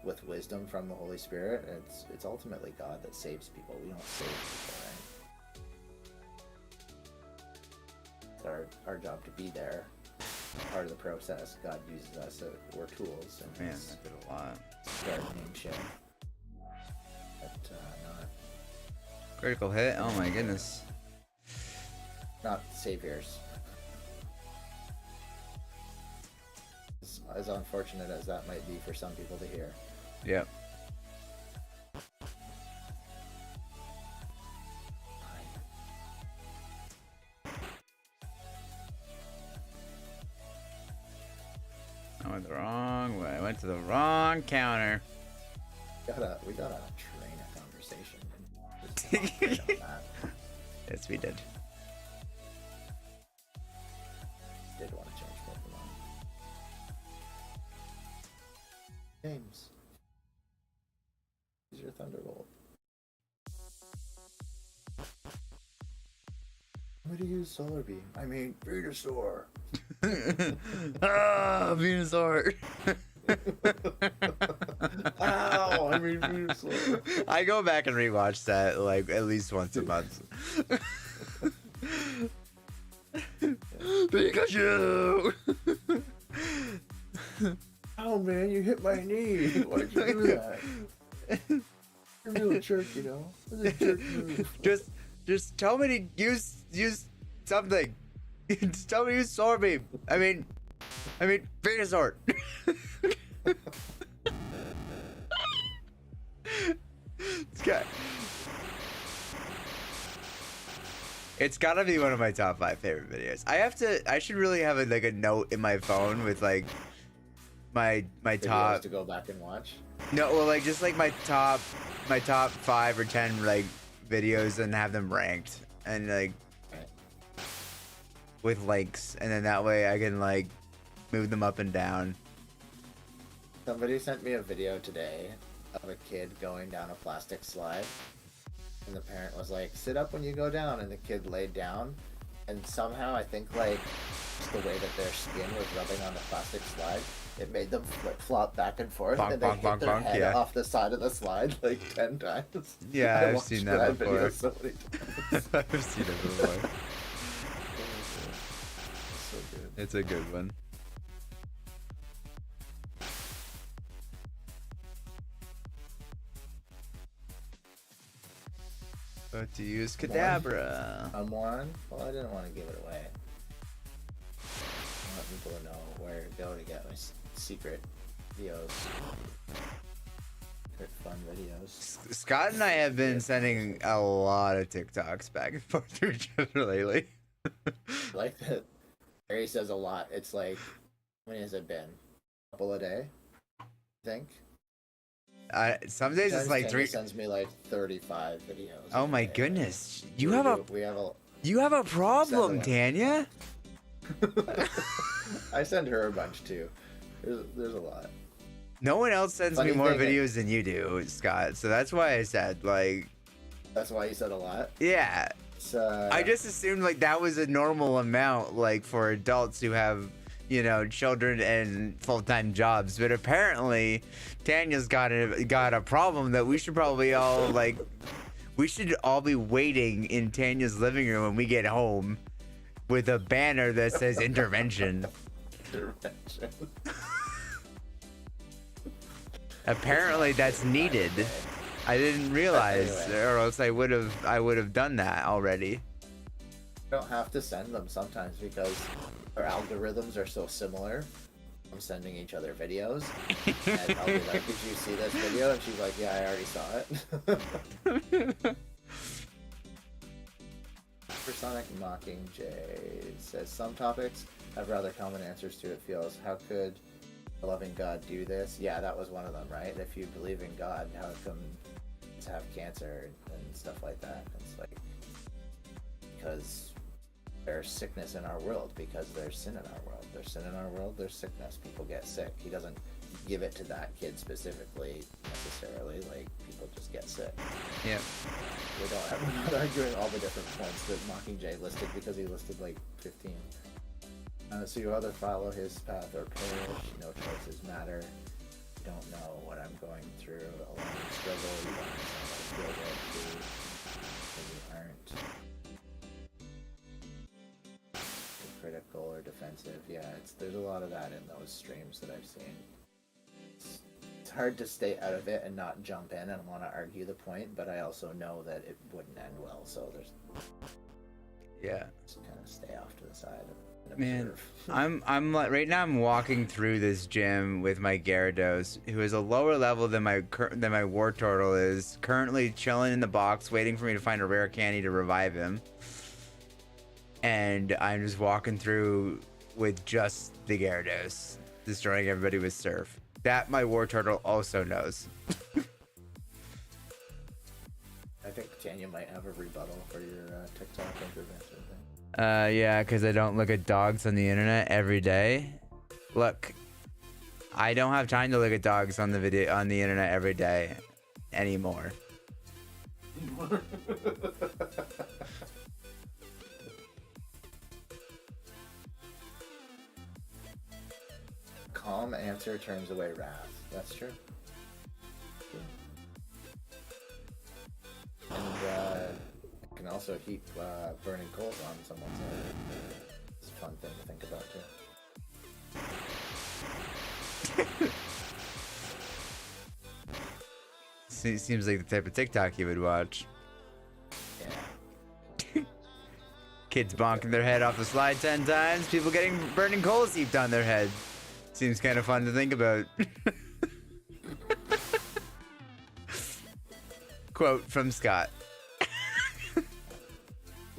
with wisdom from the Holy Spirit. It's ultimately God that saves people. We don't save people, right? It's our job to be there. Part of the process. God uses us. We're tools. And Man, that did a lot. gardening shit. But Critical hit? Oh my goodness. not saviors. As unfortunate as that might be for some people to hear. Yep. went the wrong way. I went to the wrong counter. We got on a train of conversation. And just hopped right on that. Yes, we did. Did want to change Pokemon. James. Use your Thunderbolt. I'm gonna use Solar Beam. I mean, Venusaur. Ah, Venusaur. Ow! I mean, Venusaur. I go back and rewatch that like at least once a month. Pikachu! Oh man, you hit my knee. Why'd you do that? You're a real jerk, you know. It's a jerk move. Just tell me to use something. Just tell me to use Solar Beam. I mean Venusaur. It's gotta be one of my top 5 favorite videos. I should really have a note in my phone with like my Videos top to go back and watch. No, well, like just like my top 5 or 10 like videos and have them ranked and like with links, and then that way I can like move them up and down. Somebody sent me a video today of a kid going down a plastic slide, and the parent was like, "Sit up when you go down," and the kid laid down, and somehow I think like just the way that their skin was rubbing on the plastic slide, it made them flip-flop back and forth, Bonk, and they bonk, hit bonk, their bonk, head yeah. off the side of the slide like 10 times. Yeah, I I've watched seen that video before. so many times. I've seen it before. So good. It's a good one. But to use Kadabra. One? Well, I didn't want to give it away. I want people to know where to go to get my secret videos. Secret fun videos. Scott and I have been sending a lot of TikToks back and forth to each other lately. I like that. Harry says a lot. It's like, how many has it been? A couple a day? I think. Some days it's like 3. Sends me like 35 videos. Oh my day. goodness! We have a problem, Tanya. I send her a bunch too. There's a lot. No one else sends Funny me more thing videos than you do, Scott. So that's why I said like. That's why you said a lot. Yeah. I just assumed like that was a normal amount, like for adults who have, you know, children and full-time jobs. But apparently, Tanya's got a problem that we should probably all like. We should all be waiting in Tanya's living room when we get home, with a banner that says intervention. Intervention. Apparently, that's needed. I didn't realize, Anyway. or else I would have done that already. You don't have to send them sometimes because our algorithms are so similar. I'm sending each other videos, and I'll be like, "Did you see this video?" And she's like, "Yeah, I already saw it." Supersonic Mockingjay says some topics have rather common answers to. It feels, how could a loving God do this? Yeah, that was one of them, right? If you believe in God, how come to have cancer and stuff like that? It's like because there's sickness in our world, because there's sin in our world. There's sin in our world, there's sickness. People get sick. He doesn't give it to that kid specifically necessarily. Like, people just get sick. Yeah. We're not arguing all the different points that Mockingjay listed because he listed like 15. So you either follow his path or perish. No choices matter. You don't know what I'm going through. Alone in struggle. You don't understand what I feel like too. Because you aren't critical or defensive. Yeah, there's a lot of that in those streams that I've seen. It's hard to stay out of it and not jump in and want to argue the point, but I also know that it wouldn't end well, so there's just kind of stay off to the side and Man, observe. I'm like right now I'm walking through this gym with my Gyarados, who is a lower level than my Wartortle is, currently chilling in the box waiting for me to find a rare candy to revive him. And I'm just walking through with just the Gyarados. destroying everybody with surf. That my war turtle also knows. I think Tanya might have a rebuttal for your TikTok intervention thing. Yeah, because I don't look at dogs on the internet every day. Look, I don't have time to look at dogs on the internet every day anymore. Calm answer turns away wrath. That's true. And it can also heap burning coals on someone's head. It's a fun thing to think about too. Seems like the type of TikTok you would watch. Yeah. Kids bonking their head off the slide 10 times. People getting burning coals heaped on their head. Seems kind of fun to think about. Quote from Scott.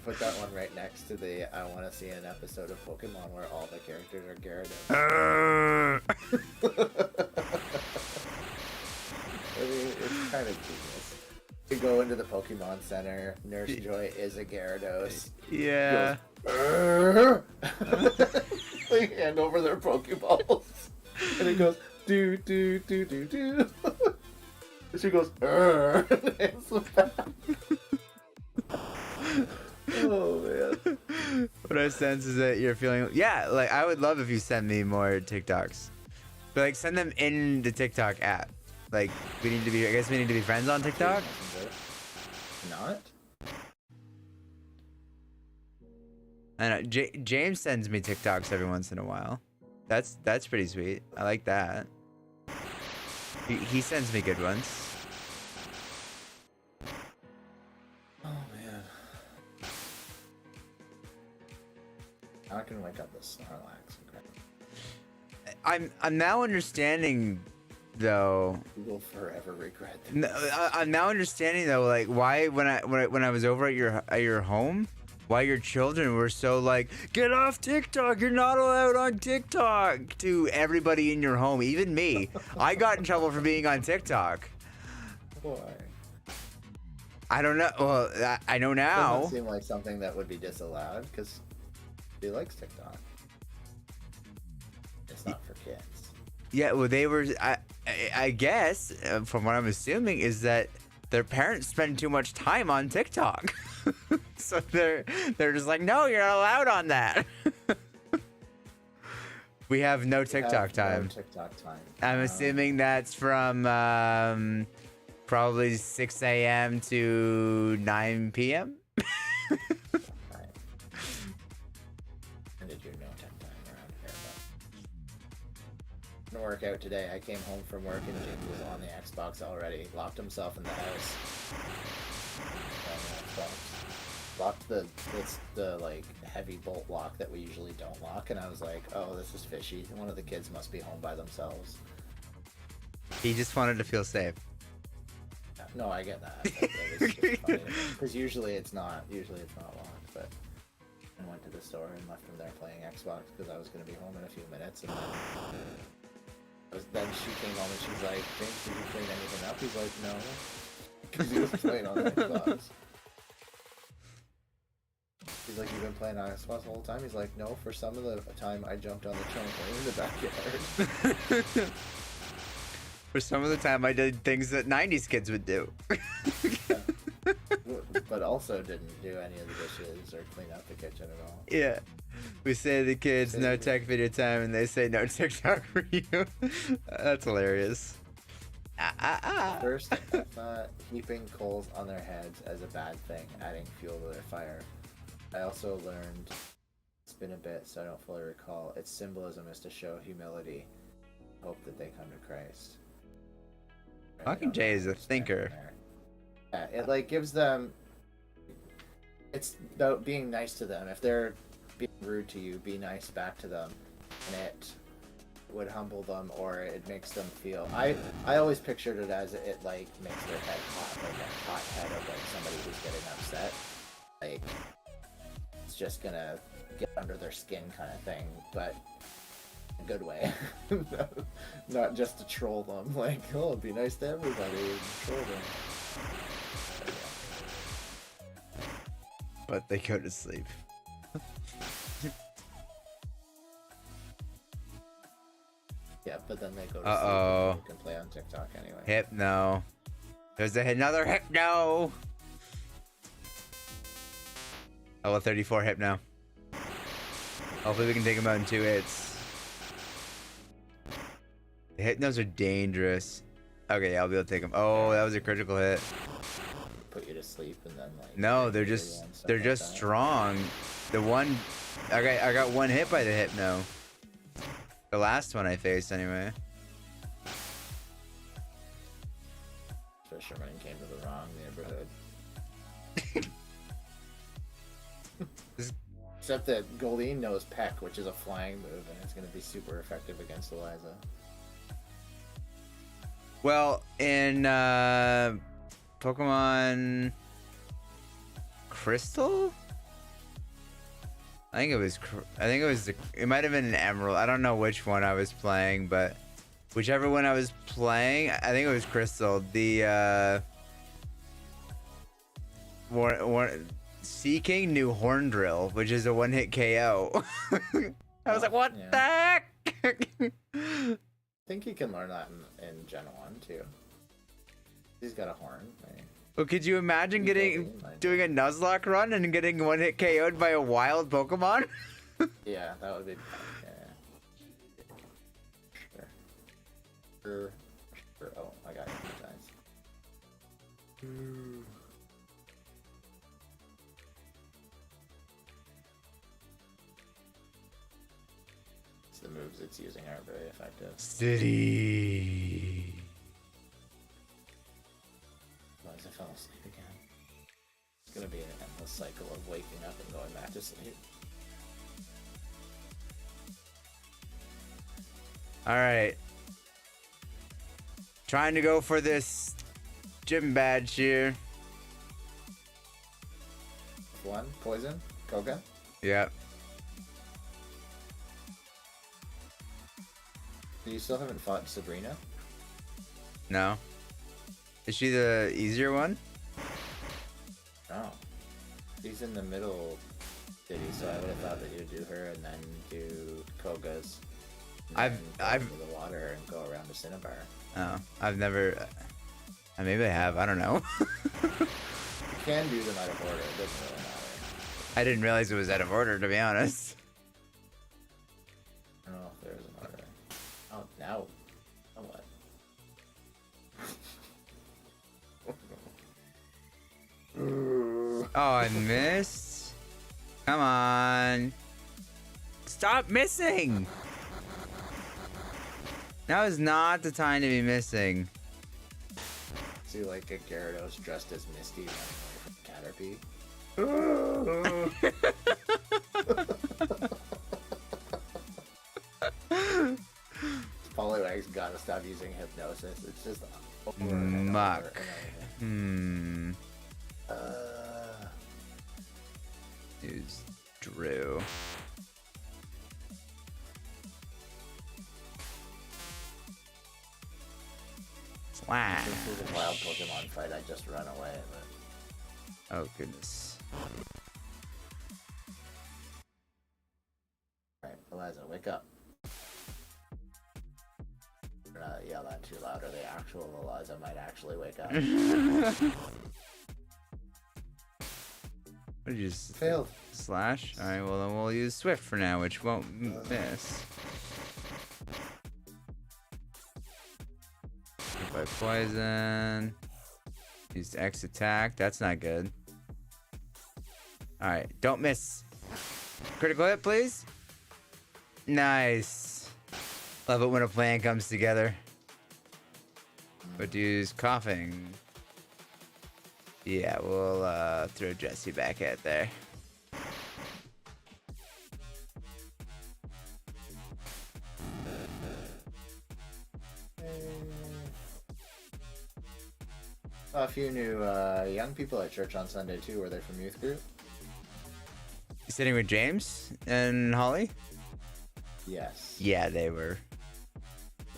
Put that one right next to the I want to see an episode of Pokemon where all the characters are Gyarados. I mean, it's kind of genius. You go into the Pokemon Center, Nurse Joy is a Gyarados. Yeah. They hand over their Pokeballs. And it goes, do, do, do, do, do. And she goes, and hands them back. Oh, man. What I sense is that you're feeling... Yeah, like, I would love if you send me more TikToks. But, like, send them in the TikTok app. Like, we need to be... I guess we need to be friends on TikTok? Not? I know. James sends me TikToks every once in a while. That's pretty sweet. I like that. He sends me good ones. Oh, man. I can wake up the Snorlax and crap. I'm now understanding, though. You will forever regret this. No, I'm now understanding though, like why when I was over at your home, why your children were so like, get off TikTok, you're not allowed on TikTok, to everybody in your home, even me. I got in trouble for being on TikTok. Why? I don't know. Well, I know now. Doesn't seem like something that would be disallowed because he likes TikTok. It's not for kids. Yeah, well, they were. I guess from what I'm assuming is that their parents spend too much time on TikTok, so they're just like, no, you're not allowed on that. We have no TikTok time. No TikTok time. I'm assuming that's from probably 6 a.m. to 9 p.m. Right. And did you no tech time around here? But gonna work out today. I came home from work and Jim was on the Xbox already. Locked himself in the house. On the Xbox. Locked the like heavy bolt lock that we usually don't lock, and I was like, oh, this is fishy. One of the kids must be home by themselves. He just wanted to feel safe. No, I get that. It was just funny because usually it's not locked. But I went to the store and left him there playing Xbox because I was going to be home in a few minutes, and then she came home and she's like, James, did you clean anything up? He's like, no, because he was playing on Xbox. He's like, you've been playing on Xbox the whole time? He's like, no, for some of the time I jumped on the trampoline in the backyard. For some of the time, I did things that 90s kids would do. But also didn't do any of the dishes or clean out the kitchen at all. Yeah. We say to the kids, no tech video time, and they say no TikTok for you. That's hilarious. First, I thought heaping coals on their heads as a bad thing, adding fuel to their fire. I also learned, it's been a bit, so I don't fully recall, its symbolism is to show humility. Hope that they come to Christ. Fucking Jay is a thinker. Yeah, it like gives them, it's about being nice to them. If they're being rude to you, be nice back to them, and it would humble them, or it makes them feel. I always pictured it as it like makes their head hot, like a hot head of like somebody who's getting upset, like it's just gonna get under their skin kind of thing. But a good way. Not just to troll them. Like, oh, it'd be nice to everybody and troll them. But they go to sleep. Yeah, but then they go to Uh-oh. sleep and you can play on TikTok anyway. Hypno. There's another Hypno. Level 34 Hypno. Hopefully we can take him out in 2 hits. The Hypnos are dangerous. Okay, I'll be able to take him. Oh, that was a critical hit. Put you to sleep and then like. No, they're kill you just and stuff they're like just that. strong. The one I got 1 hit by the Hypno. The last one I faced anyway. Fisherman came to the wrong neighborhood. Except that Goldeen knows Peck, which is a flying move, and it's going to be super effective against Eliza. Well, in Pokemon Crystal? I think it was it might have been an Emerald. I don't know which one I was playing, but whichever one I was playing, I think it was Crystal. The Sea King knew Horn Drill, which is a 1-hit KO. I was like, what the heck? I think he can learn that in Gen 1 too. He's got a horn. Right? Well, could you imagine doing a Nuzlocke run and getting 1-hit KO'd by a wild Pokemon? Yeah, that would be. Yeah. Sure. Oh, I got hypnotized. The moves it's using aren't very effective. City. Otherwise, I fell asleep again. It's gonna be an endless cycle of waking up and going back to sleep. All right. Trying to go for this gym badge here. One poison, Koga. Yep. You still haven't fought Sabrina? No. Is she the easier one? No. She's in the middle city, so I would have thought that you'd do her and then do Koga's. I've into the water and go around to Cinnabar. Oh, I've never. Maybe I have. I don't know. You can do them out of order. It doesn't really matter. I didn't realize it was out of order, to be honest. I don't know if there is an order. Oh, now. Oh, what? Oh, I missed. Come on. Stop missing. Now is not the time to be missing. See, like a Gyarados dressed as Misty from Caterpie. Poliwag's gotta stop using hypnosis. It's just over and Muck. over and over. Use Drew. Wow. This is a wild Pokemon fight. I just run away, but Oh goodness. alright, Eliza, wake up. Yell that too loud, or the actual Eliza might actually wake up. What did you just Failed. slash? Alright, well then we'll use Swift for now, which won't miss. Hit by poison. Used X attack. That's not good. Alright, don't miss. Critical hit, please. Nice. Love it when a plan comes together. But use coughing. Yeah, we'll throw Jesse back out there. A few new young people at church on Sunday too. Were they from youth group? You sitting with James and Holly? Yes. Yeah, they were.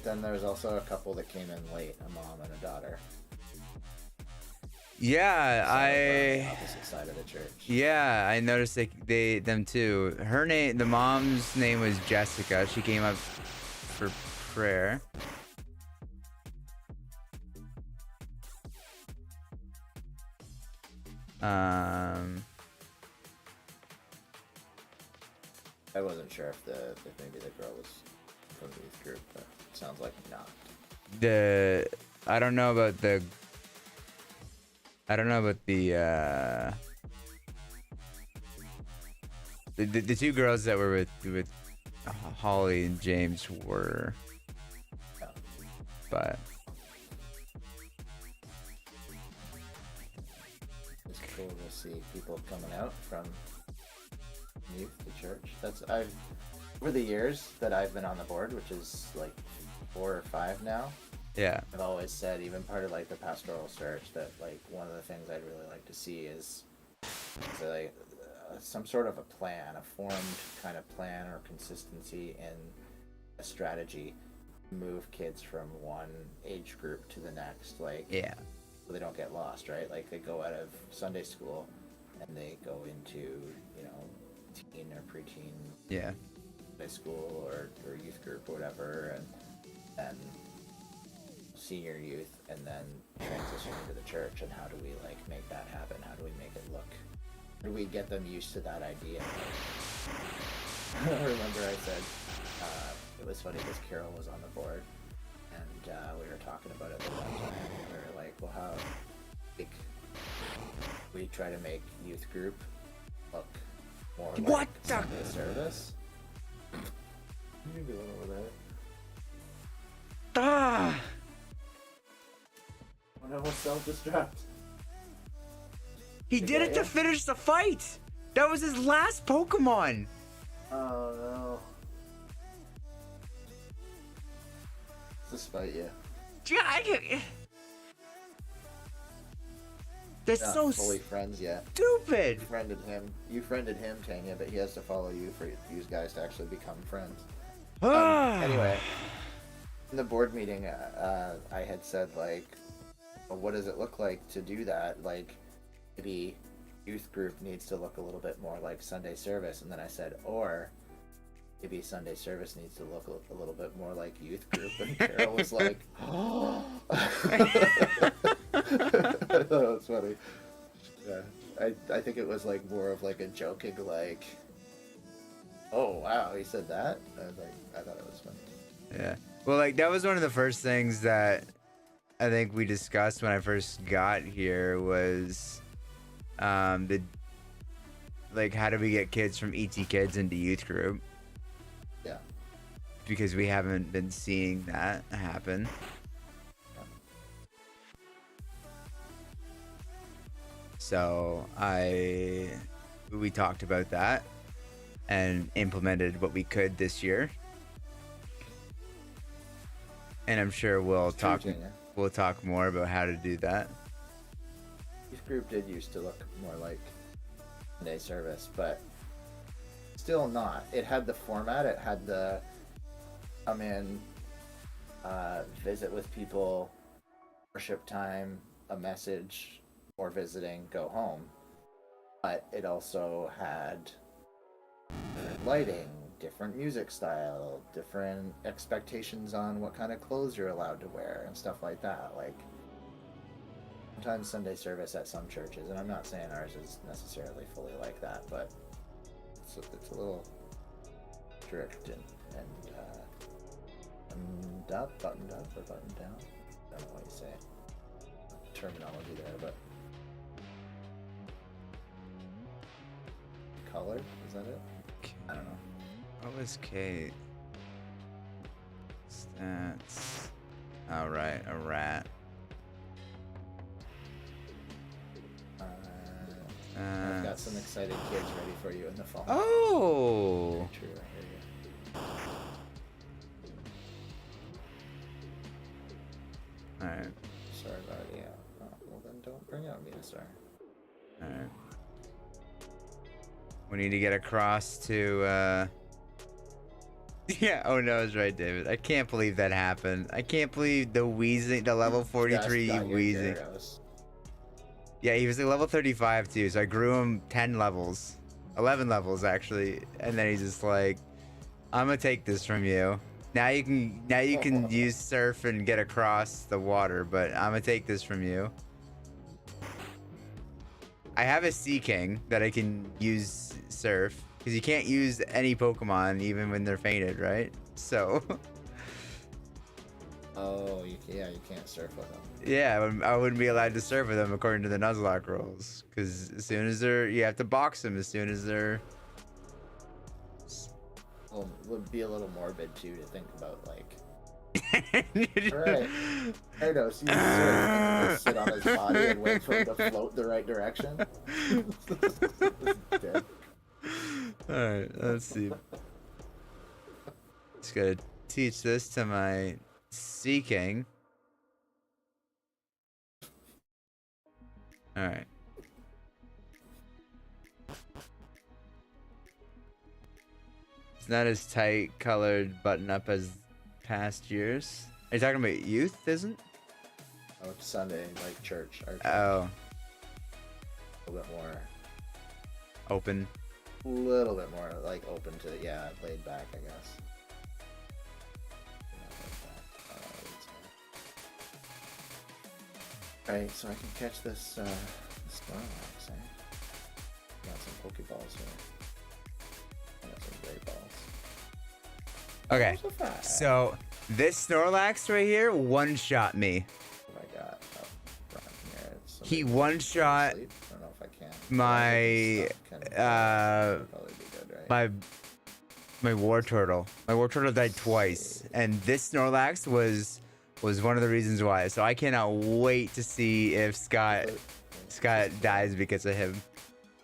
Then there was also a couple that came in late, a mom and a daughter. Yeah, So, on the I. opposite side of the church. Yeah, I noticed them too. Her name, the mom's name was Jessica. She came up for prayer. I wasn't sure if maybe the girl was from the youth group, but it sounds like not. I don't know about the the two girls that were with Holly and James were, Yeah. but It's cool to see people coming out from youth to church. Over the years that I've been on the board, which is like 4 or 5 now, yeah, I've always said, even part of like the pastoral search, that like one of the things I'd really like to see is like some sort of a plan, a formed kind of plan or consistency in a strategy to move kids from one age group to the next, like yeah, so they don't get lost, right? Like they go out of Sunday school and they go into, teen or preteen yeah, high school or youth group or whatever, and then senior youth, and then transition into the church. And how do we like make that happen? How do we make it look? How do we get them used to that idea? I remember I said it was funny because Carol was on the board, and we were talking about it at one time. And we were like, well, how like we try to make youth group look more like What the- Sunday service. You can do it over there. ah, Oh no, self-destruct. he did it to finish the fight. That was his last Pokemon. Oh no. Despite you. Yeah, that's Not so fully friends yet. stupid. You friended him, Tanya, but he has to follow you for you guys to actually become friends. Anyway, in the board meeting, I had said, like, well, what does it look like to do that? Like, maybe youth group needs to look a little bit more like Sunday service. And then I said, or maybe Sunday service needs to look a little bit more like youth group. And Carol was like, oh. I thought it was funny. Yeah, I think it was like more of like a joking, like, oh wow, he said that. I thought it was funny. Yeah. Well, like that was one of the first things that I think we discussed when I first got here was the like how do we get kids from ET Kids into youth group? Yeah. Because we haven't been seeing that happen. So we talked about that and implemented what we could this year. And I'm sure we'll talk more about how to do that. Youth group did used to look more like Sunday service, but still not. It had the format. It had the come in, visit with people, worship time, a message, or visiting, go home. But it also had different lighting, different music style, different expectations on what kind of clothes you're allowed to wear and stuff like that. Like sometimes Sunday service at some churches, and I'm not saying ours is necessarily fully like that, but it's a little strict and buttoned up or buttoned down. I don't know what you say. Terminology there, but color, is that it? I don't know. What was Kate? Stats. All right, a rat. I've got some excited kids ready for you in the fall. Oh. True, I hear you. All right. Sorry about it. Yeah. Oh, well then don't bring out Venusaur. All right. We need to get across to Yeah, oh no, it's right, David. I can't believe that happened. I can't believe the wheezing, the level 43 Josh got your wheezing. Gyarados. Yeah, he was like level 35 too, so I grew him 10 levels. 11 levels actually. And then he's just like, I'm gonna take this from you. Now you can use surf and get across the water, but I'm gonna take this from you. I have a Sea King that I can use surf. Because you can't use any Pokemon even when they're fainted, right? So... Oh, you can't surf with them. yeah, I wouldn't be allowed to surf with them according to the Nuzlocke rules. Because as soon as they're... you have to box them as soon as they're... Well, it would be a little morbid, too, to think about, like... Alright. Gyarados, you surf. Just sit on his body and wait for him to float the right direction. Dead. Alright, let's see. Just gotta teach this to my Sea King. Alright. It's not as tight colored button up as past years. Are you talking about youth, isn't? Oh, it's Sunday, like church. Our church. Oh. A little bit more... Open. A little bit more, like, open to, yeah, laid back, I guess. Alright, so I can catch this, Snorlax, eh? Got some Pokeballs here. I got some great balls. Okay, Those are fine. so this Snorlax right here one-shot me. What I got up front here, it's He one-shot asleep. I don't know if I can. my, Probably be good, right? my Wartortle. My Wartortle died twice, and this Snorlax was one of the reasons why. So I cannot wait to see if Scott dies because of him.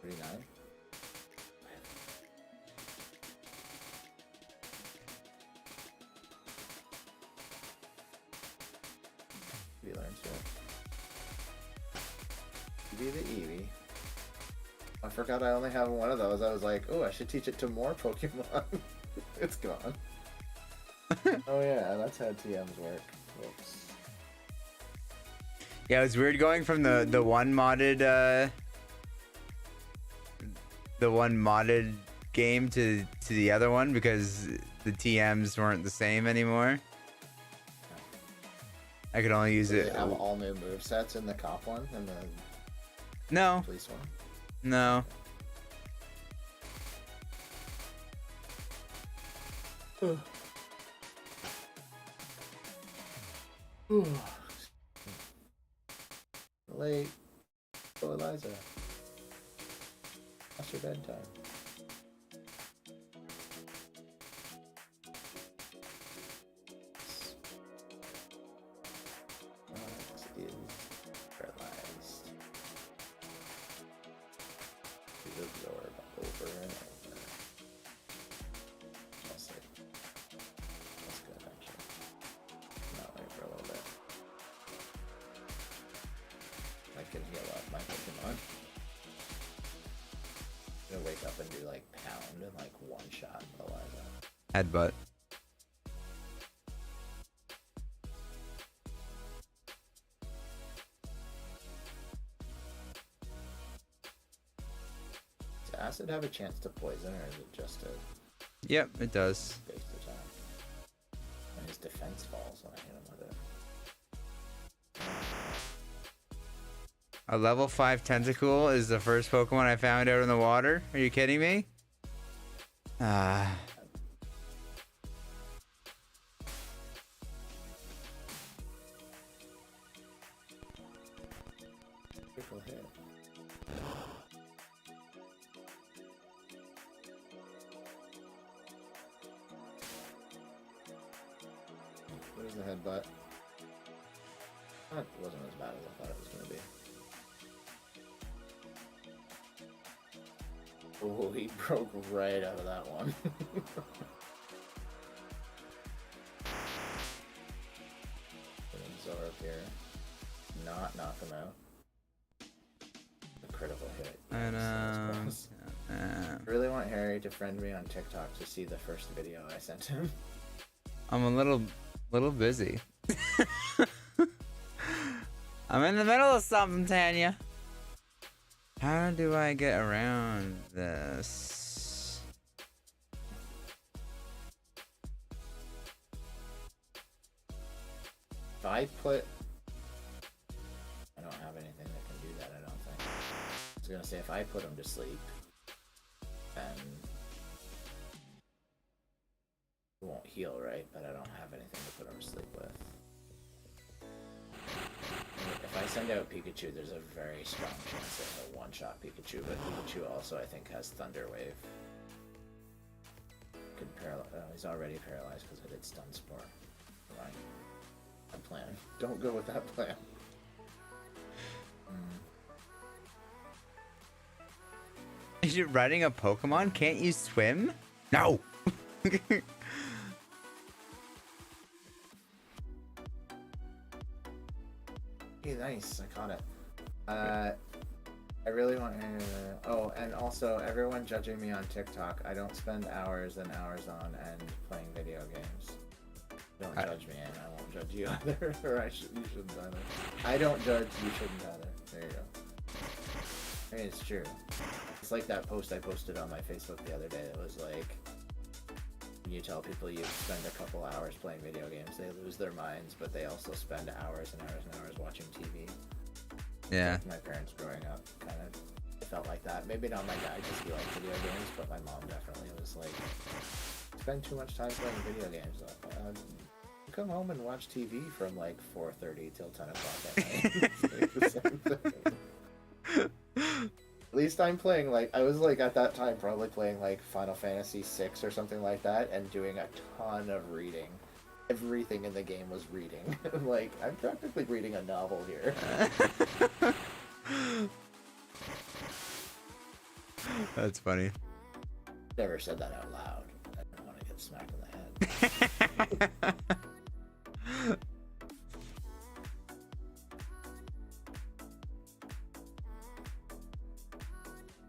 39. He learns it. Be the Eevee. I forgot I only have one of those. I was like, oh, I should teach it to more Pokemon. It's gone. Oh yeah, that's how TMs work. Whoops. Yeah, it was weird going from the one modded game to the other one because the TMs weren't the same anymore. I could only use Do it. they have all new movesets in the cop one and the No, police one? no. Late. Oh, Eliza. That's your bedtime. Alex is paralyzed. She's absorbed over and over. I'll say. That's good, actually. Not wait for a little bit. I can heal up my Pokemon. I'm gonna wake up and do like pound and like one shot Eliza. Headbutt. Does acid have a chance to poison or is it just a Yep, it does. based attack? And his defense falls when I hit him with it. A level 5 Tentacool is the first Pokemon I found out in the water. Are you kidding me? Ah. Critical hit. What is the headbutt? That wasn't as bad as I thought it was going to be. Oh, he broke right out of that one. Absorb here. Not knock him out. The critical hit. I know. Really want Harry Jerry to friend me on TikTok to see the first video I sent him. I'm a little busy. I'm in the middle of something, Tanya. How do I get around this? If I put... I don't have anything that can do that, I don't think. I was gonna say, if I put him to sleep, then... He won't heal, right? But I don't have anything to put him to sleep with. If I send out Pikachu, there's a very strong chance that he'll one-shot Pikachu, but Pikachu also, I think, has Thunder Wave. Can he's already paralyzed because I did Stun Spore. Right. That plan. Don't go with that plan. Is you riding a Pokemon? Can't you swim? No! Hey, nice. I caught it. I really want... oh, and also, everyone judging me on TikTok, I don't spend hours and hours on end playing video games. Don't judge me, and I won't judge you either. Or you shouldn't either. I don't judge, you shouldn't either. There you go. I mean, it's true. It's like that post I posted on my Facebook the other day that was like, when you tell people you spend a couple hours playing video games, they lose their minds, but they also spend hours and hours and hours watching TV. Yeah. Like my parents growing up kind of felt like that. Maybe not my dad because he liked video games, but my mom definitely was like, spend too much time playing video games. Come home and watch TV from like 4:30 till 10 o'clock at night. It's like the same thing. At least I'm playing, like, I was like at that time probably playing like Final Fantasy VI or something like that and doing a ton of reading. Everything in the game was reading. Like, I'm practically reading a novel here. That's funny. Never said that out loud. I don't want to get smacked in the head.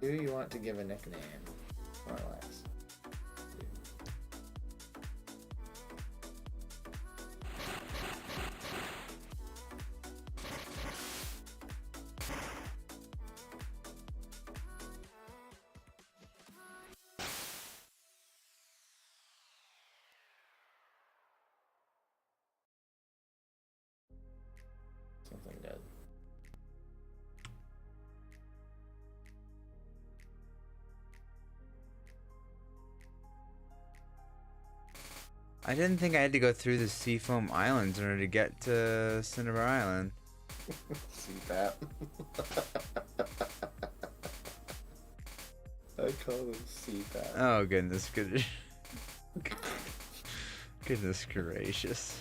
Who you want to give a nickname, more or less? Something good. I didn't think I had to go through the Seafoam Islands in order to get to Cinnabar Island. CPAP. I call them CPAP. Oh goodness, good. Goodness gracious.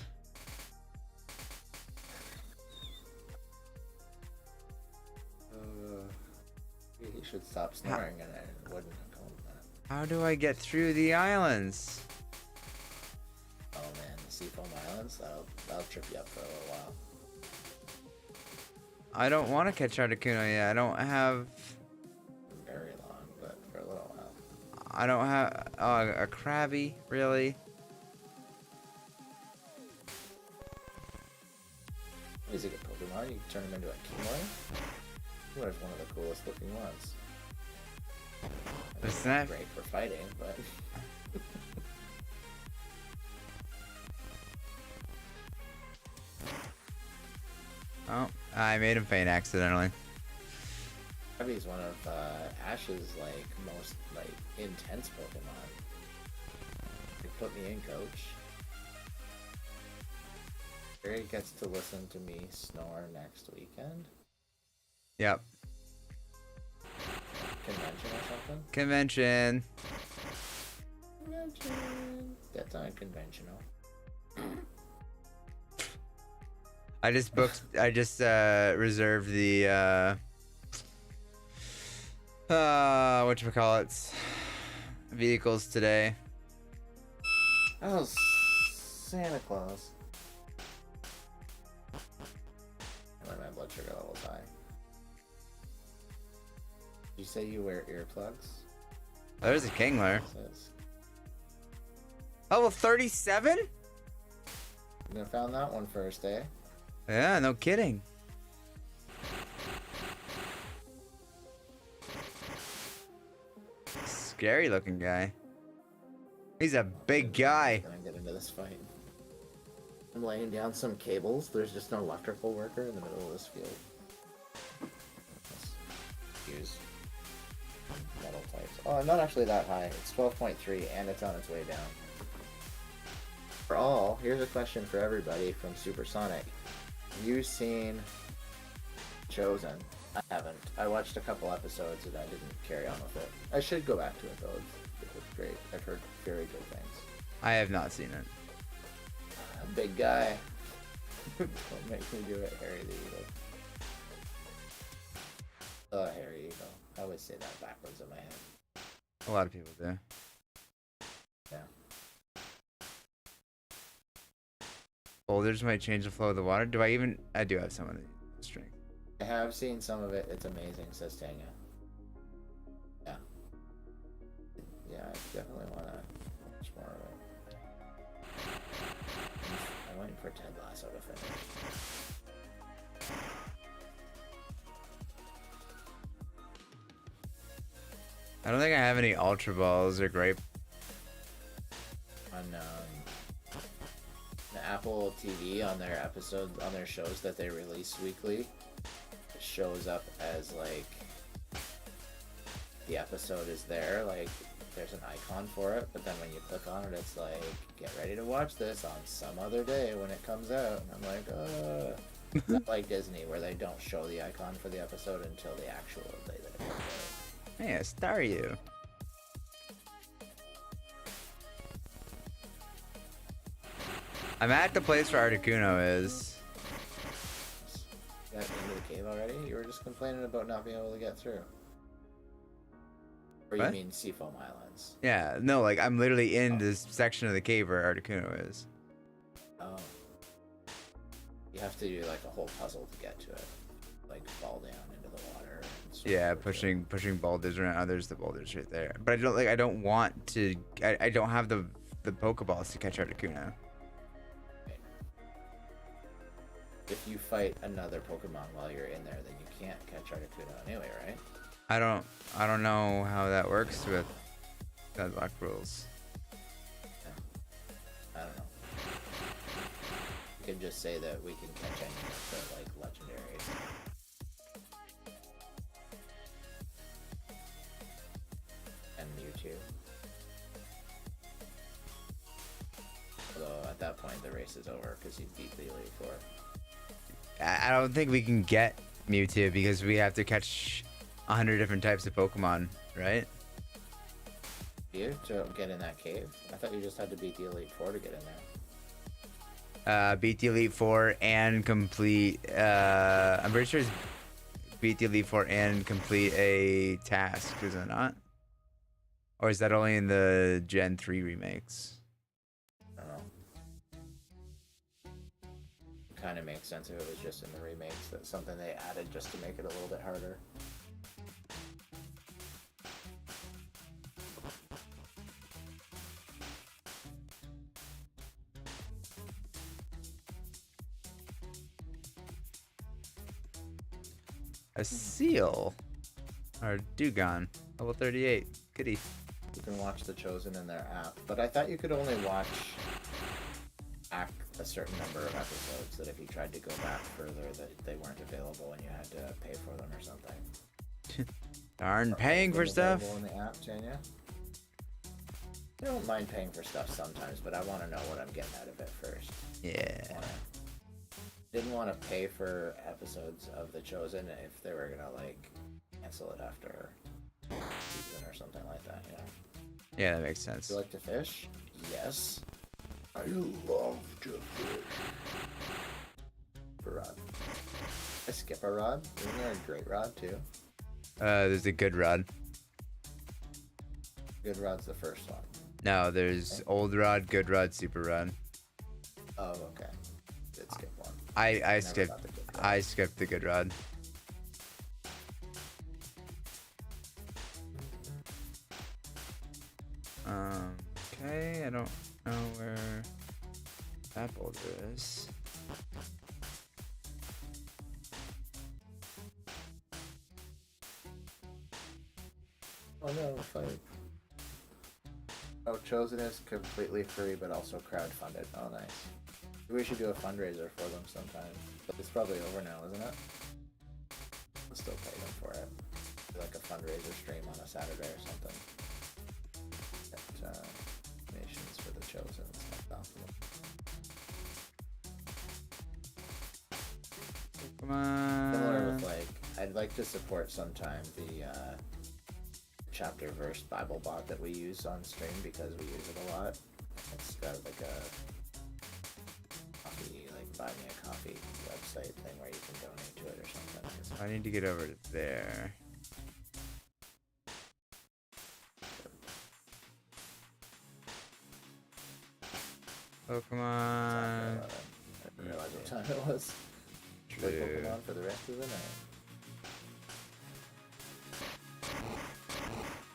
You should stop snoring and I wouldn't have called that. How do I get through the islands? Oh man, the Seafoam Islands? That'll trip you up for a little while. I don't want to catch Articuno yet. I don't have... Very long, but for a little while. I don't have... Oh, a Krabby? Really? He's a good Pokemon. You can turn him into a Keymoy. Keymoy is one of the coolest looking ones. I mean, Isn't that... great for fighting, but... Oh, I made him faint accidentally. Krabby's one of Ash's like most like intense Pokemon. You put me in, coach. Barry gets to listen to me snore next weekend. Yep. Convention or something? Convention. Convention. That's unconventional. I just booked... I just reserved the... whatchamacallits? Vehicles today. Oh, Santa Claus. Why my blood sugar level's high? Did you say you wear earplugs? Oh, there's a Kingler. Says, Level 37? you found that one first, eh? Yeah, no kidding. Scary looking guy. He's a big guy. I'm gonna get into this fight. I'm laying down some cables. There's just an electrical worker in the middle of this field. Let's use metal types. Oh, I'm not actually that high. It's 12.3 and it's on its way down. For all, here's a question for everybody from Supersonic. Have you seen Chosen? I haven't. I watched a couple episodes and I didn't carry on with it. I should go back to it though. It was great. I've heard very good things. I have not seen it. A big guy. Don't make me do it, Harry the Eagle. Oh, Harry Eagle. I always say that backwards in my head. A lot of people do. Yeah. Boulders might change the flow of the water. Do I even? I do have some of the strength. I have seen some of it. It's amazing, says Tanya. Yeah. Yeah, I definitely want to watch more of it. I'm waiting for Ted Lasso to finish. I don't think I have any Ultra Balls or Grape. On the Apple TV, on their episodes, on their shows that they release weekly, it shows up as like the episode is there, like there's an icon for it, but then when you click on it, it's like, get ready to watch this on some other day when it comes out. And I'm like, not like Disney where they don't show the icon for the episode until the actual day that it comes out. Hey, I star you. I'm at the place where Articuno is. You got into the cave already? You were just complaining about not being able to get through. Or you What? mean Seafoam Islands? Yeah, no, like I'm literally in this section of the cave where Articuno is. Oh. You have to do like a whole puzzle to get to it. Like fall down into the water. And swim Yeah, over to it. pushing boulders around. Oh, there's the boulders right there. But I don't want to. I don't have the Pokeballs to catch Articuno. If you fight another Pokemon while you're in there, then you can't catch Articuno anyway, right? I don't know how that works with Nuzlocke rules. I don't know. You can just say that we can catch any of the like legendaries. And Mewtwo. Although at that point the race is over because you beat the Elite Four. I don't think we can get Mewtwo because we have to catch 100 different types of Pokemon, right? You to get in that cave? I thought you just had to beat the Elite Four to get in there. Beat the Elite Four and complete. I'm pretty sure it's beat the Elite Four and complete a task. Is it not? Or is that only in the Gen 3 remakes? I don't know. Kind of makes sense if it was just in the remakes. That's something they added just to make it a little bit harder. A seal. Or Dugong. Level 38. Goody. You can watch The Chosen in their app, but I thought you could only watch a certain number of episodes, that if you tried to go back further that they weren't available and you had to pay for them or something. Darn, Are paying all for of them stuff. available in the app, Tanya? I don't mind paying for stuff sometimes, but I want to know what I'm getting out of it first. Yeah. Didn't want to pay for episodes of The Chosen if they were gonna like cancel it after season or something like that, you know. Yeah, that makes sense. Do you like to fish? Yes. I love to fish. For rod. I skip a rod. Isn't there a great rod too? There's a good rod. Good rod's the first one. No, there's old rod, good rod, super rod. Oh, okay. Did skip one. I Never skipped. got the good rod. I skipped the good rod. That boulder is. Oh no, fight. Oh, Chosen is completely free, but also crowdfunded. Oh, nice. We should do a fundraiser for them sometime. But it's probably over now, isn't it? We'll still pay them for it. Like a fundraiser stream on a Saturday or something. Get donations for the Chosen and stuff. Possible. Come on. Similar with like, I'd like to support sometime the chapter verse Bible bot that we use on stream because we use it a lot. It's got like a coffee, like buy me a coffee website thing where you can donate to it or something. I need to get over to there. Oh, come on. I didn't realize what time it was. Play True. Pokemon for the rest of the night.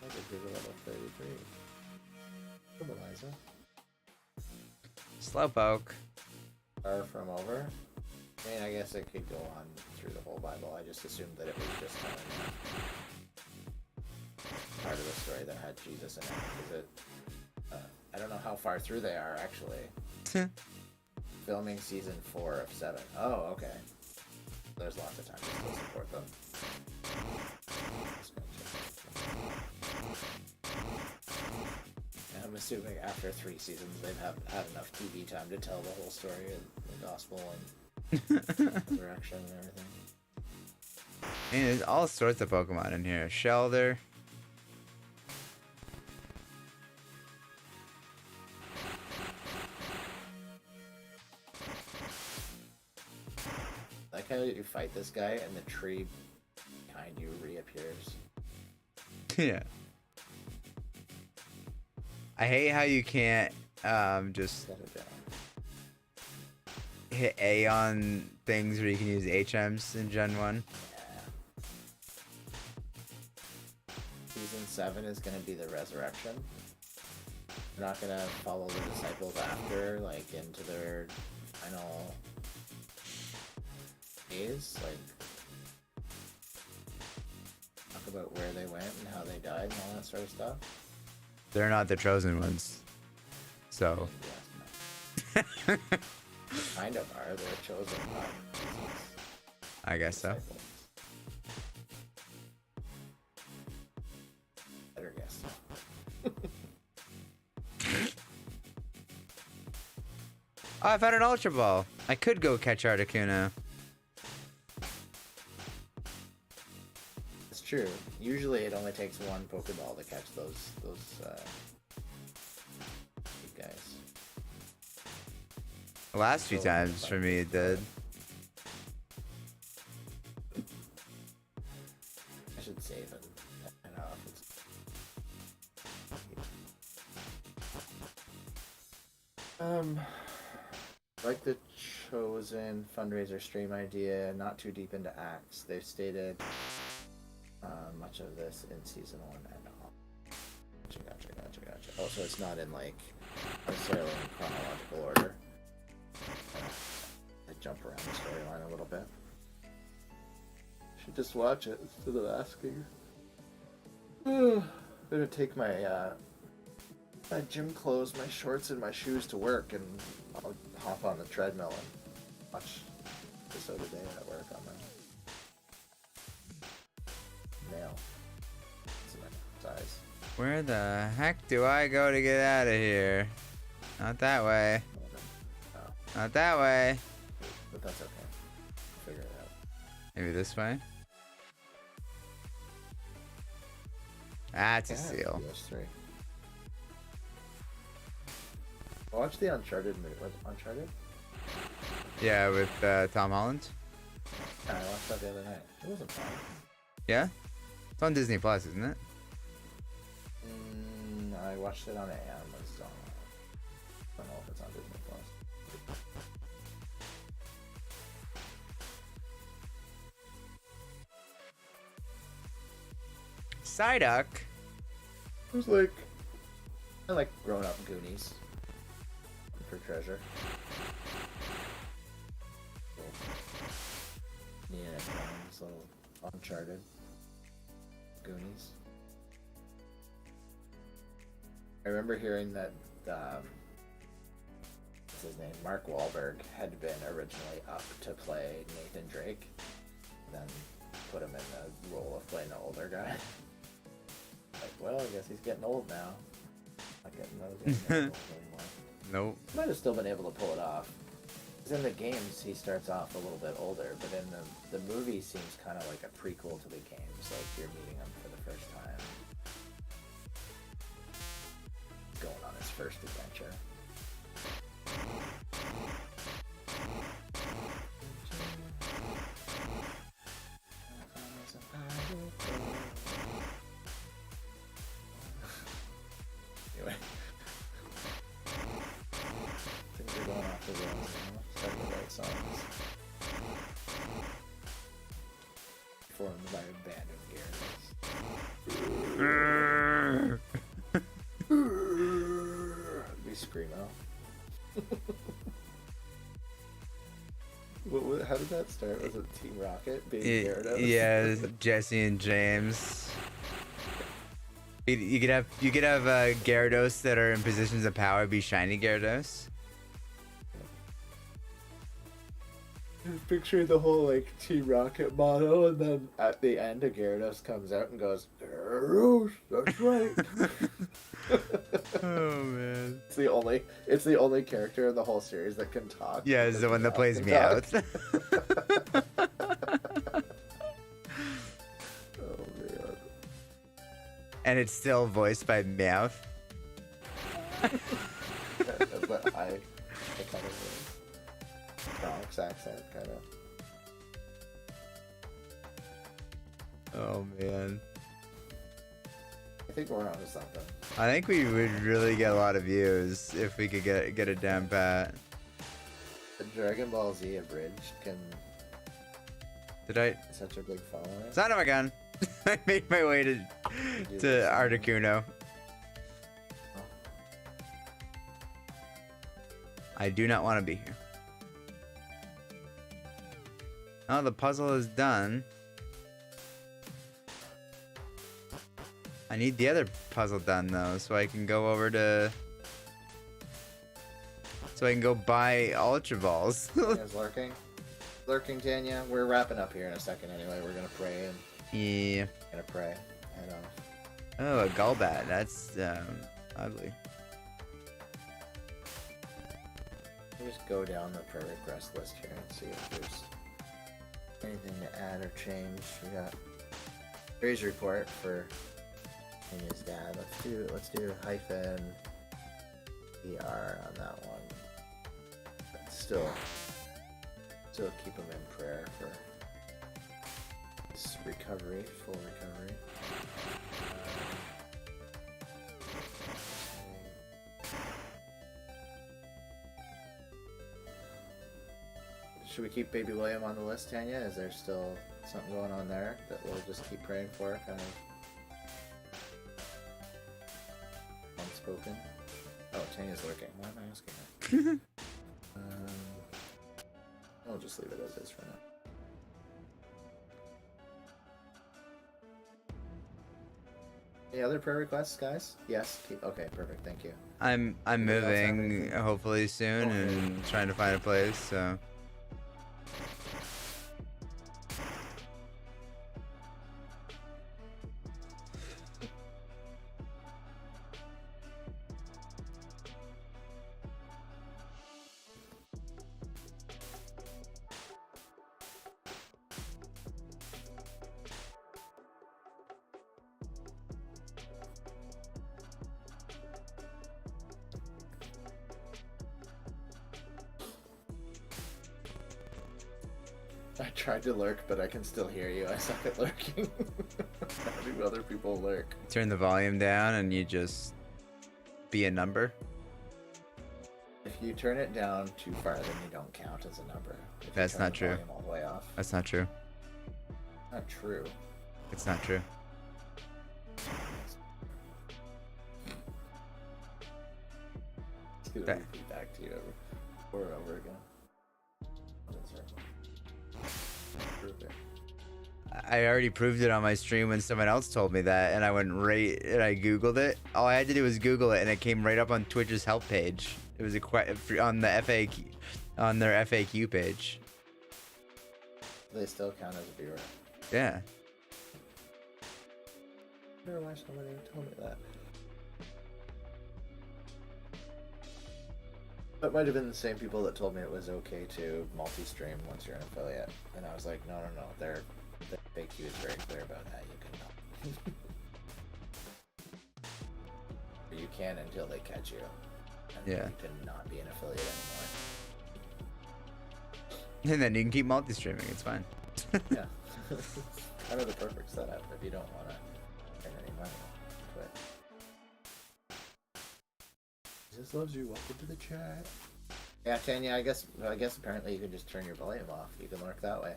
I could do level 33. Come on, Liza. Slowpoke. Far from over. I mean, I guess it could go on through the whole Bible. I just assumed that it was just part of the story that had Jesus in it. Is it? I don't know how far through they are actually. Filming season 4 of 7. Oh, okay. There's lots of time to still support them. And I'm assuming after 3 seasons they've had enough TV time to tell the whole story of the gospel and resurrection and everything. Man, there's all sorts of Pokemon in here. Shelter. Like how you fight this guy and the tree behind you reappears. Yeah. I hate how you can't just Set it down. hit A on things where you can use HMs in Gen 1. Yeah. Season 7 is going to be the resurrection. We're not going to follow the disciples after, like, into their final phase. Like, talk about where they went and how they died and all that sort of stuff. They're not the chosen ones. So. Yes, no. Kind of are. They're chosen by Jesus. I guess so. Disciples. Better guess. Oh, I found an Ultra Ball. I could go catch Articuno. It's true. Usually it only takes one Pokeball to catch those big guys. The last few So, times for me it did. I should save it. I don't know if it's... like the chosen fundraiser stream idea, not too deep into acts. They've stated much of this in season 1 and all. Gotcha. Oh, so it's not in like necessarily in chronological order. I jump around the storyline a little bit. Should just watch it instead of asking. I'm gonna take my my gym clothes, my shorts, and my shoes to work, and I'll hop on the treadmill and watch episode a day at work on my nail. It's my size. Where the heck do I go to get out of here? Not that way. Oh, Not that way. but that's okay. I'll figure it out. Maybe this way? That's a seal. PS3. Watch the Uncharted movie. Was it Uncharted? Yeah, with Tom Holland. Yeah, I watched that the other night. It wasn't bad. Yeah? It's on Disney Plus, isn't it? I watched it on Amazon. I don't know if it's on Disney Plus. Psyduck. It was like, I like growing up Goonies for treasure. Nice little Uncharted. Goonies. I remember hearing that what's his name? Mark Wahlberg had been originally up to play Nathan Drake, then put him in the role of playing the older guy. Like, well, I guess he's getting old now. Not getting those anymore. Nope. Might have still been able to pull it off. Because in the games, he starts off a little bit older, but in the movie seems kind of like a prequel to the games, like you're meeting him for the first time. Going on his first adventure. Anyway. Things are going off the rails now. Starting to write songs. Formed by a band of Gyarados. Be Screamo. How did that start? Was it Team Rocket being Gyarados? Yeah, Jesse and James. You could have Gyarados that are in positions of power be shiny Gyarados. Picture the whole like Team Rocket motto, and then at the end, a Gyarados comes out and goes, "Gyarados, that's right." Oh man. It's the only character in the whole series that can talk. Yeah, it's the one that plays can talk. Meowth. Oh man. And it's still voiced by Meowth. But I kind of Bronx accent, kind of. Oh man. I think we're onto something. I think we would really get a lot of views if we could get it down pat. The Dragon Ball Z abridged can Did I? such a big following. Son of a gun! I made my way to Articuno. I do not want to be here. Oh, the puzzle is done. I need the other puzzle done though, so I can go over to... So I can go buy Ultra Balls. Tanya's lurking. Lurking, Tanya. We're wrapping up here in a second anyway. We're gonna pray and... Yeah. Gonna pray. Head off. Oh, a Golbat. That's, ugly. We'll just go down the prayer request list here and see if there's anything to add or change. We got praise report for Tanya's dad. Let's do hyphen ER on that one. But still keep him in prayer for his recovery, full recovery. Should we keep Baby William on the list, Tanya? Is there still something going on there that we'll just keep praying for, kind of unspoken? Oh, Tanya's lurking. Why am I asking her? I'll just leave it as is for now. Any other prayer requests, guys? Yes. Okay, perfect. Thank you. I'm moving hopefully soon and trying to find a place, so... I tried to lurk, but I can still hear you. I suck at lurking. How do other people lurk? Turn the volume down and you just be a number. If you turn it down too far, then you don't count as a number. If you That's turn not the true. volume all the way off. That's not true. Not true. It's not true. It's gonna That- repeat back to you over and over again. That's right. Prove it. I already proved it on my stream when someone else told me that, and I went right and I googled it. All I had to do was Google it, and it came right up on Twitch's help page. It was on the FAQ, on their FAQ page. They still count as a viewer. Yeah. I wonder why somebody told me that. That might have been the same people that told me it was okay to multi-stream once you're an affiliate, and I was like, no, the FAQ is very clear about that. You cannot. You can until they catch you. And Yeah. You cannot be an affiliate anymore. And then you can keep multi-streaming. It's fine. Yeah. Kind of the perfect setup if you don't want to earn any money. But Jesus loves you. Welcome to the chat. Yeah, Tanya. I guess apparently you can just turn your volume off. You can lurk that way.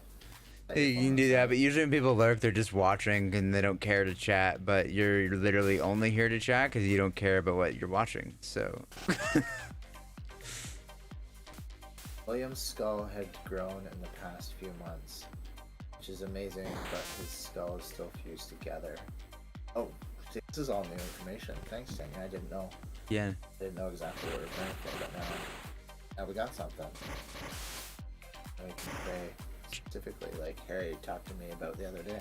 You can do that, but usually when people lurk, they're just watching and they don't care to chat. But you're literally only here to chat because you don't care about what you're watching. So. William's skull had grown in the past few months, which is amazing, but his skull is still fused together. Oh, this is all new information. Thanks, Tanya. I didn't know. Yeah. I didn't know exactly what we were praying for, but now we got something. Now we can pray specifically like Harry talked to me about the other day.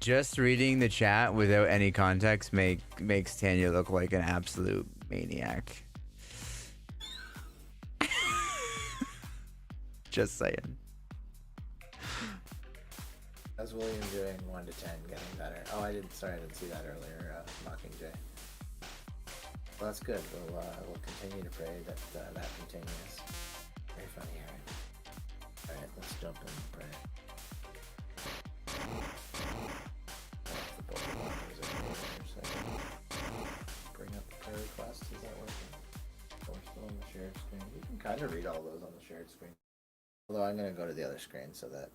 Just reading the chat without any context makes Tanya look like an absolute maniac. Just saying. How's William doing? 1 to 10, getting better. Oh, I didn't see that earlier. Mockingjay. Well, that's good. We'll continue to pray that that continues. Very funny, Harry. All right, let's jump in and pray. The Pokemon music for a second. Bring up the prayer request. Is that working? Oh, we're still on the shared screen. You can kind of read all those on the shared screen. Although I'm going to go to the other screen so that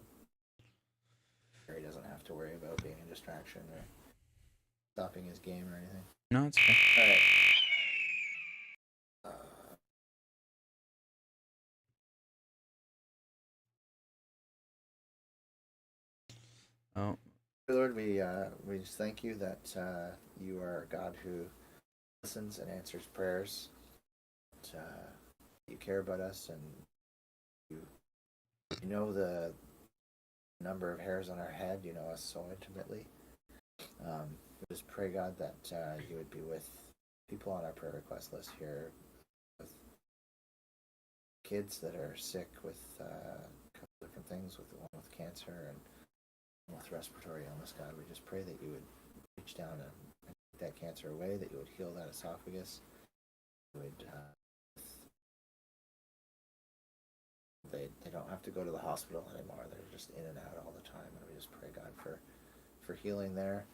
Harry doesn't have to worry about being a distraction or stopping his game or anything. No, it's okay. Alright. Oh. Lord, we just thank you that you are a God who listens and answers prayers. That, you care about us and you know the number of hairs on our head. You know us so intimately. We just pray, God, that you would be with people on our prayer request list here, with kids that are sick with a couple different things, with the one with cancer and with respiratory illness. God, we just pray that you would reach down and take that cancer away, that you would heal that esophagus. You would they don't have to go to the hospital anymore. They're just in and out all the time, and we just pray, God, for healing there.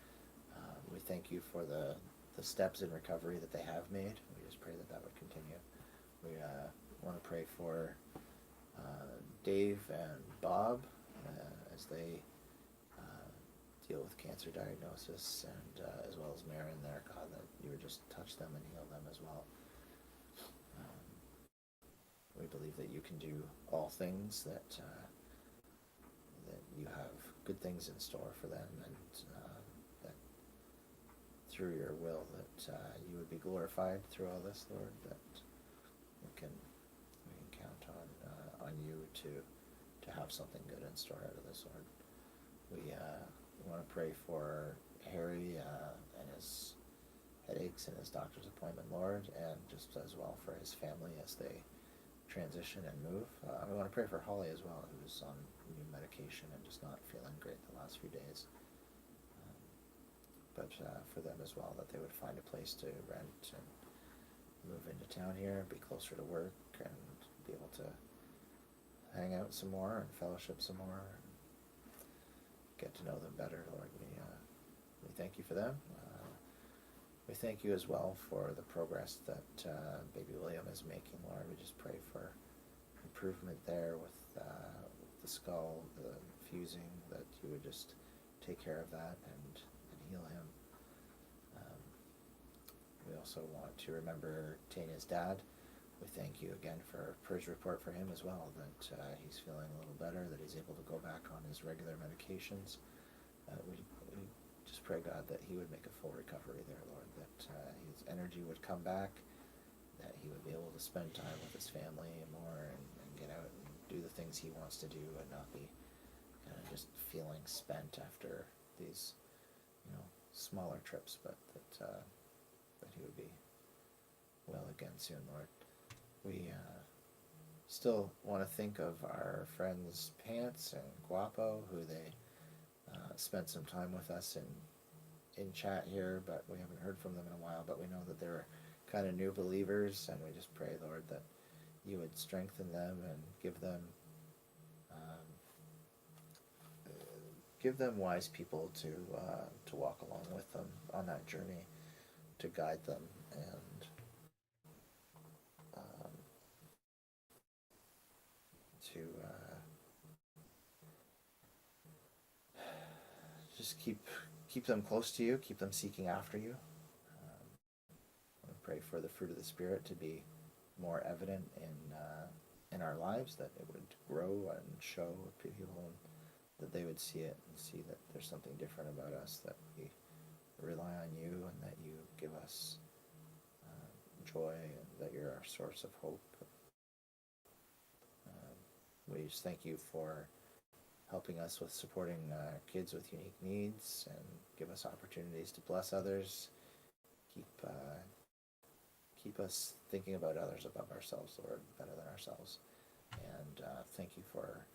We thank you for the steps in recovery that they have made. We just pray that would continue. We want to pray for Dave and Bob as they deal with cancer diagnosis, and as well as Marin there, God, that you would just touch them and heal them as well. We believe that you can do all things, that you have good things in store for them, and that through your will that you would be glorified through all this, Lord, that we can count on you to have something good in store out of this, Lord. We want to pray for Harry and his headaches and his doctor's appointment, Lord, and just as well for his family as they transition and move. We want to pray for Holly as well, who's on new medication and just not feeling great the last few days. But for them as well, that they would find a place to rent and move into town here, be closer to work, and be able to hang out some more and fellowship some more, and get to know them better, Lord. We thank you for them. We thank you as well for the progress that baby William is making, Lord. We just pray for improvement there with the skull, the fusing, that you would just take care of that and heal him. We also want to remember Tanya's dad, we thank you again for Purge report for him as well, that he's feeling a little better, that he's able to go back on his regular medications. We just pray, God, that he would make a full recovery there, Lord, that his energy would come back, that he would be able to spend time with his family more and get out and do the things he wants to do and not be kind of just feeling spent after these, smaller trips, but that he would be well again soon, Lord. We still want to think of our friends Pants and Guapo, who they spent some time with us in chat here, but we haven't heard from them in a while, but we know that they're kind of new believers, and we just pray, Lord, that you would strengthen them and give them wise people to walk along with them on that journey, to guide them, and to just keep them close to you, keep them seeking after you. We pray for the fruit of the Spirit to be more evident in our lives, that it would grow and show people, and that they would see it and see that there's something different about us, that we rely on you and that you give us joy and that you're our source of hope. We just thank you for helping us with supporting kids with unique needs, and give us opportunities to bless others. Keep us thinking about others above ourselves, Lord, better than ourselves. And thank you for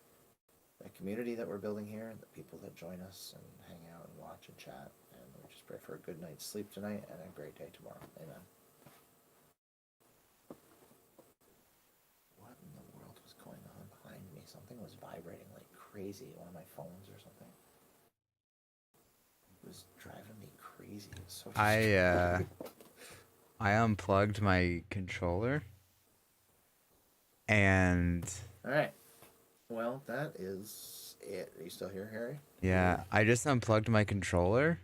the community that we're building here, and the people that join us and hang out and watch and chat. And we just pray for a good night's sleep tonight and a great day tomorrow. Amen. What in the world was going on behind me? Something was vibrating like crazy. One of my phones or something. It was driving me crazy. It was so I unplugged my controller, and All right. Well, that is it. Are you still here, Harry? yeah, I just unplugged my controller,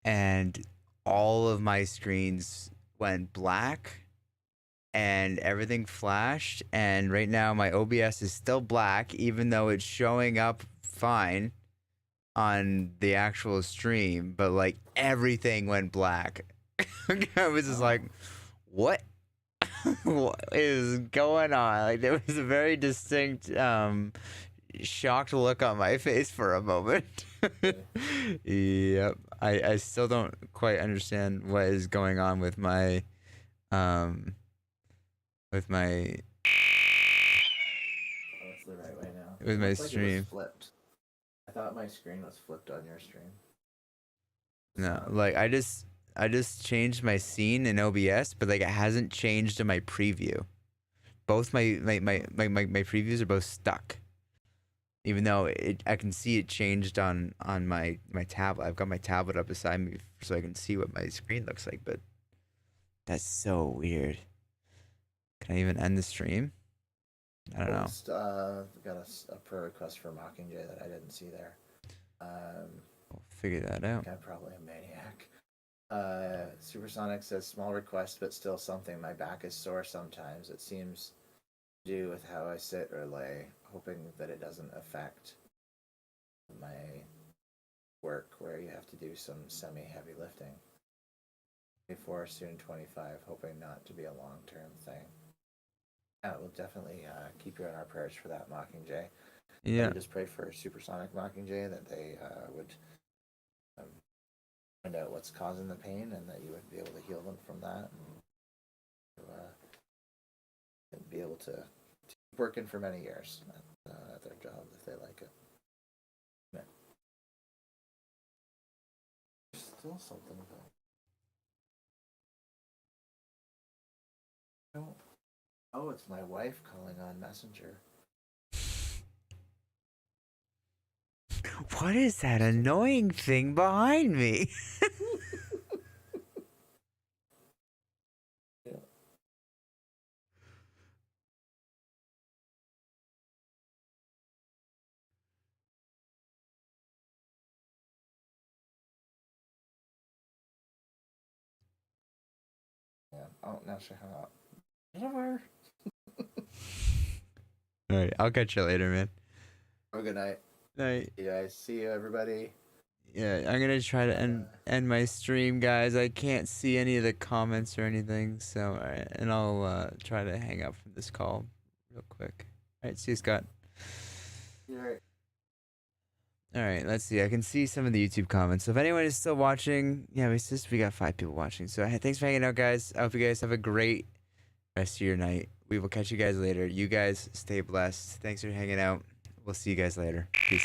and all of my screens went black, and everything flashed, and right now my OBS is still black, even though it's showing up fine on the actual stream, but like everything went black. I was just like, what? What is going on? Like, there was a very distinct shocked look on my face for a moment. Yep. I still don't quite understand what is going on with my Oh, it's the right way now. with my It was stream. flipped. I thought my screen was flipped on your stream. No, like I just changed my scene in OBS, but like it hasn't changed in my preview. Both my previews are both stuck. Even though I can see it changed on my tablet. I've got my tablet up beside me so I can see what my screen looks like, but that's so weird. Can I even end the stream? I don't know. Got a prayer request for Mockingjay that I didn't see there. We'll figure that out. I'm probably a maniac. Supersonic says, small request, but still something. My back is sore sometimes. It seems to do with how I sit or lay, hoping that it doesn't affect my work where you have to do some semi-heavy lifting. 24, soon 25, hoping not to be a long-term thing. Yeah, we'll definitely keep you in our prayers for that, Mockingjay. Yeah. We just pray for Supersonic Mockingjay that they would find out what's causing the pain, and that you would be able to heal them from that, and be able to keep working for many years at their job if they like it. Amen. There's still something about it. Oh, it's my wife calling on Messenger. What is that annoying thing behind me? Yeah. Yeah. Oh, now she hung up. Whatever. All right, I'll catch you later, man. Have a good night. Night. You guys, see you, everybody. Yeah, I'm gonna try to end my stream, guys. I can't see any of the comments or anything, so alright, and I'll try to hang up from this call real quick. Alright, see you, Scott. Alright. Alright, let's see. I can see some of the YouTube comments. So if anyone is still watching, yeah, we got 5 people watching. So thanks for hanging out, guys. I hope you guys have a great rest of your night. We will catch you guys later. You guys stay blessed. Thanks for hanging out. We'll see you guys later. Peace.